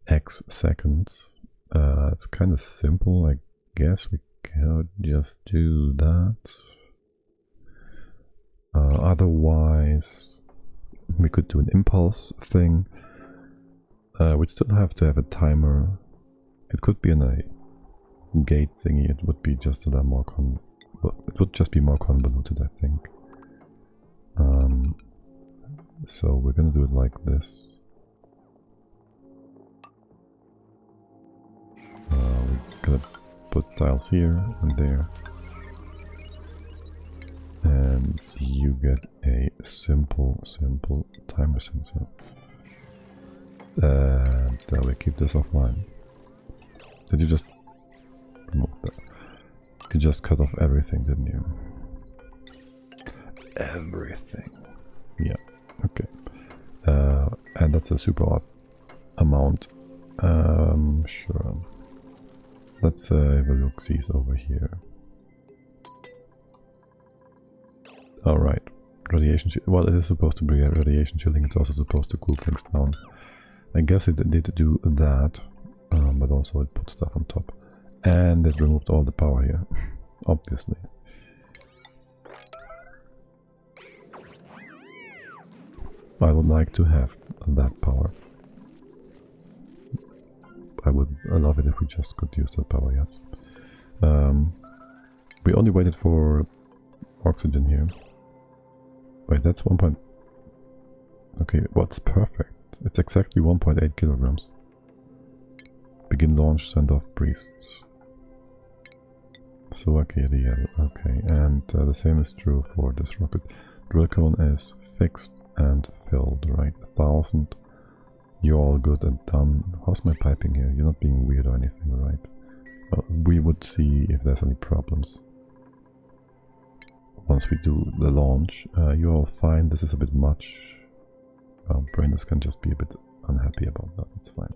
X seconds. It's kind of simple, I guess we could just do that. Otherwise, we could do an impulse thing. We'd still have to have a timer. It could be in a gate thingy. It would be just a lot more it would just be more convoluted, I think. So we're gonna do it like this. We're gonna put tiles here and there, and you get a simple timer sensor. And we keep this offline. Did you just remove that? You just cut off everything, didn't you? Everything. Yeah. Okay. And that's a super odd amount. Sure. Let's have a look. These over here. All right. Radiation. Well, it is supposed to be a radiation chilling. It's also supposed to cool things down. I guess it did do that, but also it put stuff on top. And it removed all the power here, obviously. I would like to have that power. I would love it if we just could use that power, yes. We only waited for oxygen here. Wait, that's 1 point... Okay, what's perfect? It's exactly 1.8 kilograms. Begin launch, send off priests. So okay, okay, and the same is true for this rocket. Drill cone is fixed and filled, right? 1,000. You're all good and done. How's my piping here? You're not being weird or anything, right? We would see if there's any problems. Once we do the launch, you're all fine. This is a bit much. Brainers can just be a bit unhappy about that. It's fine.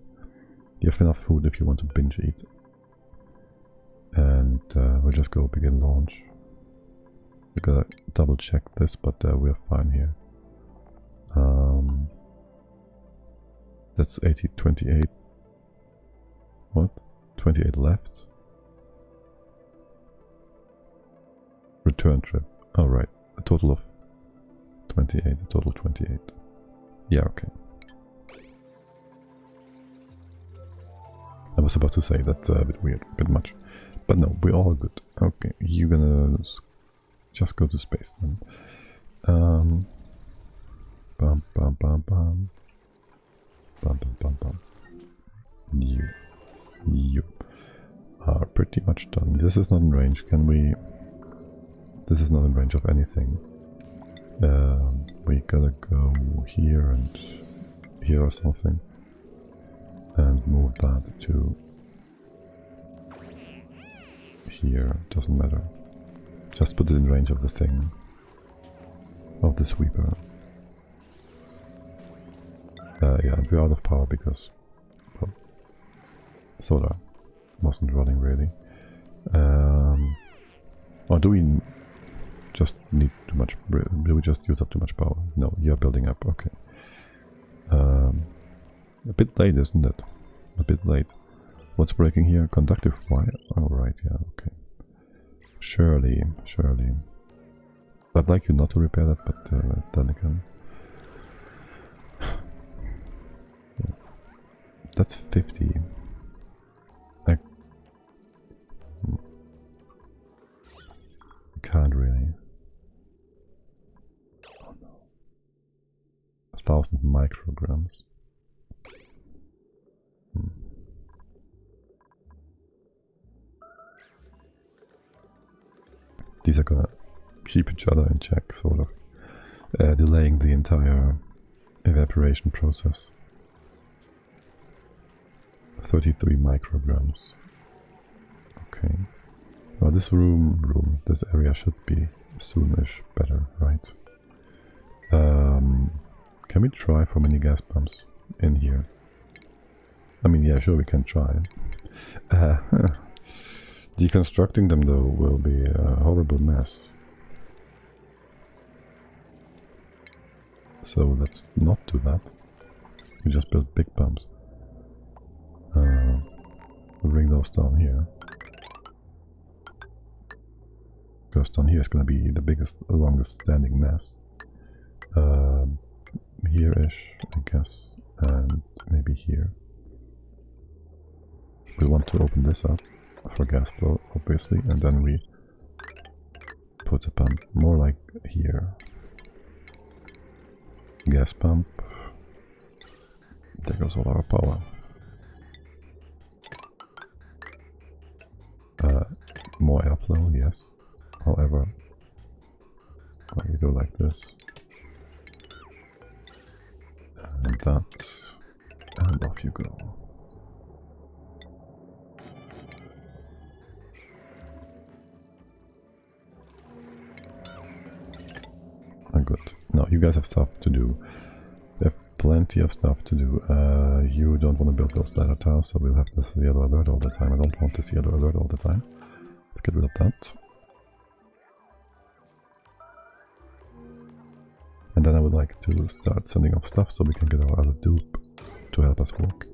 You have enough food if you want to binge eat. And we'll just go begin launch. We gotta double check this, but we're fine here. That's 28. What? 28 left. Return trip. Oh, right. A total of 28. A total 28. Yeah, okay. I was about to say that's a bit weird, a bit much. But no, we're all good. Okay, you're gonna just go to space then. Bum bum bum bum. Bum bum bum bum. You are pretty much done. This is not in range. Can we this is not in range of anything. We gotta go here and here or something, and move that to here. Doesn't matter. Just put it in range of the thing, of the sweeper. Yeah, we're out of power because, well, solar wasn't running really. Or do we just need too much? Do we just use up too much power? No, you're building up. Okay. A bit late, isn't it? A bit late. What's breaking here? Conductive wire. Oh right, yeah. Okay. Surely. I'd like you not to repair that, but then again. That's 50. I can't really. Oh no. 1,000 micrograms. These are gonna keep each other in check, sort of. Delaying the entire evaporation process. 33 micrograms. Okay. Well, this this area should be soonish better, right? Can we try for mini gas pumps in here? I mean, yeah, sure, we can try. Deconstructing them, though, will be a horrible mess. So let's not do that. We just build big pumps. We'll bring those down here. Because down here is going to be the biggest, longest standing mess. Here-ish, I guess. And maybe here. We want to open this up for gas flow, obviously, and then we put a pump more like here. Gas pump. There goes all our power. More airflow, yes. However, we go like this. And that. And off you go. Good. Now you guys have stuff to do. We have plenty of stuff to do. You don't want to build those ladder tiles, so we'll have this yellow alert all the time. I don't want this yellow alert all the time. Let's get rid of that. And then I would like to start sending off stuff so we can get our other dupe to help us work.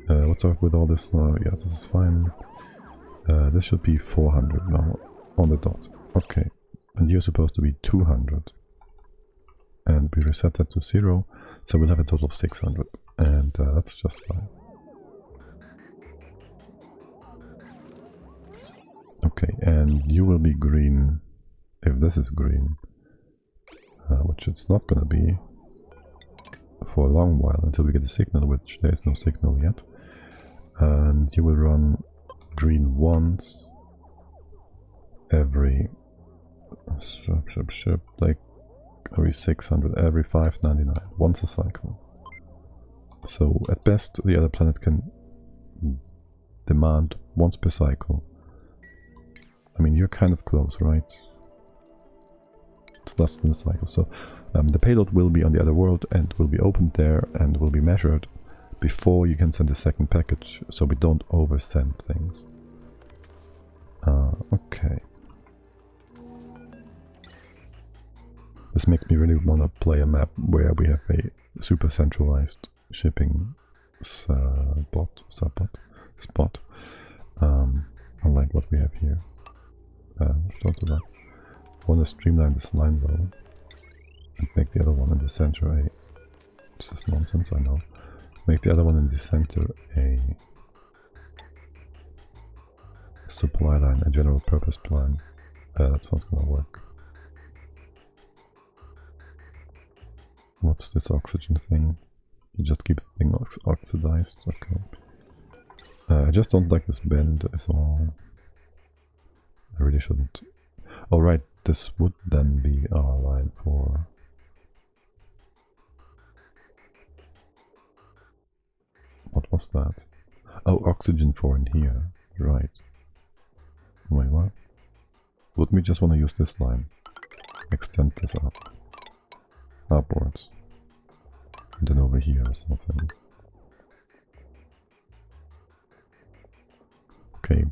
What's up with all this? Yeah, this is fine. This should be 400 now on the dot. Okay. And you're supposed to be 200. And we reset that to 0, so we'll have a total of 600, and that's just fine. Okay, and you will be green if this is green, which it's not gonna be for a long while until we get a signal, which there is no signal yet. And you will run green once every like every 600, every 599, once a cycle. So at best the other planet can demand once per cycle. I mean, you're kind of close, right? It's less than a cycle. So the payload will be on the other world and will be opened there and will be measured before you can send the second package, so we don't oversend things. Okay. This makes me really want to play a map where we have a super centralized shipping spot, unlike what we have here. Don't do that. I want to streamline this line though, and make the other one in the center a... This is nonsense, I know. Make the other one in the center a supply line, a general purpose plan. That's not gonna work. What's this oxygen thing? You just keep the thing oxidized. Okay. I just don't like this bend at all. I really shouldn't. Alright, this would then be our line for... What was that? Oh, oxygen 4 in here. Right. Wait, what? Would we just want to use this line? Extend this up. Upwards. And then over here or something. Okay.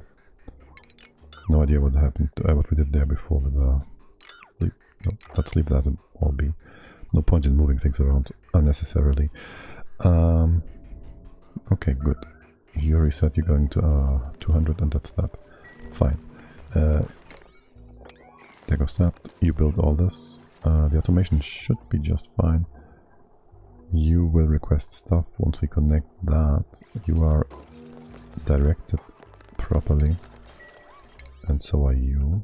No idea what happened, what we did there before with no, let's leave that all be. No point in moving things around unnecessarily. Okay, good. You already said you're going to 200 and that's that. Fine. There goes that. You build all this. The automation should be just fine. You will request stuff once we connect that. You are directed properly. And so are you.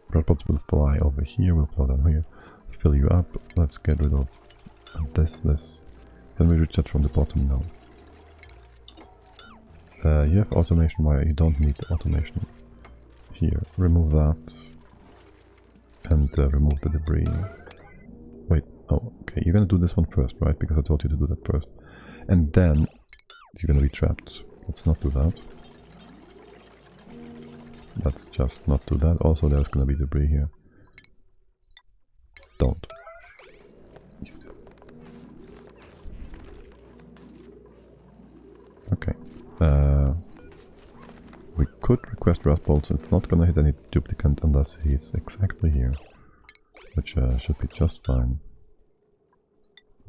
Robots will fly over here, we'll fly down here. Fill you up. Let's get rid of this. Can we reach that from the bottom now? You have automation wire, you don't need automation. Here, remove that. And remove the debris. Wait, oh, okay, you're gonna do this one first, right? Because I told you to do that first. And then, you're gonna be trapped. Let's not do that. Let's just not do that. Also, there's gonna be debris here. Don't. Okay. We could request rust bolts. It's not gonna hit any duplicant unless he's exactly here. Which should be just fine.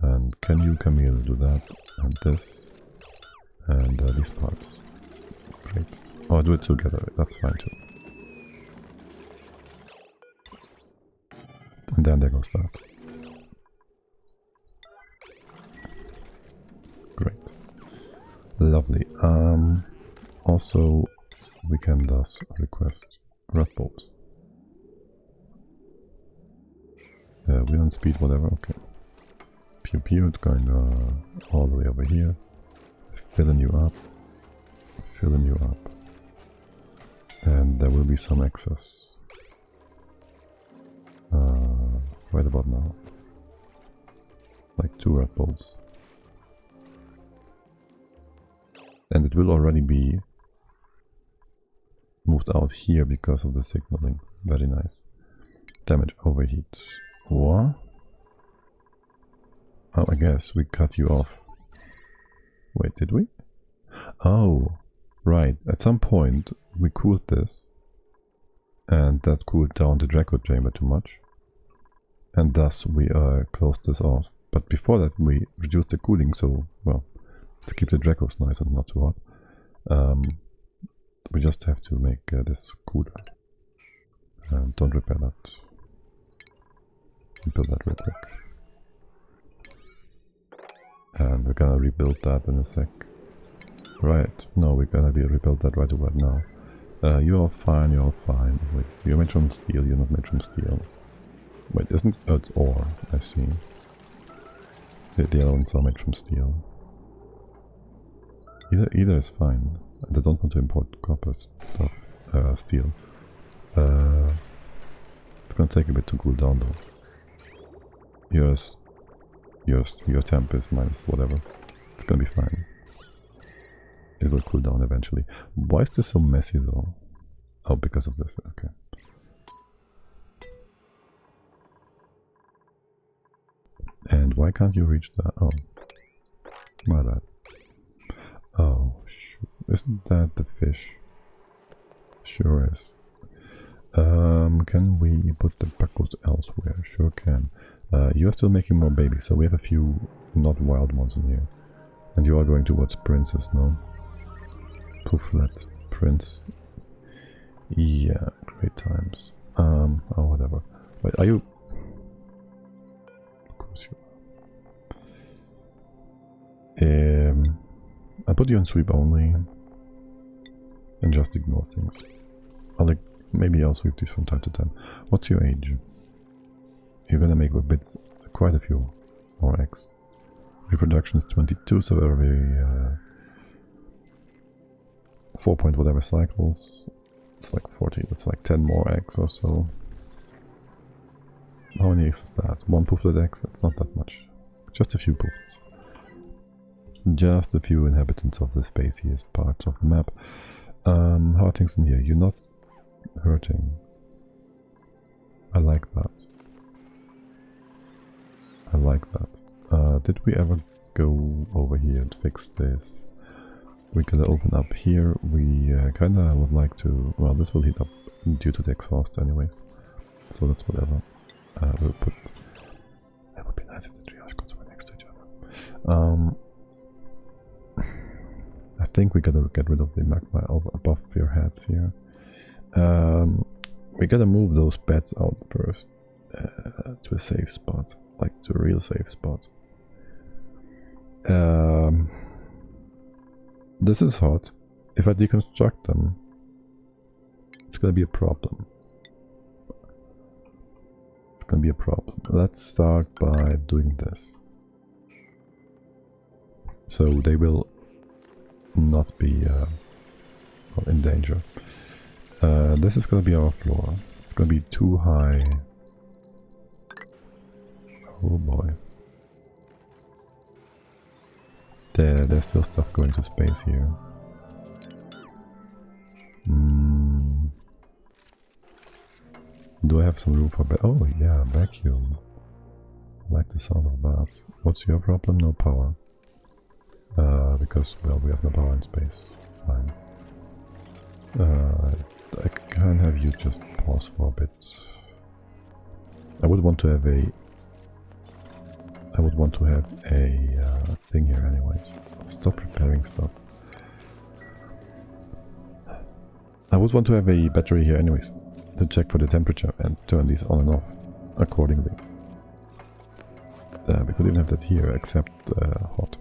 And can you, Camille, do that? And this. And these parts. Great. Oh, do it together. That's fine too. And then there goes that. Great. Lovely. Also, we can thus request rust bolts. Wheel and speed, whatever. Okay. Pew pew. It's going all the way over here. Filling you up. Filling you up. And there will be some excess. Right about now. Like 2 red bolts. And it will already be moved out here because of the signaling. Very nice. Damage overheat. What? Oh, I guess we cut you off. Wait, did we? Oh, right. At some point we cooled this. And that cooled down the Draco chamber too much. And thus we closed this off. But before that we reduced the cooling, so, well, to keep the Dracos nice and not too hot. We just have to make this cooler. Don't repair that. Build that real quick. And we're gonna rebuild that in a sec. Right, no, we're gonna rebuild that right about now. You're all fine, you're all fine. Wait, you're made from steel, you're not made from steel. Wait, isn't... oh, it's ore, I see. The other ones are made from steel. Either is fine. I don't want to import copper stuff, steel. It's gonna take a bit to cool down though. Your temp is minus whatever. It's gonna be fine. It will cool down eventually. Why is this so messy though? Oh, because of this, okay. And why can't you reach that? Oh, my bad. Oh, isn't that the fish? Sure is. Can we put the buckles elsewhere? Sure can. You are still making more babies, so we have a few not wild ones in here. And you are going towards princes, no? Pooflet, prince. Yeah, great times. Oh, whatever. Wait, are you... Of course you are. I put you on sweep only. And just ignore things. Maybe I'll sweep these from time to time. What's your age? You're gonna make quite a few more eggs. Reproduction is 22, so every 4 point whatever cycles. It's like 40, that's like 10 more eggs or so. How many eggs is that? 1 pooflet egg? That's not that much. Just a few pooflets. Just a few inhabitants of the spacey parts of the map. How are things in here? You're not hurting. I like that. I like that. Did we ever go over here and fix this? We gotta open up here. We kinda would like to... Well, this will heat up due to the exhaust anyways. So that's whatever. We'll put... That would be nice if the triage codes were next to each other. I think we gotta get rid of the magma above your heads here. We gotta move those beds out first to a safe spot, like to a real safe spot. This is hot. If I deconstruct them, it's gonna be a problem. It's gonna be a problem. Let's start by doing this. So they will not be in danger. This is gonna be our floor. It's gonna be too high. Oh boy. There's still stuff going to space here. Do I have some room for oh yeah, vacuum. I like the sound of that. What's your problem? No power. Because, well, we have no power in space. Fine. I can have you just pause for a bit. I would want to have a thing here anyways. Stop repairing stuff. I would want to have a battery here anyways to check for the temperature and turn these on and off accordingly. We could even have that here, except hot.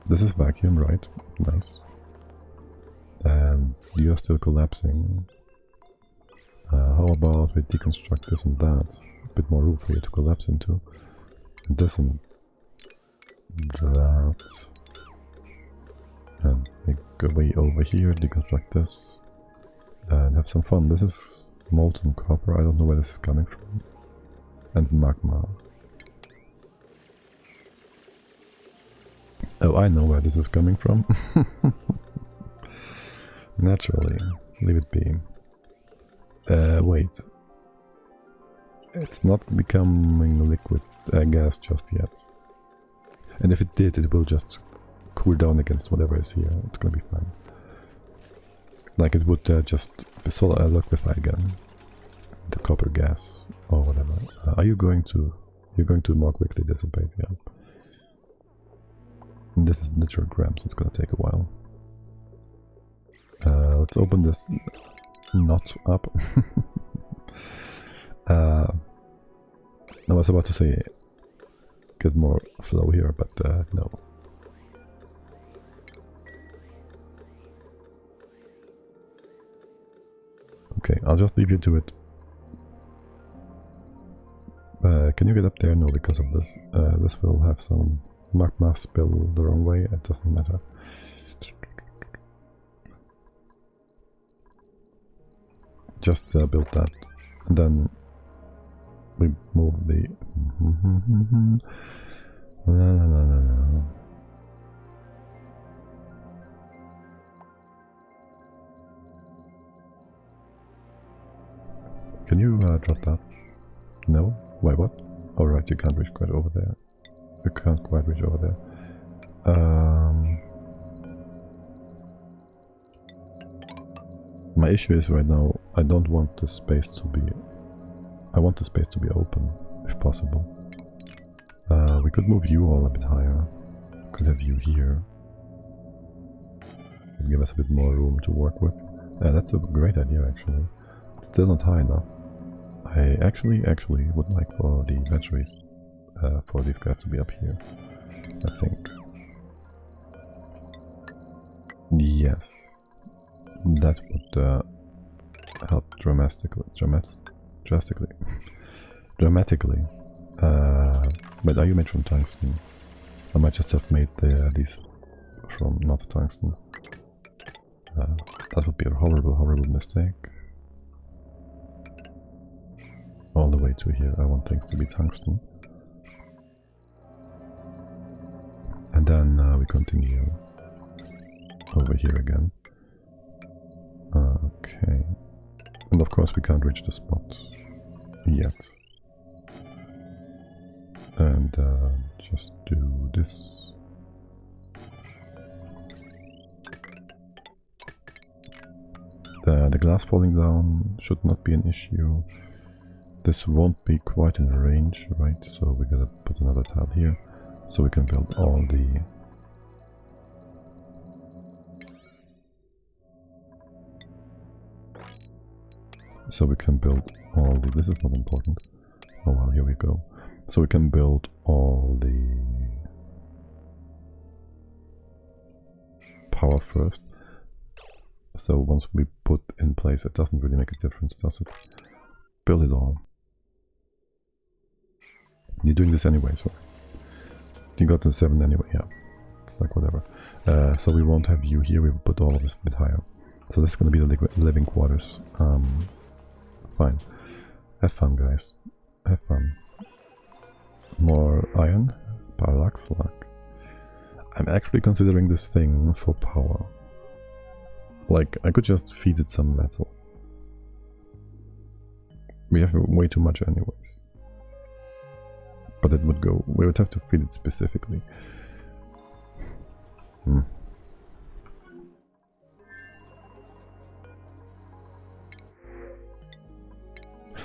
This is vacuum, right? Nice. And you're still collapsing. How about we deconstruct this and that? A bit more room for you to collapse into. And this and that. And make a way over here, deconstruct this. And have some fun. This is molten copper, I don't know where this is coming from. And magma. Oh, I know where this is coming from. Naturally. Leave it be. Wait. It's not becoming liquid gas just yet. And if it did, it will just cool down against whatever is here. It's gonna be fine. Like it would just liquefy again. The copper gas or whatever. Are you going to... You're going to more quickly dissipate, yeah. And this is literal grams, so it's gonna take a while. Let's open this knot up. I was about to say get more flow here, but no. Okay, I'll just leave you to it. Can you get up there? No, because of this. This will have some magma spill the wrong way, it doesn't matter. Just build that, and then we move the... Can you drop that? No? Why what? Alright, you can't reach quite over there. You can't quite reach over there. My issue is right now, I don't want the space to be... I want the space to be open, if possible. We could move you all a bit higher. Could have you here. Would give us a bit more room to work with. That's a great idea, actually. Still not high enough. I actually would like for the batteries for these guys to be up here, I think. Yes. That would help dramatically. But are you made from tungsten? I might just have made these from not tungsten. That would be a horrible, horrible mistake. All the way to here. I want things to be tungsten. And then we continue over here again. Okay. And of course we can't reach the spot yet. And just do this. The glass falling down should not be an issue. This won't be quite in range, right? So we gotta put another tile here, so we can build all the... So we can build all the... This is not important. Oh well, here we go. So we can build all the power first. So once we put in place, it doesn't really make a difference, does it? Build it all. You're doing this anyway, so you got to 7 anyway, yeah. It's like whatever. So we won't have you here, we will put all of this a bit higher. So this is going to be the living quarters. Fine. Have fun, guys. Have fun. More iron? Parallax flak. I'm actually considering this thing for power. Like, I could just feed it some metal. We have way too much anyways. But it would go... We would have to feed it specifically.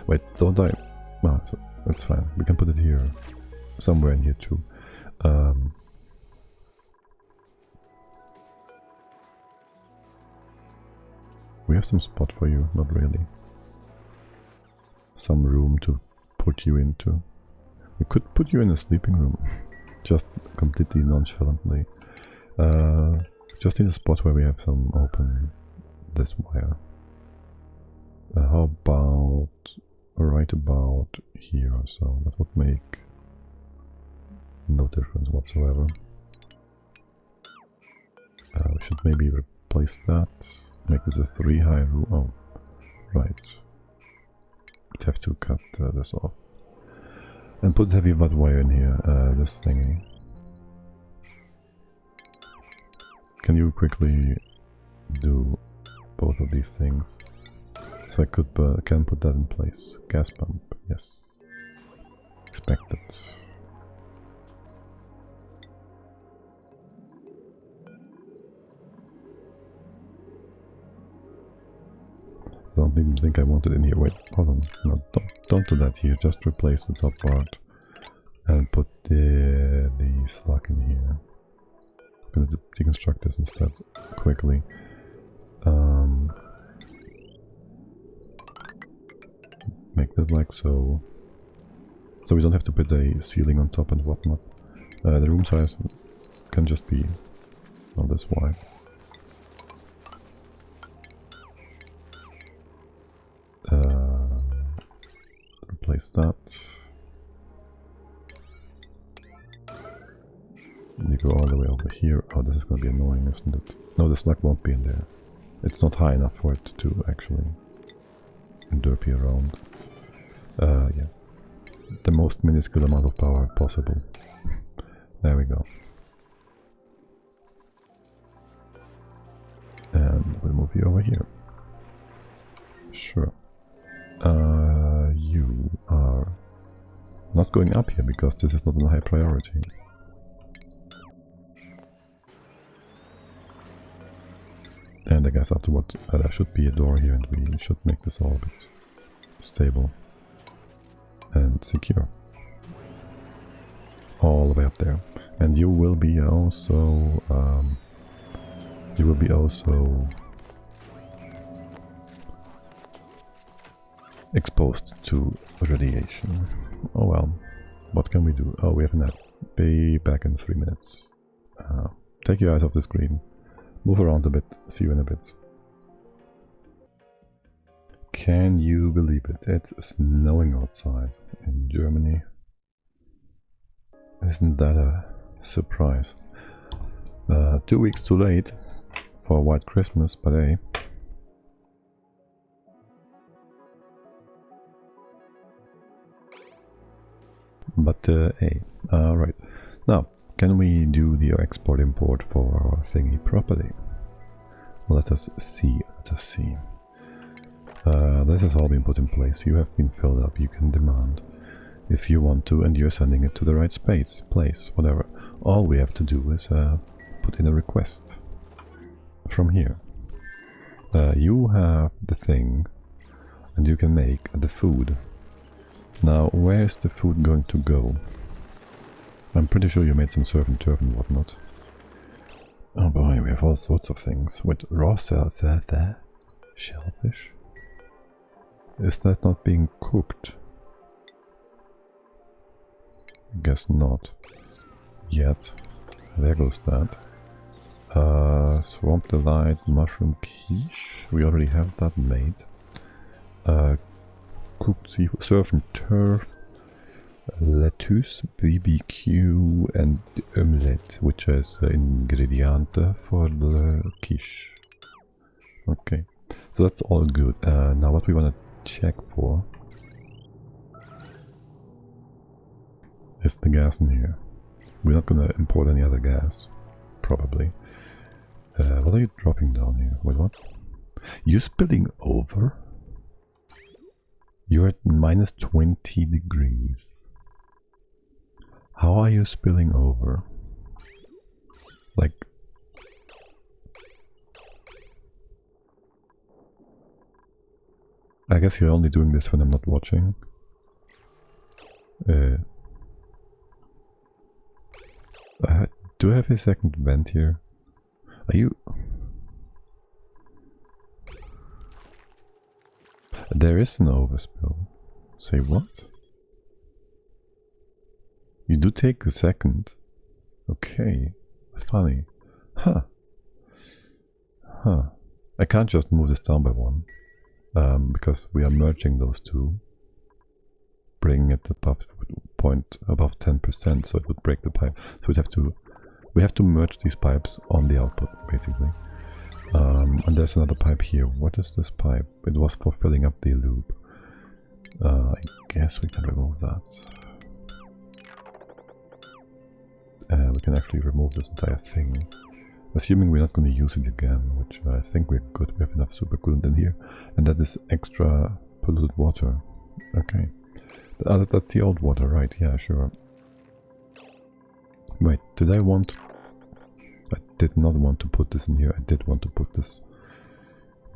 Wait, don't I... No, so that's fine. We can put it here. Somewhere in here too. We have some spot for you, not really. Some room to put you into. We could put you in a sleeping room. Just completely nonchalantly. Just in a spot where we have some open this wire. How about right about here or so? That would make no difference whatsoever. We should maybe replace that. Make this a 3 high room. Oh, right. We'd have to cut this off. And put heavy watt wire in here, this thingy. Can you quickly do both of these things? So I can put that in place. Gas pump, yes. Expected. I don't even think I want it in here. Wait, hold on. No, don't do that here. Just replace the top part and put the slack in here. I'm gonna deconstruct this instead quickly. Make that like so. So we don't have to put a ceiling on top and whatnot. The room size can just be not this wide. Replace that. You go all the way over here. Oh, this is going to be annoying, isn't it? No, the slack won't be in there. It's not high enough for it to actually derpy around. Yeah. The most minuscule amount of power possible. There we go. And we'll move you over here. Sure. You are not going up here because this is not a high priority. And I guess afterward there should be a door here and we should make this all a bit stable and secure. All the way up there. And you will be also exposed to radiation. Oh well, what can we do? Oh, we have a nap. Be back in 3 minutes. Take your eyes off the screen. Move around a bit. See you in a bit. Can you believe it? It's snowing outside in Germany. Isn't that a surprise? 2 weeks too late for a white Christmas, but hey. But hey, right. Now, can we do the export import for our thingy properly? Let us see, let us see. This has all been put in place. You have been filled up, you can demand if you want to, and you're sending it to the right place, whatever. All we have to do is put in a request from here. You have the thing, and you can make the food. Now, where is the food going to go? I'm pretty sure you made some surf and turf and whatnot. Oh boy, we have all sorts of things. With raw cells there. Shellfish? Is that not being cooked? Guess not. Yet. There goes that. Swamp Delight, Mushroom Quiche. We already have that made. Cooked seafood, surf and turf. Lettuce, BBQ and omelette, which is ingredient for the quiche. Okay, so that's all good. Now what we want to check for is the gas in here. We're not going to import any other gas, probably. What are you dropping down here? Wait, what? You spilling over? You're at minus 20 degrees. How are you spilling over? Like... I guess you're only doing this when I'm not watching. Do I have a second vent here? Are you... There is an overspill. Say what? You do take a second. Okay. Funny. Huh. Huh. I can't just move this down by one. Because we are merging those two. Bringing it above above 10%, so it would break the pipe. So we have to merge these pipes on the output, basically. And there's another pipe here. What is this pipe? It was for filling up the loop. I guess we can remove that. We can actually remove this entire thing. Assuming we're not going to use it again, which I think we're good. We have enough supercoolant in here. And that is extra polluted water. Okay. That's the old water, right? Yeah, sure. Wait, did I want... I did not want to put this in here. I did want to put this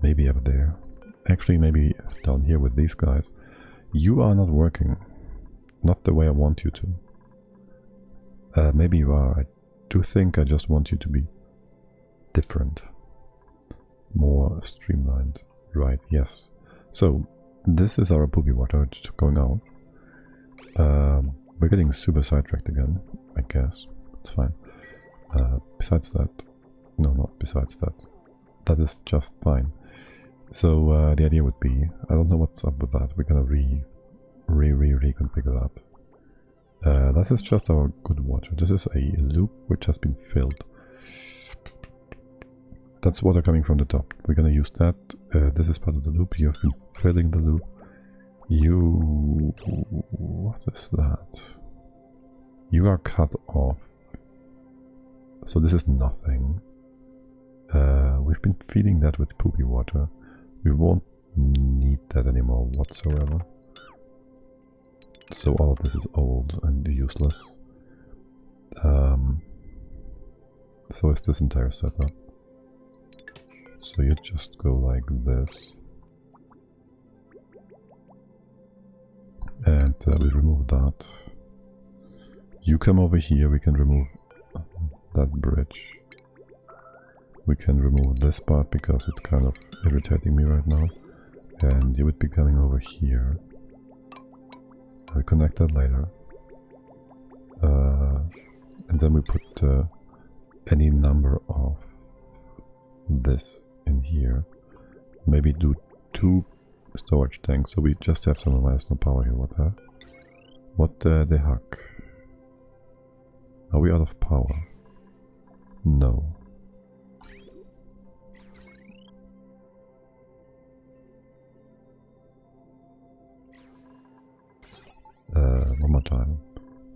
maybe up there. Actually, maybe down here with these guys. You are not working. Not the way I want you to. Maybe you are. I do think I just want you to be different. More streamlined. Right, yes. So, this is our boogie water just going out. We're getting super sidetracked again, I guess. It's fine. Besides that... No, not besides that. That is just fine. So, the idea would be... I don't know what's up with that. We're gonna reconfigure that. That is just our good water. This is a loop which has been filled. That's water coming from the top. We're gonna use that. This is part of the loop. You have been filling the loop. You... What is that? You are cut off. So this is nothing. We've been feeding that with poopy water. We won't need that anymore whatsoever. So all of this is old and useless. So is this entire setup. So you just go like this. And we remove that. You come over here, we can remove that bridge. We can remove this part because it's kind of irritating me right now. And you would be coming over here. I'll connect that later. And then we put any number of this in here. Maybe do 2 storage tanks, so we just have some minus no power here. What the heck? Are we out of power? No. one more time.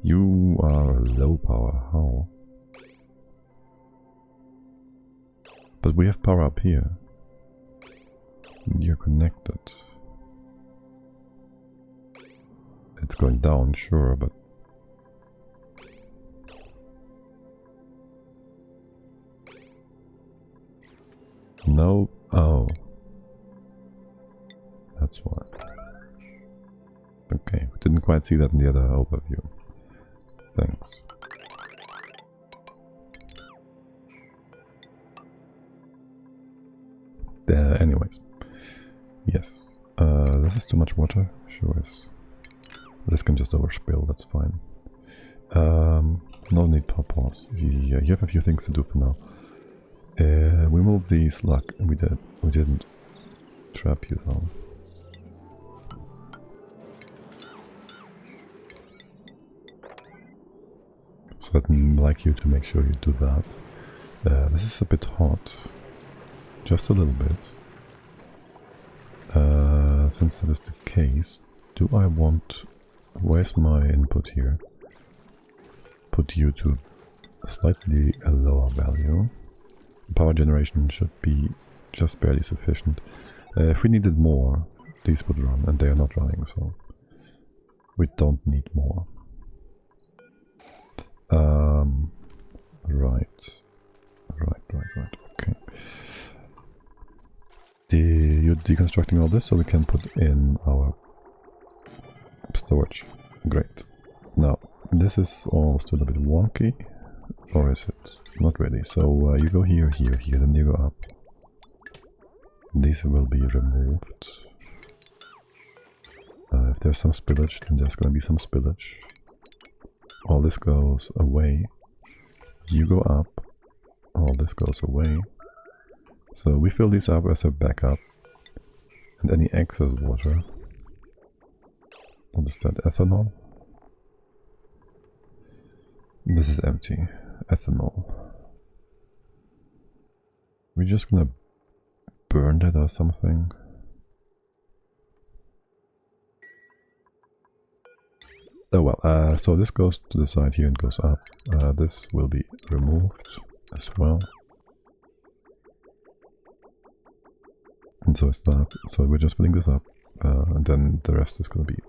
You are low power, how? But we have power up here. You're connected. It's going down, sure, but... No, oh. That's why. Okay, we didn't quite see that in the other overview. Thanks. Anyways. Yes. This is too much water? Sure is. This can just overspill, that's fine. No need to pause. Yeah, you have a few things to do for now. We moved the slug. We didn't trap you though. So I'd like you to make sure you do that. This is a bit hot. Just a little bit. Since that is the case, do I want... Where's my input here? Put you to slightly a lower value. Power generation should be just barely sufficient. If we needed more, these would run, and they are not running, so we don't need more. Right. Okay. You're deconstructing all this so we can put in our storage. Great. Now, this is all still a bit wonky, or is it? Not really. So you go here, then you go up. These will be removed. If there's some spillage, then there's gonna be some spillage. All this goes away. You go up. All this goes away. So we fill these up as a backup. And any excess water. What is that? Ethanol? This is empty. Ethanol. We're just gonna burn that or something. Oh well, so this goes to the side here and goes up. This will be removed as well. And so is that. So we're just filling this up, and then the rest is gonna be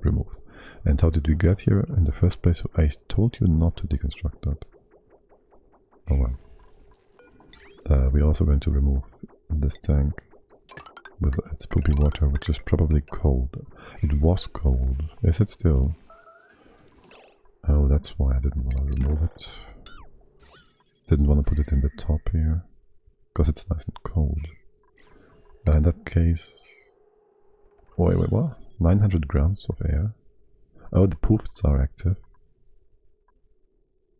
removed. And how did we get here in the first place? I told you not to deconstruct that. Oh well. We're also going to remove this tank with its poopy water, which is probably cold. It was cold. Is it still? Oh, that's why I didn't want to remove it. Didn't want to put it in the top here, because it's nice and cold. In that case... Wait, what? 900 grams of air? Oh, the poofs are active.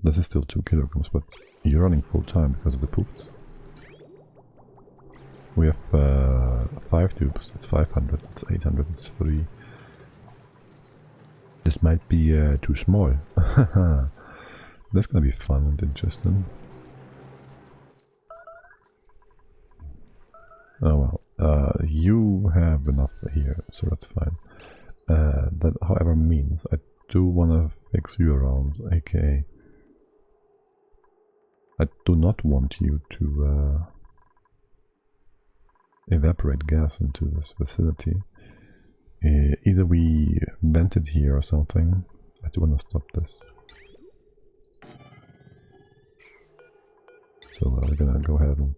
This is still 2 kilograms, but you're running full time because of the poofs. We have 5 tubes, it's 500, it's 800, it's 3. This might be too small. That's gonna be fun and interesting. Oh well, you have enough here, so that's fine. That however means I do want to fix you around, aka I do not want you to evaporate gas into this facility. Either we vent it here or something. I do want to stop this. So we're gonna go ahead and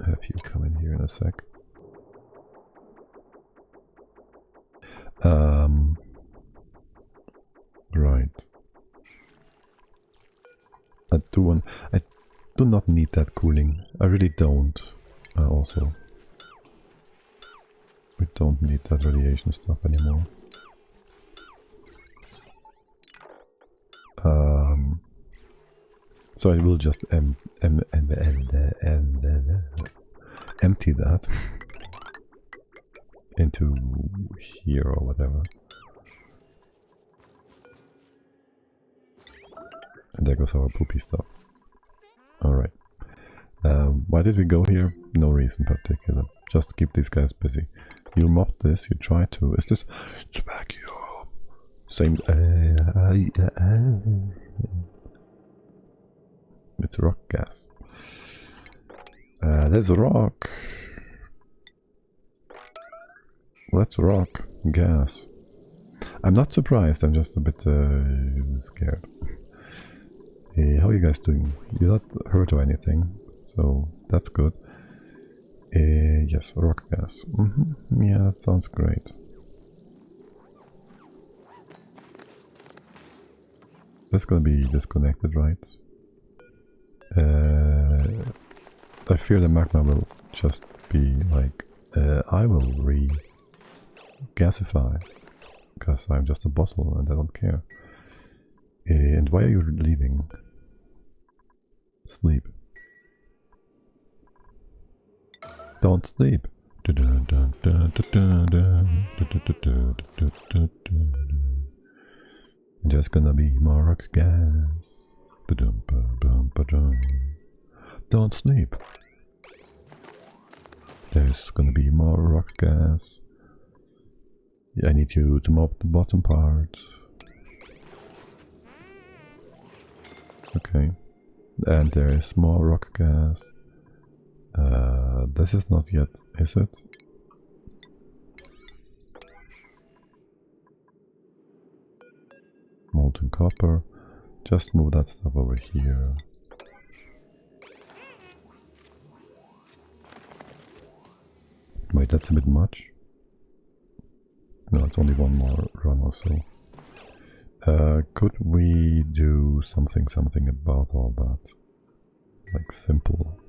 have you come in here in a sec. Right. I do not need that cooling. I really don't. Also, we don't need that radiation stuff anymore. So I will just empty that into here or whatever. And there goes our poopy stuff. Alright. Why did we go here? No reason particular. Just keep these guys busy. You mobbed this, you try to. Is this... It's vacuum! Same... It's rock gas. There's a rock! Let's rock gas. I'm not surprised, I'm just a bit scared. Hey, how are you guys doing? You're not hurt or anything, so that's good. Yes, rock gas. Yeah, that sounds great. That's gonna be disconnected, right? I fear the magma will just be like, I will re-gasify, because I'm just a bottle and I don't care. And why are you leaving? Sleep. Don't sleep. Just gonna be more rock gas. Don't sleep. There's gonna be more rock gas. I need you to mop the bottom part. Okay. And there is more rock gas. This is not yet, is it? Molten copper. Just move that stuff over here. Wait, that's a bit much. No, it's only one more run or so. Could we do something about all that? Like simple.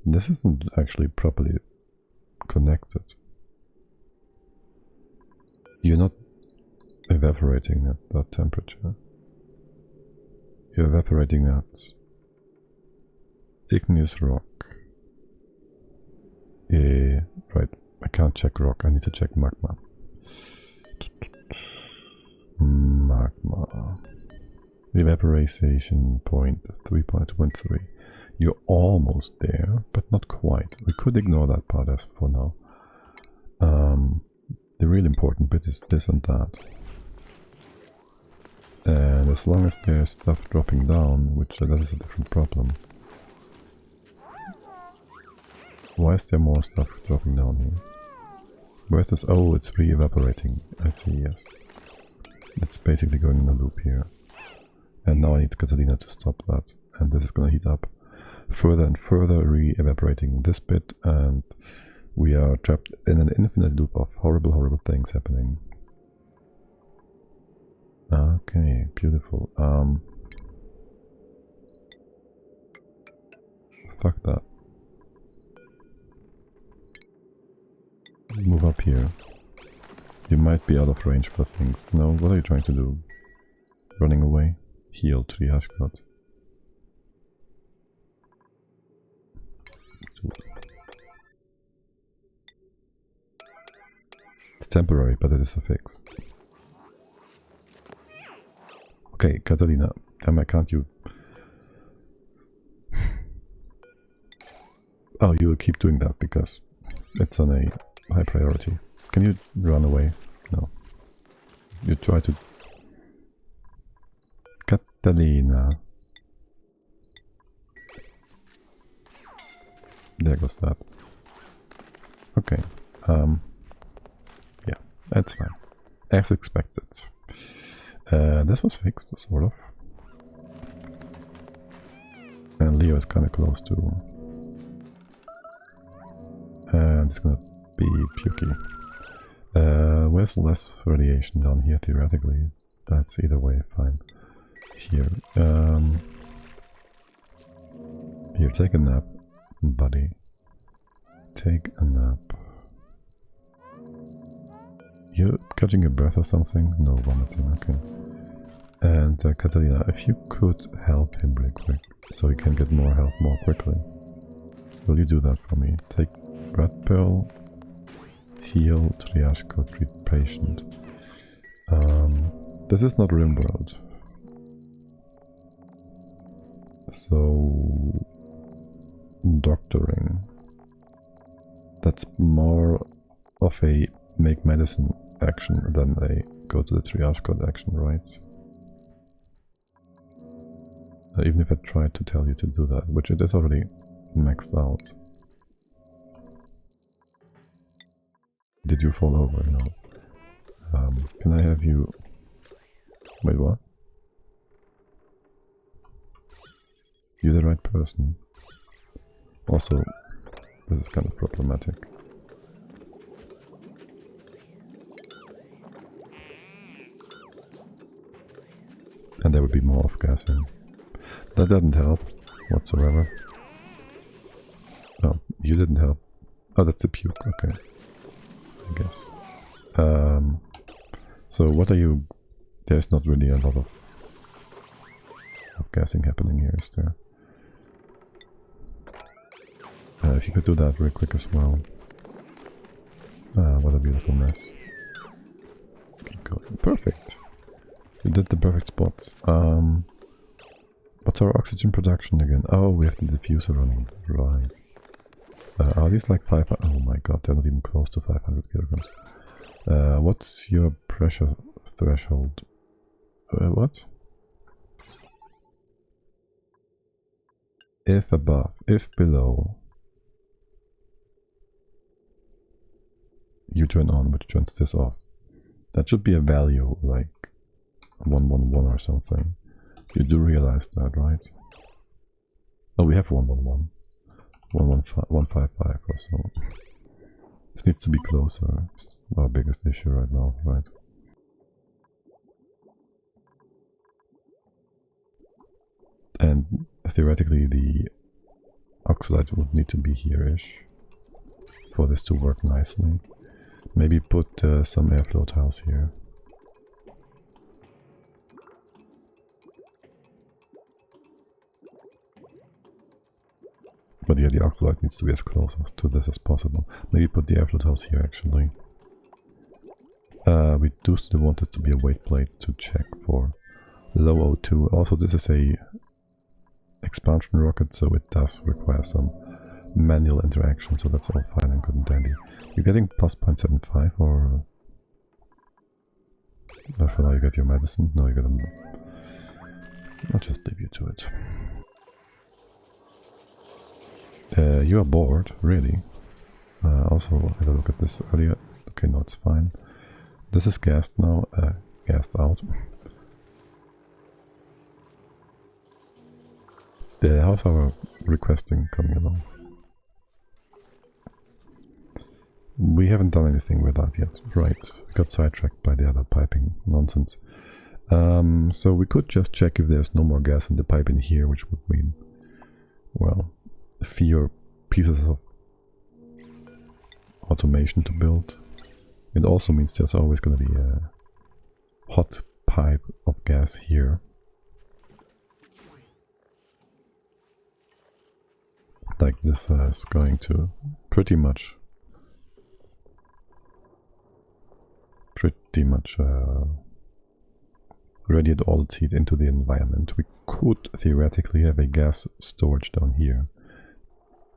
This isn't actually properly connected. You're not evaporating at that temperature. You're evaporating at igneous rock. Yeah, right. I can't check rock. I need to check magma. Magma. Evaporation point 3.13. You're almost there, but not quite. We could ignore that part as for now. The real important bit is this and that. And as long as there's stuff dropping down, which that is a different problem. Why is there more stuff dropping down here? Where's this? Oh, it's re-evaporating. I see, yes. It's basically going in a loop here. And now I need Catalina to stop that. And this is gonna heat up further and further, re-evaporating this bit, and we are trapped in an infinite loop of horrible, horrible things happening. Okay, beautiful. Fuck that. Move up here. You might be out of range for things. No, what are you trying to do? Running away? Heal, triage cut. It's temporary, but it is a fix. Okay, Catalina, can't you... Oh, you will keep doing that because it's on a high priority. Can you run away? No. You try to... Catalina. There goes that. Okay. Yeah, that's fine. As expected. This was fixed, sort of. And Leo is kind of close to... And it's gonna be pukey. Where's less radiation down here, theoretically? That's either way, fine. Here. Here, take a nap, buddy. Take a nap. You catching your breath or something? No vomiting, okay. And Catalina, if you could help him real quick, so he can get more health more quickly. Will you do that for me? Take breath pill, heal, triage code, treat patient. This is not RimWorld. So doctoring. That's more of a make medicine action than a go to the triage code action, right? Even if I tried to tell you to do that, which it is already maxed out. Did you fall over? No. Can I have you... Wait, what? You're the right person. Also, this is kind of problematic. And there would be more off-gassing. That didn't help whatsoever. Oh, you didn't help. Oh, that's a puke, okay. I guess. So what are you... There's not really a lot of gassing happening here, is there? If you could do that real quick as well. What a beautiful mess. Keep going. Perfect! You did the perfect spots. What's our oxygen production again? Oh, we have the diffuser running. Right. Are these like 500? Oh my god, they're not even close to 500 kilograms. What's your pressure threshold? What? If above, if below, you turn on, which turns this off. That should be a value like 111 or something. You do realize that, right? Oh, we have 111. 155 or so. This needs to be closer. It's our biggest issue right now, right? And theoretically the oxalate would need to be here-ish for this to work nicely. Maybe put some airflow tiles here. But yeah, the oxalate needs to be as close to this as possible. Maybe put the airflow tiles here actually. We do still want it to be a weight plate to check for low O2. Also, this is a expansion rocket, so it does require some manual interaction, so that's all fine and good and dandy. You're getting plus 0.75 or... for now you get your medicine? No, you get them. I'll just leave you to it. You are bored, really. Also, I had a look at this earlier. Okay, no, it's fine. This is gassed now, gassed out. How's our requesting coming along? We haven't done anything with that yet, right? We got sidetracked by the other piping nonsense. So we could just check if there's no more gas in the pipe in here, which would mean, well, fewer pieces of automation to build. It also means there's always going to be a hot pipe of gas here. Like this is going to pretty much radiate all its heat into the environment. We could theoretically have a gas storage down here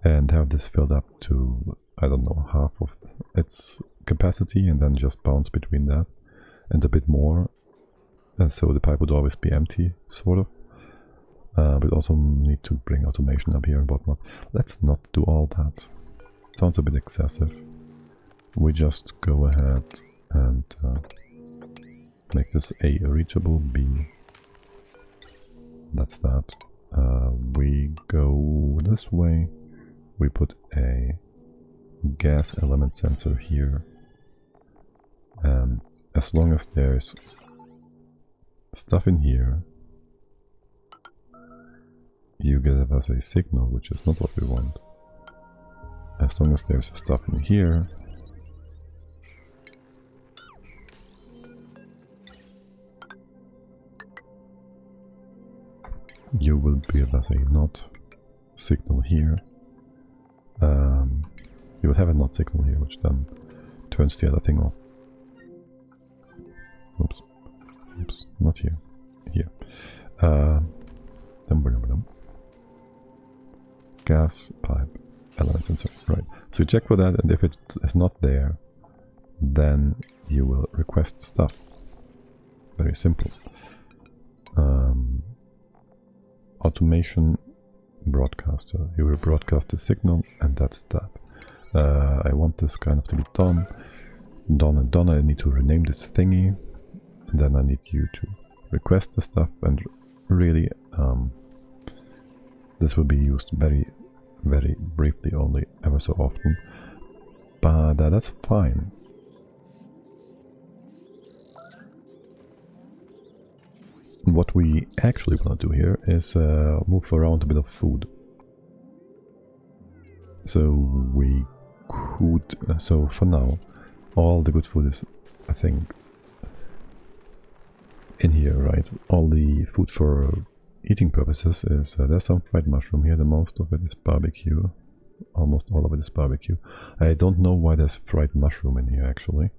and have this filled up to, I don't know, half of its capacity and then just bounce between that and a bit more, and so the pipe would always be empty, sort of. But also need to bring automation up here and whatnot. Let's not do all that. Sounds a bit excessive. We just go ahead and make this a reachable B. That's that. We go this way. We put a gas element sensor here. And as long as there's stuff in here, you give us a signal, which is not what we want. As long as there's stuff in here, you will give us a not signal here. You will have a not signal here, which then turns the other thing off. Oops. Oops, not here. Here. gas pipe elements insert. Right. So you check for that, and if it is not there, then you will request stuff. Very simple. Automation broadcaster. You will broadcast the signal, and that's that. I want this kind of to be done. Done and done. I need to rename this thingy. And then I need you to request the stuff, and really this will be used very, very briefly only, ever so often. But that's fine. What we actually want to do here is move around a bit of food. So we could, so for now, all the good food is, I think, in here, right? All the food for eating purposes is, there's some fried mushroom here, the most of it is barbecue. Almost all of it is barbecue. I don't know why there's fried mushroom in here, actually.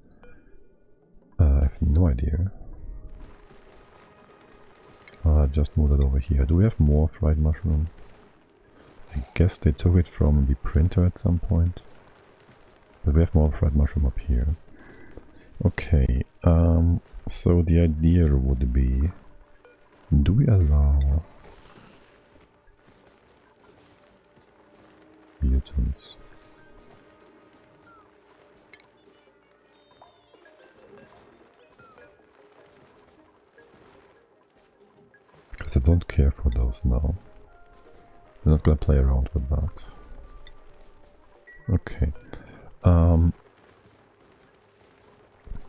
I have no idea. Just move it over here. Do we have more fried mushroom? I guess they took it from the printer at some point. But we have more fried mushroom up here. Okay, so the idea would be... Do we allow... mutants? Because I don't care for those now. I'm not gonna play around with that. Okay.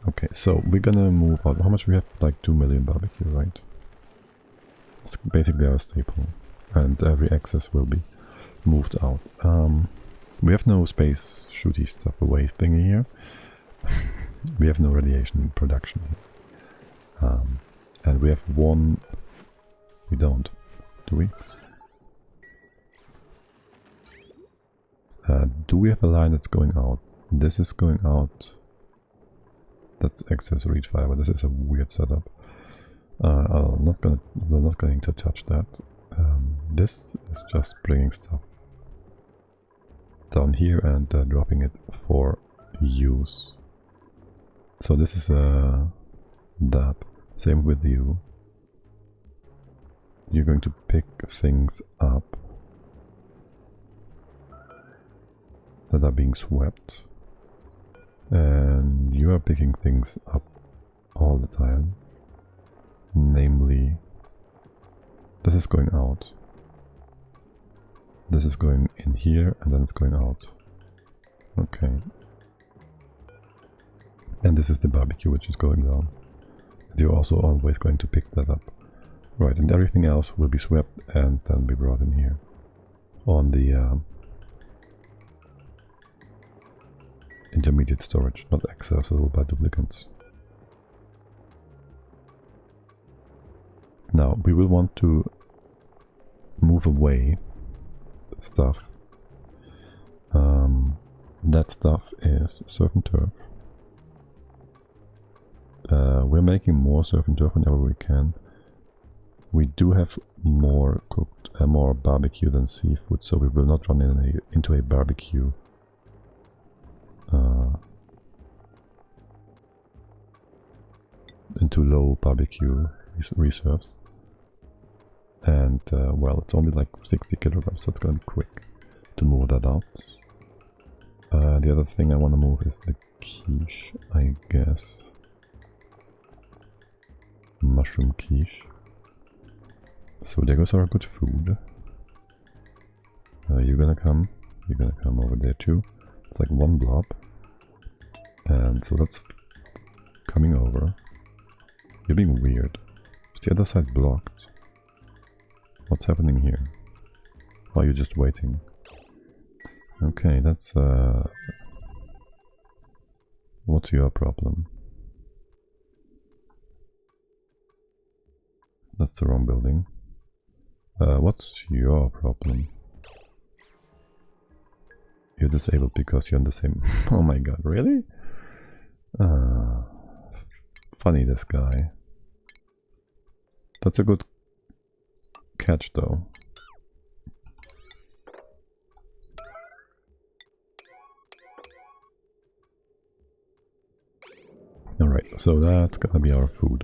Okay, so we're gonna move out. How much we have? Like 2 million barbecue, right? It's basically our staple. And every excess will be moved out. We have no space shooty stuff away thingy here. We have no radiation production here. And we have one... We don't, do we? Do we have a line that's going out? This is going out. That's excess reed fiber. This is a weird setup. We're not going to touch that. This is just bringing stuff down here and dropping it for use. So this is that. Same with you. You're going to pick things up that are being swept, and you are picking things up all the time. Namely, this is going out, this is going in here, and then it's going out. Okay. And this is the barbecue which is going down. And you're also always going to pick that up. Right, and everything else will be swept and then be brought in here on the intermediate storage, not accessible by duplicants. Now, we will want to move away stuff. That stuff is surf and turf. We're making more surf and turf whenever we can. We do have more cooked, more barbecue than seafood, so we will not run into a barbecue into low barbecue reserves. And well, it's only like 60 kilograms, so it's gonna be quick to move that out. The other thing I want to move is the quiche, I guess. Mushroom quiche. So there goes our good food. You're gonna come over there too. It's like one blob. And so that's coming over. You're being weird. Is the other side blocked? What's happening here? Or are you just waiting? Okay, that's what's your problem? That's the wrong building. What's your problem? You're disabled because you're on the same... Oh my god, really? Funny, this guy. That's a good catch, though. Alright, so that's gonna be our food.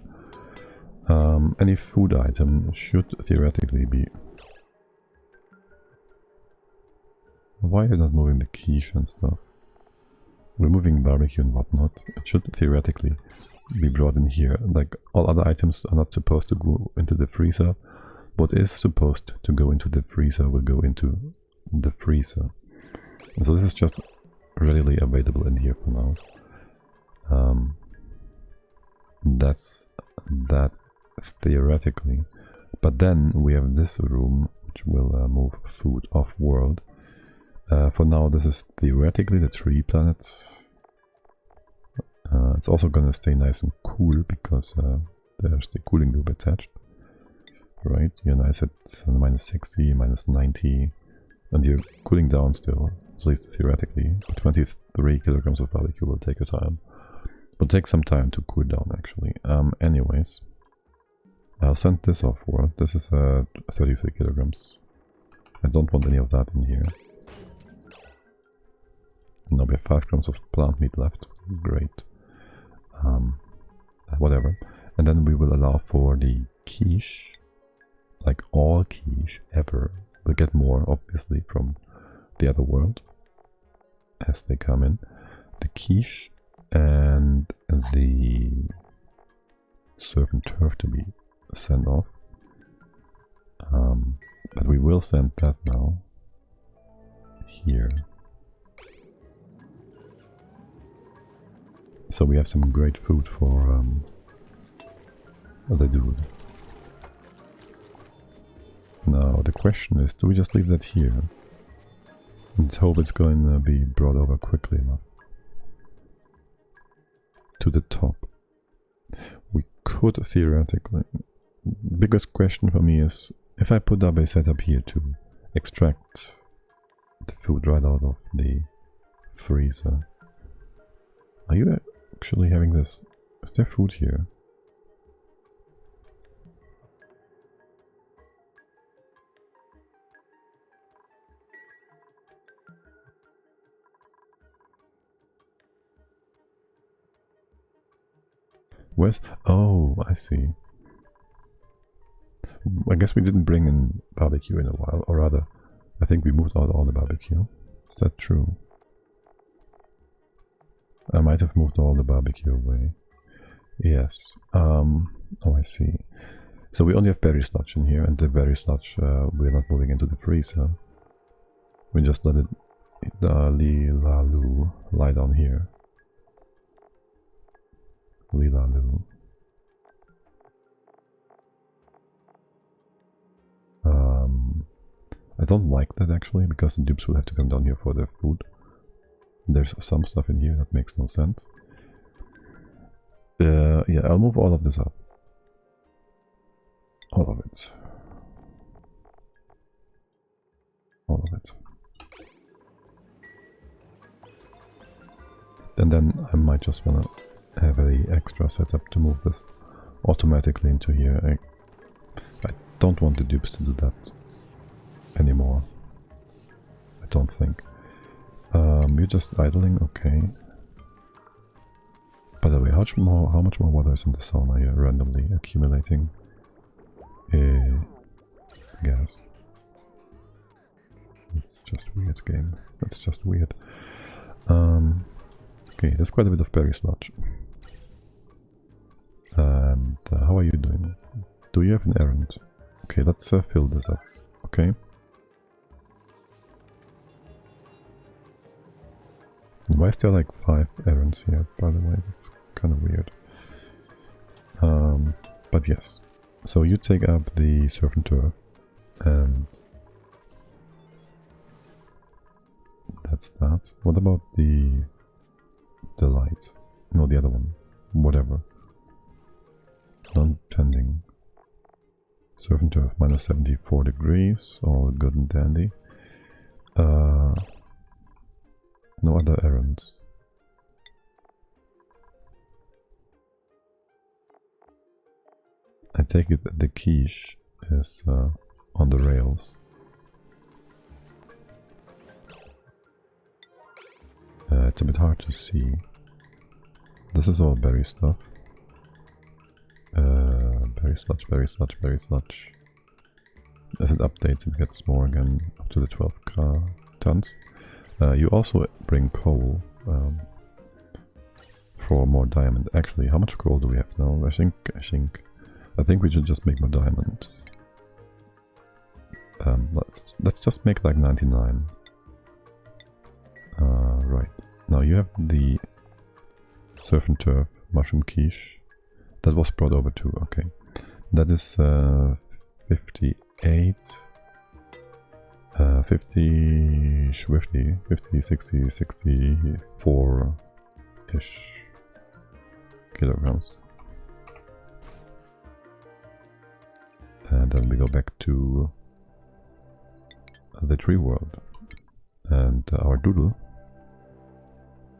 Any food item should theoretically be... Why are you not moving the quiche and stuff? We're moving barbecue and whatnot. It should theoretically be brought in here. Like, all other items are not supposed to go into the freezer. What is supposed to go into the freezer will go into the freezer. So this is just readily available in here for now. That's that theoretically. But then we have this room which will move food off-world. For now this is theoretically the tree planet. It's also gonna stay nice and cool because there's the cooling loop attached. Right, you're nice at -60, -90, and you're cooling down still, at least theoretically. 23 kilograms of barbecue will take your time. Will take some time to cool down actually. Anyways, I'll send this off-world. This is 33 kilograms. I don't want any of that in here. Now we have 5 grams of plant meat left. Great. Whatever. And then we will allow for the quiche. Like all quiche ever. We'll get more obviously from the other world as they come in. The quiche and the surf and turf to be sent off. But we will send that now here. So we have some great food for the dude. Now the question is, do we just leave that here and hope it's going to be brought over quickly enough to the top? We could theoretically. Biggest question for me is, if I put up a setup here to extract the food right out of the freezer, are you actually having this? Is there food here? Where's... Oh, I see. I guess we didn't bring in barbecue in a while, or rather, I think we moved out all the barbecue. Is that true? I might have moved all the barbecue away. Yes. Oh, I see. So we only have berry sludge in here, and the berry sludge we're not moving into the freezer. We just let it lie down here. Lilalu. I don't like that actually, because the dupes will have to come down here for their food. There's some stuff in here that makes no sense. Yeah, I'll move all of this up. All of it. All of it. And then I might just want to have a extra setup to move this automatically into here. I don't want the dupes to do that anymore. I don't think. You're just idling, okay. By the way, how much more water is in the sauna here, randomly accumulating gas? It's just weird, game. That's just weird. Okay, there's quite a bit of berry sludge. And how are you doing? Do you have an errand? Okay, let's fill this up. Okay. Why is there like 5 errands here, by the way? That's kind of weird. But yes. So you take up the surf and turf, and that's that. What about the light? No, the other one. Whatever. Non-tending. Surf and turf, minus 74 degrees. All good and dandy. No other errands. I take it that the quiche is on the rails. It's a bit hard to see. This is all berry stuff. Berry sludge, berry sludge, berry sludge. As it updates, it gets more again, up to the 12 tons. You also bring coal for more diamond. Actually, how much coal do we have now? I think we should just make more diamond. Let's just make like 99. Right. Now you have the surf and turf, mushroom quiche. That was brought over too, okay. That is 58, 50, 60, 64-ish kilograms. And then we go back to the tree world. And our doodle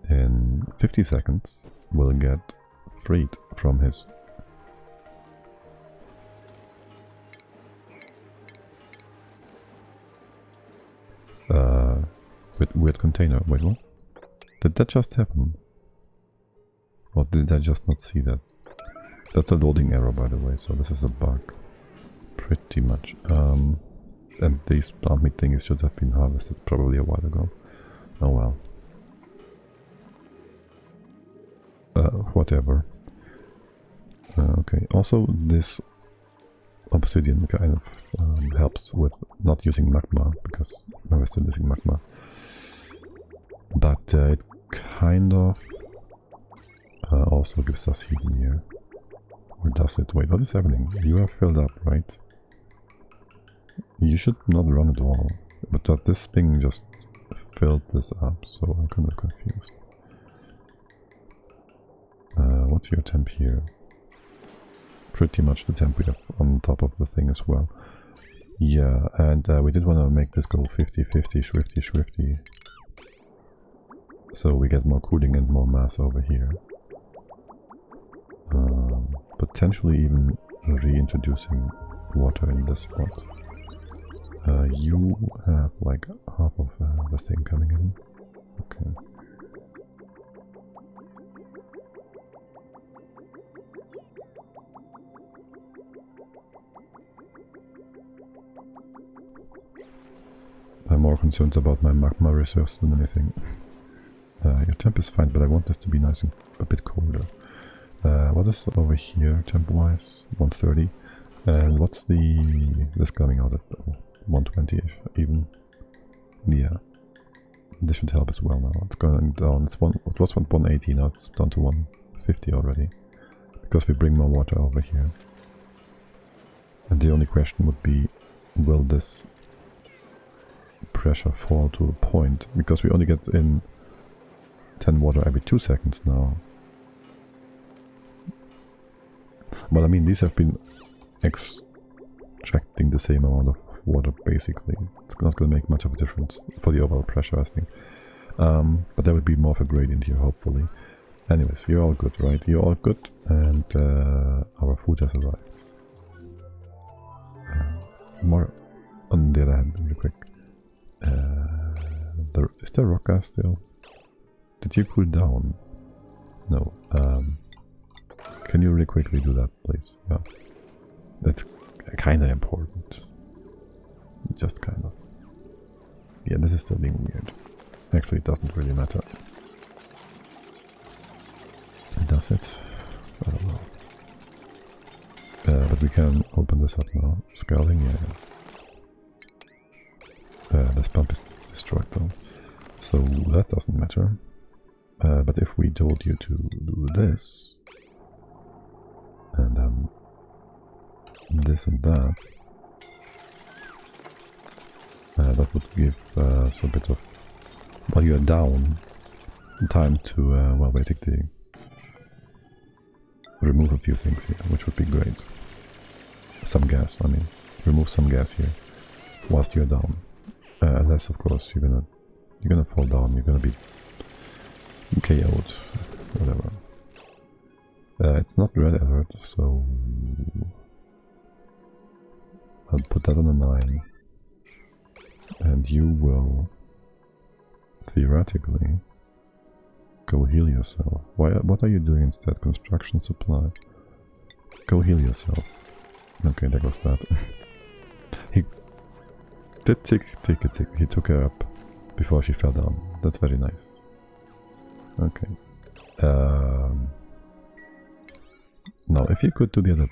in 50 seconds will get freed from his weird container. Wait, what? Did that just happen? Or did I just not see that? That's a loading error, by the way, so this is a bug. Pretty much. And these plant meat things should have been harvested probably a while ago. Oh well. Whatever. Okay, also this obsidian kind of helps with not using magma, because we're still using magma. But it kind of also gives us heat in here. Or does it? Wait, what is happening? You are filled up, right? You should not run at all. But this thing just filled this up, so I'm kind of confused. What's your temp here? Pretty much the temp we have on top of the thing as well. Yeah, and we did want to make this go 50-50, swifty. So we get more cooling and more mass over here. Potentially even reintroducing water in this spot. You have like half of the thing coming in. Okay. I'm more concerned about my magma reserves than anything. Your temp is fine, but I want this to be nice and a bit colder. What is over here, temp-wise? 130. And what's this coming out at 120-ish, even? Yeah. This should help as well now. It's going down. It was 180, now it's down to 150 already. Because we bring more water over here. And the only question would be, will this pressure fall to a point? Because we only get in 10 water every 2 seconds now. But I mean, these have been extracting the same amount of water basically. It's not going to make much of a difference for the overall pressure, I think. But there will be more of a gradient here, hopefully. Anyways, you're all good, right? You're all good, and our food has arrived. More on the other hand, really quick. Is there rock gas still? Did you cool down? No. Can you really quickly do that, please? Yeah. That's kind of important. Just kind of. Yeah, this is still being weird. Actually, it doesn't really matter. Does it? I don't know. But we can open this up now. Scalding, yeah. This pump is destroyed though. So that doesn't matter. But if we told you to do this, and then this and that, that would give us a bit of, while you're down, time to, well, basically remove a few things here, which would be great. Some gas, I mean, remove some gas here whilst you're down. Unless, of course, you're gonna fall down, you're gonna be KO'd, whatever. It's not red alert, so I'll put that on a 9. And you will theoretically Go heal yourself. What are you doing instead? Construction supply. Go heal yourself. Okay, there goes that. He did take a tick. He took her up before she fell down. That's very nice. Okay. Now, if you could do the other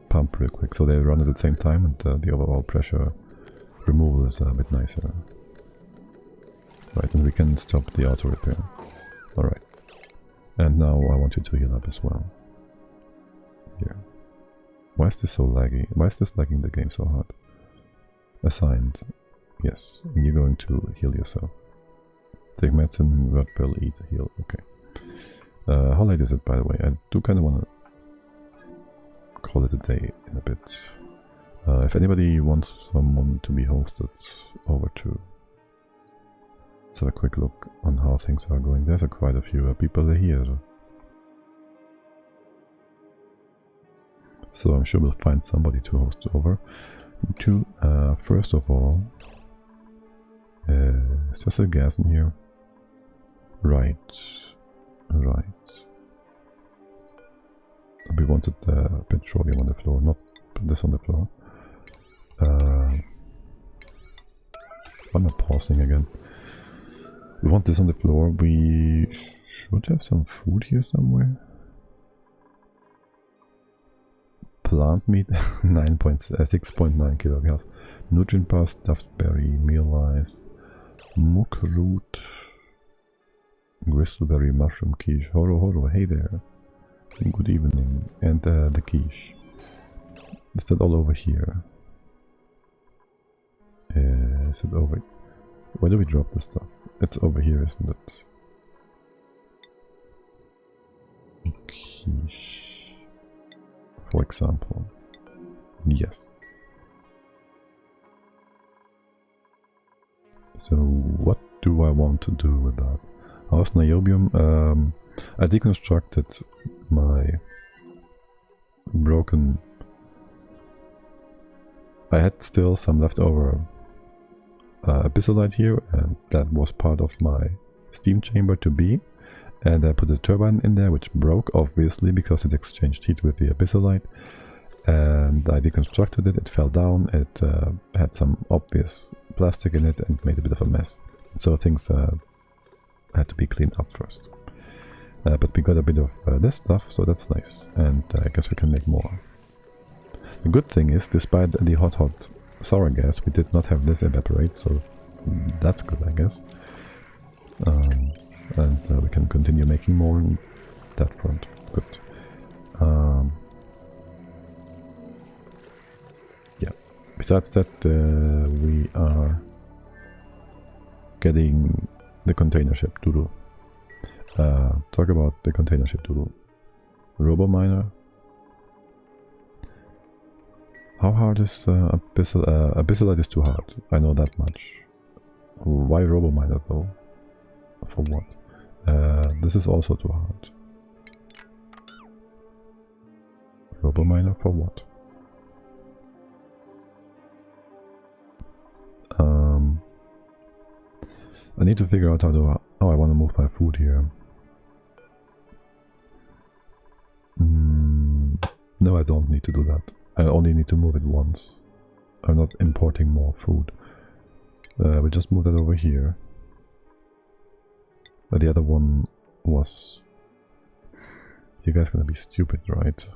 pump real quick, so they run at the same time and the overall pressure removal is a bit nicer. Right, and we can stop the auto repair. Alright. And now I want you to heal up as well. Here. Why is this so laggy? Why is this lagging the game so hard? Assigned. Yes. And you're going to heal yourself. Take medicine, word pill, eat, heal. Okay. How late is it, by the way? I do kind of want to call it a day in a bit. If anybody wants someone to be hosted over to... Let's have a quick look on how things are going. There's quite a few people here. So I'm sure we'll find somebody to host over to. First of all, is there a gas in here? Right. Right. We wanted petroleum on the floor, not this on the floor. I'm not pausing again. We want this on the floor. We should have some food here somewhere. Plant meat, 6.9 kilograms. Nutrient bar, stuffed berry, meal ice, mook root, gristleberry, mushroom quiche. Horo, hey there. Good evening. And the quiche. Is that all over here? Is it over? Where do we drop the stuff? It's over here, isn't it? Quiche. For example. Yes. So what do I want to do with that? How's Niobium? I deconstructed my broken... I had still some leftover abyssalite here, and that was part of my steam chamber to be. And I put a turbine in there, which broke, obviously, because it exchanged heat with the abyssalite. And I deconstructed it, it fell down, it had some obvious plastic in it and made a bit of a mess. So things had to be cleaned up first. But we got a bit of this stuff, so that's nice. And I guess we can make more. The good thing is, despite the hot sour gas, we did not have this evaporate, so that's good, I guess. And we can continue making more on that front. Good. Yeah. Besides that, we are getting the container ship Doodle. Talk about the container ship Doodle. Robominer. How hard is abyssalite is too hard. I know that much. Why Robominer though? For what? This is also too hard. Robominer for what? I need to figure out how I want to move my food here. No, I don't need to do that. I only need to move it once. I'm not importing more food. We just move that over here. But the other one was... You guys gonna be stupid, right?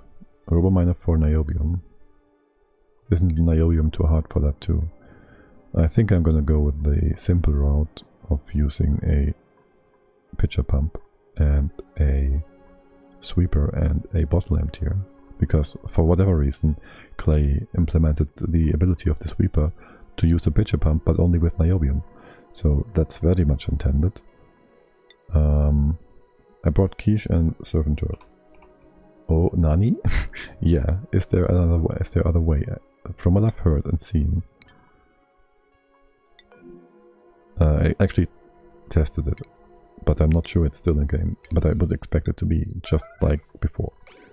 Robominer for Niobium. Isn't Niobium too hard for that too? I think I'm gonna go with the simple route of using a pitcher pump and a sweeper and a bottle emptier. Because for whatever reason, Clay implemented the ability of the sweeper to use a pitcher pump, but only with Niobium. So that's very much intended. I brought quiche and servitor. Oh, Nani? Yeah, is there another way? Is there other way? From what I've heard and seen, I actually tested it, but I'm not sure it's still in game. But I would expect it to be just like before.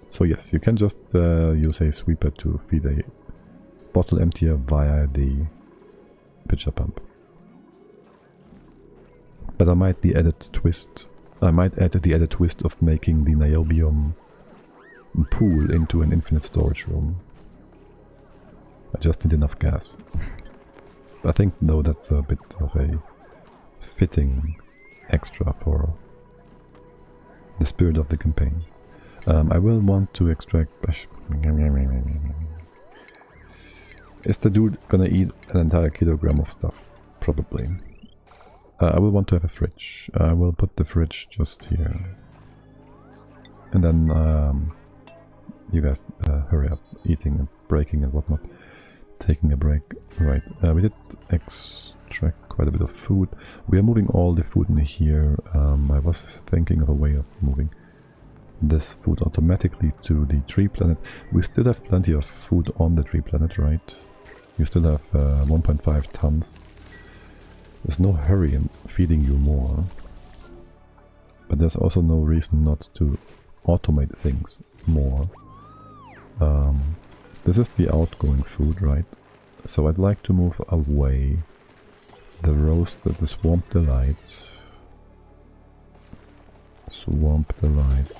So yes, you can just use a sweeper to feed a bottle emptier via the pitcher pump. But I might the added twist I might add the added twist of making the Niobium pool into an infinite storage room. I just need enough gas. I think, though, that's a bit of a fitting extra for the spirit of the campaign. I will want to extract... Is the dude gonna eat an entire kilogram of stuff? Probably. I will want to have a fridge. I will put the fridge just here. And then you guys hurry up, eating and breaking and whatnot. Taking a break. Right, we did extract quite a bit of food. We are moving all the food in here. I was thinking of a way of moving this food automatically to the tree planet. We still have plenty of food on the tree planet, right? You still have 1.5 tons. There's no hurry in feeding you more. But there's also no reason not to automate things more. This is the outgoing food, right? So I'd like to move away the roasted, the swamp delight. Swamp delight.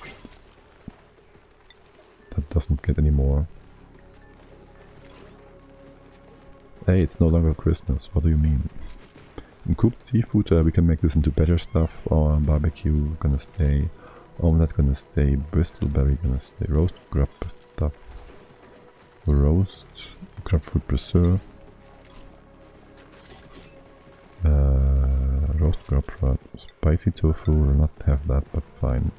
That doesn't get any more. Hey, it's no longer Christmas. What do you mean? In cooked seafood, we can make this into better stuff. Or barbecue gonna stay. Omelette gonna stay. Bristleberry gonna stay. Roast grub stuff. Roast crab fruit preserve. Roast grub fruit. Spicy tofu. We'll not have that, but fine.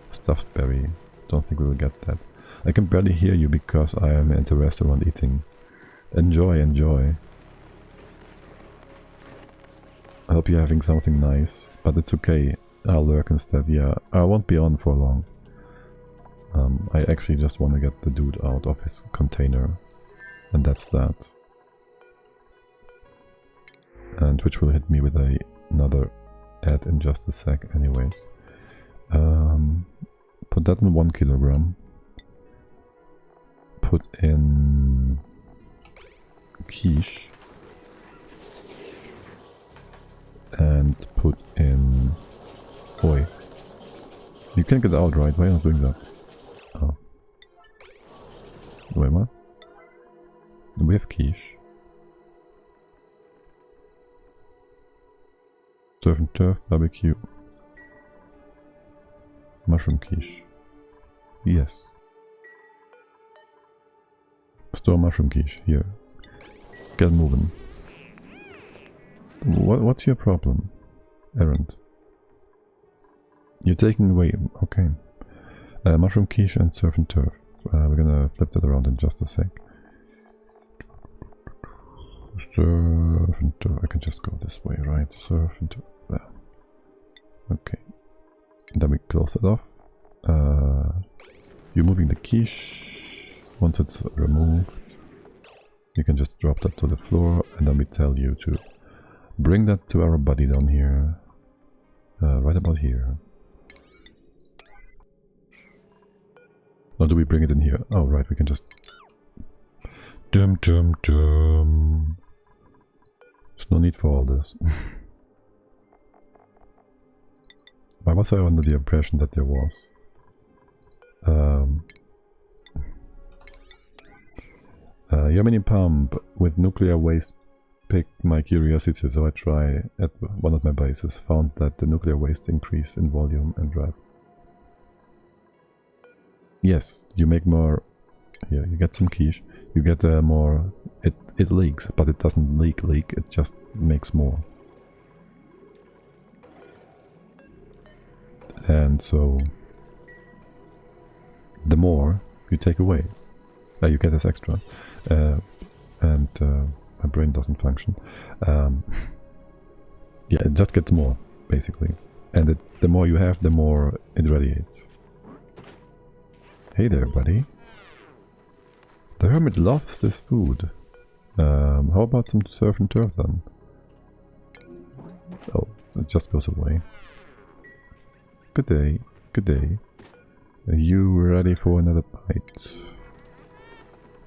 Stuffed berry. Don't think we will get that. I can barely hear you because I am at a restaurant eating. Enjoy, enjoy. I hope you're having something nice, but it's okay. I'll lurk instead. Yeah, I won't be on for long. I actually just want to get the dude out of his container, and that's that. And which will hit me with another ad in just a sec anyways. Put that in 1 kilogram. Put in quiche. And put in... Oi. You can get out, right? Why are you not doing that? Oh. Wait, what? We have quiche. Surf and turf, barbecue. Mushroom quiche. Yes. Store mushroom quiche. Here. Get moving. What's your problem, Errand? You're taking away... Okay. Mushroom quiche and surf and turf. We're gonna flip that around in just a sec. Surf and turf. I can just go this way, right? Surf and turf. There. Okay. Then we close it off. You're moving the quiche. Once it's removed, you can just drop that to the floor, and then we tell you to bring that to our buddy down here. Right about here. Or do we bring it in here? Oh, right, we can just... Dum dum dum. There's no need for all this. Why was I under the impression that there was? Yamini pump with nuclear waste piqued my curiosity, so I try at one of my bases. Found that the nuclear waste increase in volume and drive. Yes, you make more. Here, you get some quiche. You get more. It leaks, but it doesn't leak. It just makes more. And so, the more you take away, you get as extra. And my brain doesn't function. Yeah, it just gets more, basically. And the more you have, the more it radiates. Hey there, buddy. The hermit loves this food. How about some surf and turf then? Oh, it just goes away. Good day, good day. Are you ready for another bite?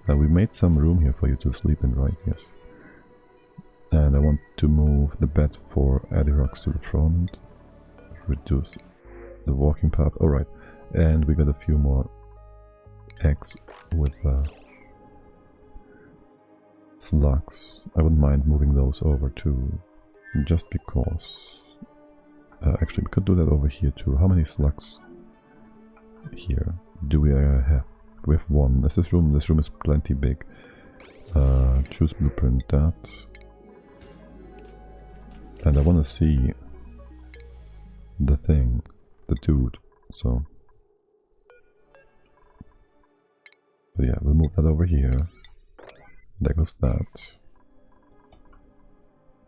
We made some room here for you to sleep in, right? Yes. And I want to move the bed for Addy Rocks to the front. Reduce the walking path. Alright, and we got a few more eggs with slugs. I wouldn't mind moving those over too, just because. Actually, we could do that over here too. How many slugs here do we have? We have one. This room is plenty big. Choose blueprint that. And I want to see the thing, the dude, so. But yeah, we'll move that over here. There goes that.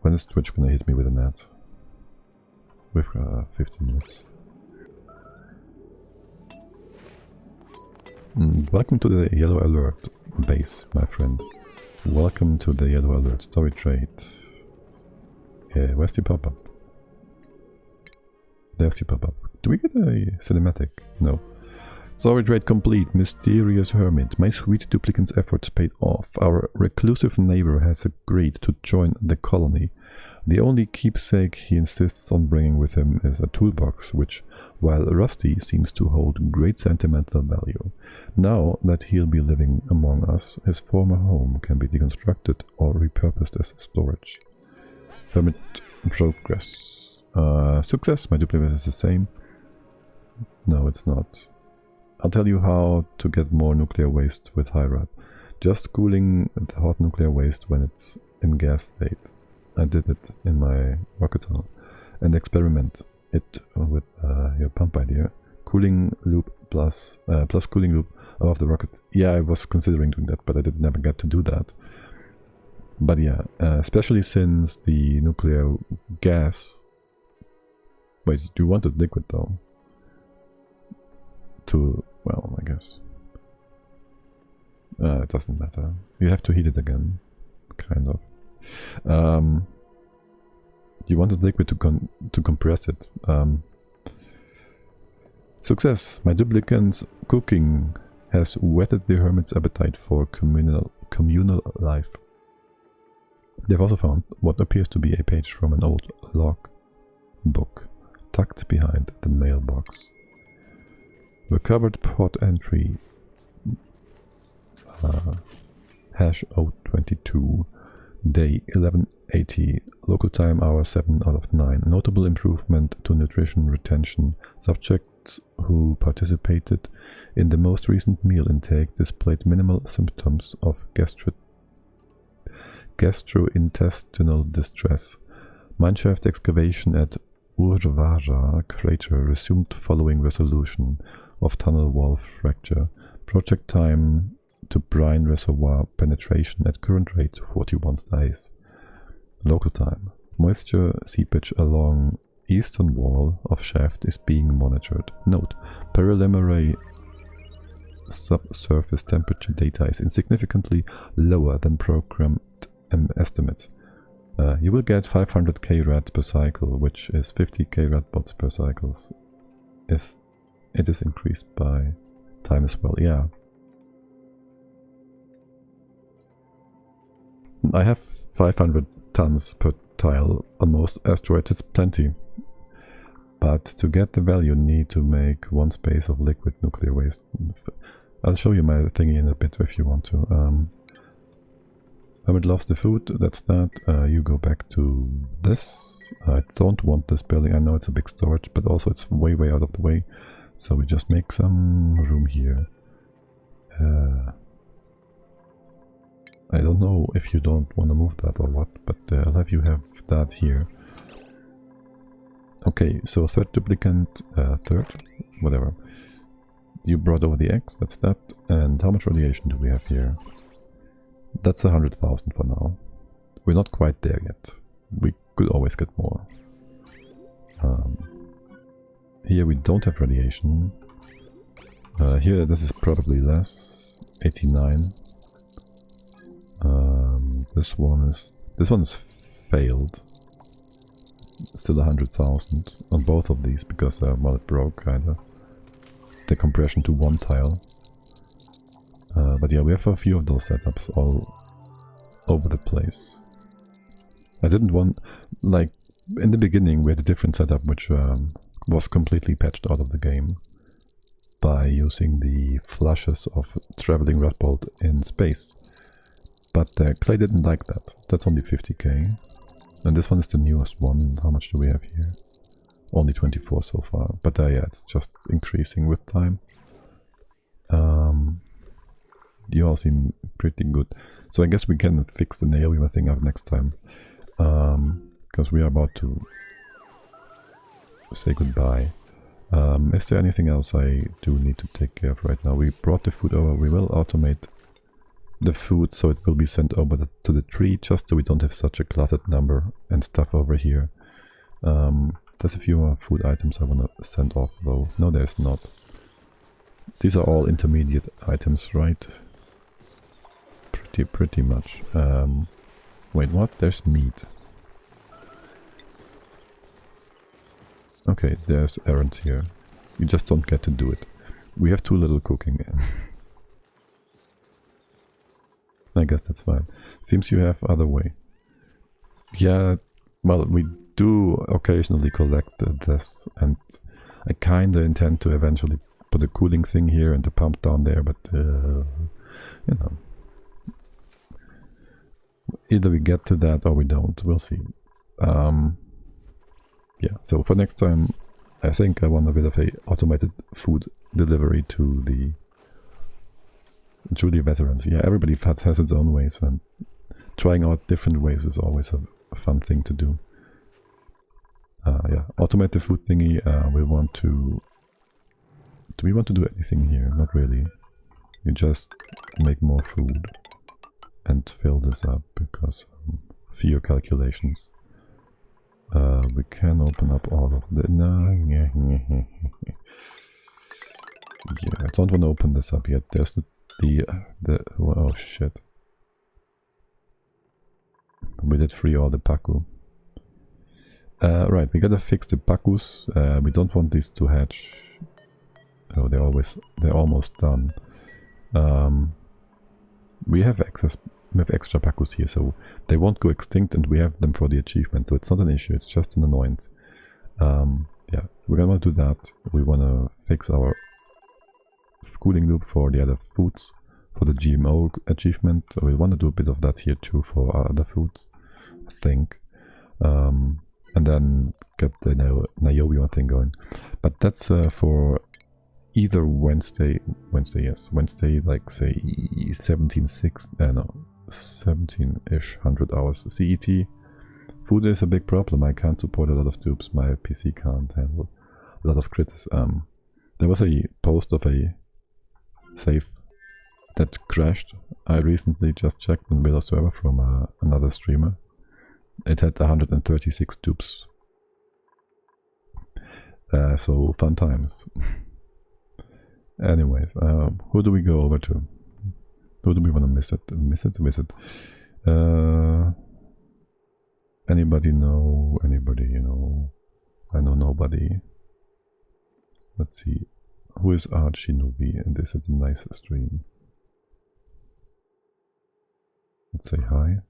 When is Twitch gonna hit me with a net? With 15 minutes. Welcome to the Yellow Alert base, my friend. Welcome to the Yellow Alert story trait. Where's the pop-up? There's the pop-up. Do we get a cinematic? No. Story trait complete. Mysterious hermit. My sweet duplicant's efforts paid off. Our reclusive neighbor has agreed to join the colony. The only keepsake he insists on bringing with him is a toolbox, which, while rusty, seems to hold great sentimental value. Now that he'll be living among us, his former home can be deconstructed or repurposed as storage. Hermit progress. Success. My duplicate is the same. No, it's not. I'll tell you how to get more nuclear waste with HIRAP. Just cooling the hot nuclear waste when it's in gas state. I did it in my rocket tunnel. And experiment it with your pump idea. Cooling loop plus cooling loop above the rocket. Yeah, I was considering doing that, but I never get to do that. But yeah, especially since the nuclear gas... Wait, do you want it liquid though? To... well, I guess. It doesn't matter. You have to heat it again. Kind of. You want it liquid to compress it. Success! My duplicant's cooking has whetted the hermit's appetite for communal life. They've also found what appears to be a page from an old log book tucked behind the mailbox. Recovered port entry hash 022 day 1180 local time hour 7 out of 9. Notable improvement to nutrition retention. Subjects who participated in the most recent meal intake displayed minimal symptoms of gastrointestinal distress. Mineshaft excavation at Urvara crater resumed following resolution of tunnel wall fracture. Project time to brine reservoir penetration at current rate 41 days. Local time. Moisture seepage along eastern wall of shaft is being monitored. Note: preliminary subsurface temperature data is insignificantly lower than programmed estimates. You will get 500 K-rad per cycle, which is 50 K-rad bots per cycle. It is increased by time as well, yeah. I have 500 tons per tile on most asteroids, it's plenty. But to get the value, you need to make one space of liquid nuclear waste. I'll show you my thingy in a bit if you want to. Hermit loves the food, that's that. You go back to this. I don't want this building, I know it's a big storage, but also it's way out of the way. So we just make some room here. I don't know if you don't want to move that or what, but I'll have you have that here. Okay, so third duplicant, third, whatever. You brought over the X, that's that. And how much radiation do we have here? That's 100,000 for now. We're not quite there yet. We could always get more. Here we don't have radiation. Here this is probably less. 89. This one's failed. Still 100,000 on both of these because well, it broke kinda. The compression to one tile. But yeah, we have a few of those setups all over the place. I didn't want, like, in the beginning we had a different setup which was completely patched out of the game by using the flashes of traveling red bolt in space. But Clay didn't like that. That's only 50k. And this one is the newest one. How much do we have here? Only 24 so far. But yeah, it's just increasing with time. You all seem pretty good. So I guess we can fix the Niobium thing up next time. Because we are about to say goodbye. Is there anything else I do need to take care of right now? We brought the food over. We will automate the food so it will be sent over to the tree, just so we don't have such a cluttered number and stuff over here. There's a few more food items I want to send off though. No, there's not. These are all intermediate items, right? Pretty much. Wait, what? There's meat. Okay, there's errands here. You just don't get to do it. We have too little cooking. I guess that's fine. Seems you have other way. Yeah, well, we do occasionally collect this, and I kinda intend to eventually put a cooling thing here and a pump down there, but you know. Either we get to that or we don't, we'll see. Yeah, so for next time, I think I want a bit of a automated food delivery to the veterans. Yeah, everybody has its own ways, and trying out different ways is always a fun thing to do. Yeah, automate the food thingy. We want to... Do we want to do anything here? Not really. You just make more food and fill this up because fewer calculations. We can open up all of the... No, yeah, I don't want to open this up yet. There's oh shit. We did free all the Pacu. Right, we gotta fix the Pacus. We don't want these to hatch. Oh, they're almost done. We have extra Pacus here, so they won't go extinct, and we have them for the achievement, so it's not an issue, it's just an annoyance. Yeah, we're gonna do that. We wanna fix our cooling loop for the other foods, for the GMO achievement. We want to do a bit of that here too for our other foods, I think. And then get the Niobium thing going. But that's for either Wednesday, like say 17-ish 100 hours CET. Food is a big problem. I can't support a lot of dupes. My PC can't handle a lot of crits. There was a post of a save that crashed. I recently just checked on Villa server from another streamer. It had 136 dupes. So fun times. Anyways, who do we go over to? Who do we want to visit? Anybody know? Anybody, you know? I know nobody. Let's see. Who is Archinobi? And this is a nice stream. Let's say hi.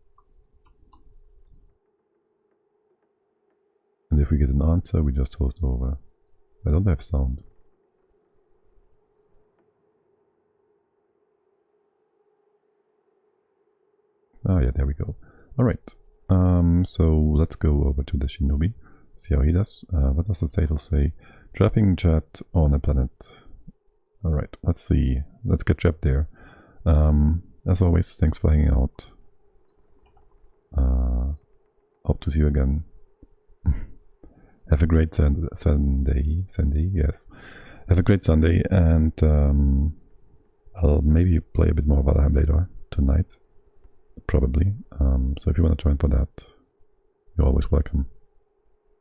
And if we get an answer, we just host over. I don't have sound. Ah, yeah, there we go. Alright. So let's go over to the Shinobi. See how he does. What does the title say? Trapping jet on a planet. Alright, let's see. Let's get trapped there. As always, thanks for hanging out. Hope to see you again. Have a great Sunday, yes. Have a great Sunday, and I'll maybe play a bit more Valheim later tonight. Probably. So if you want to join for that, you're always welcome.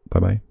Bye bye.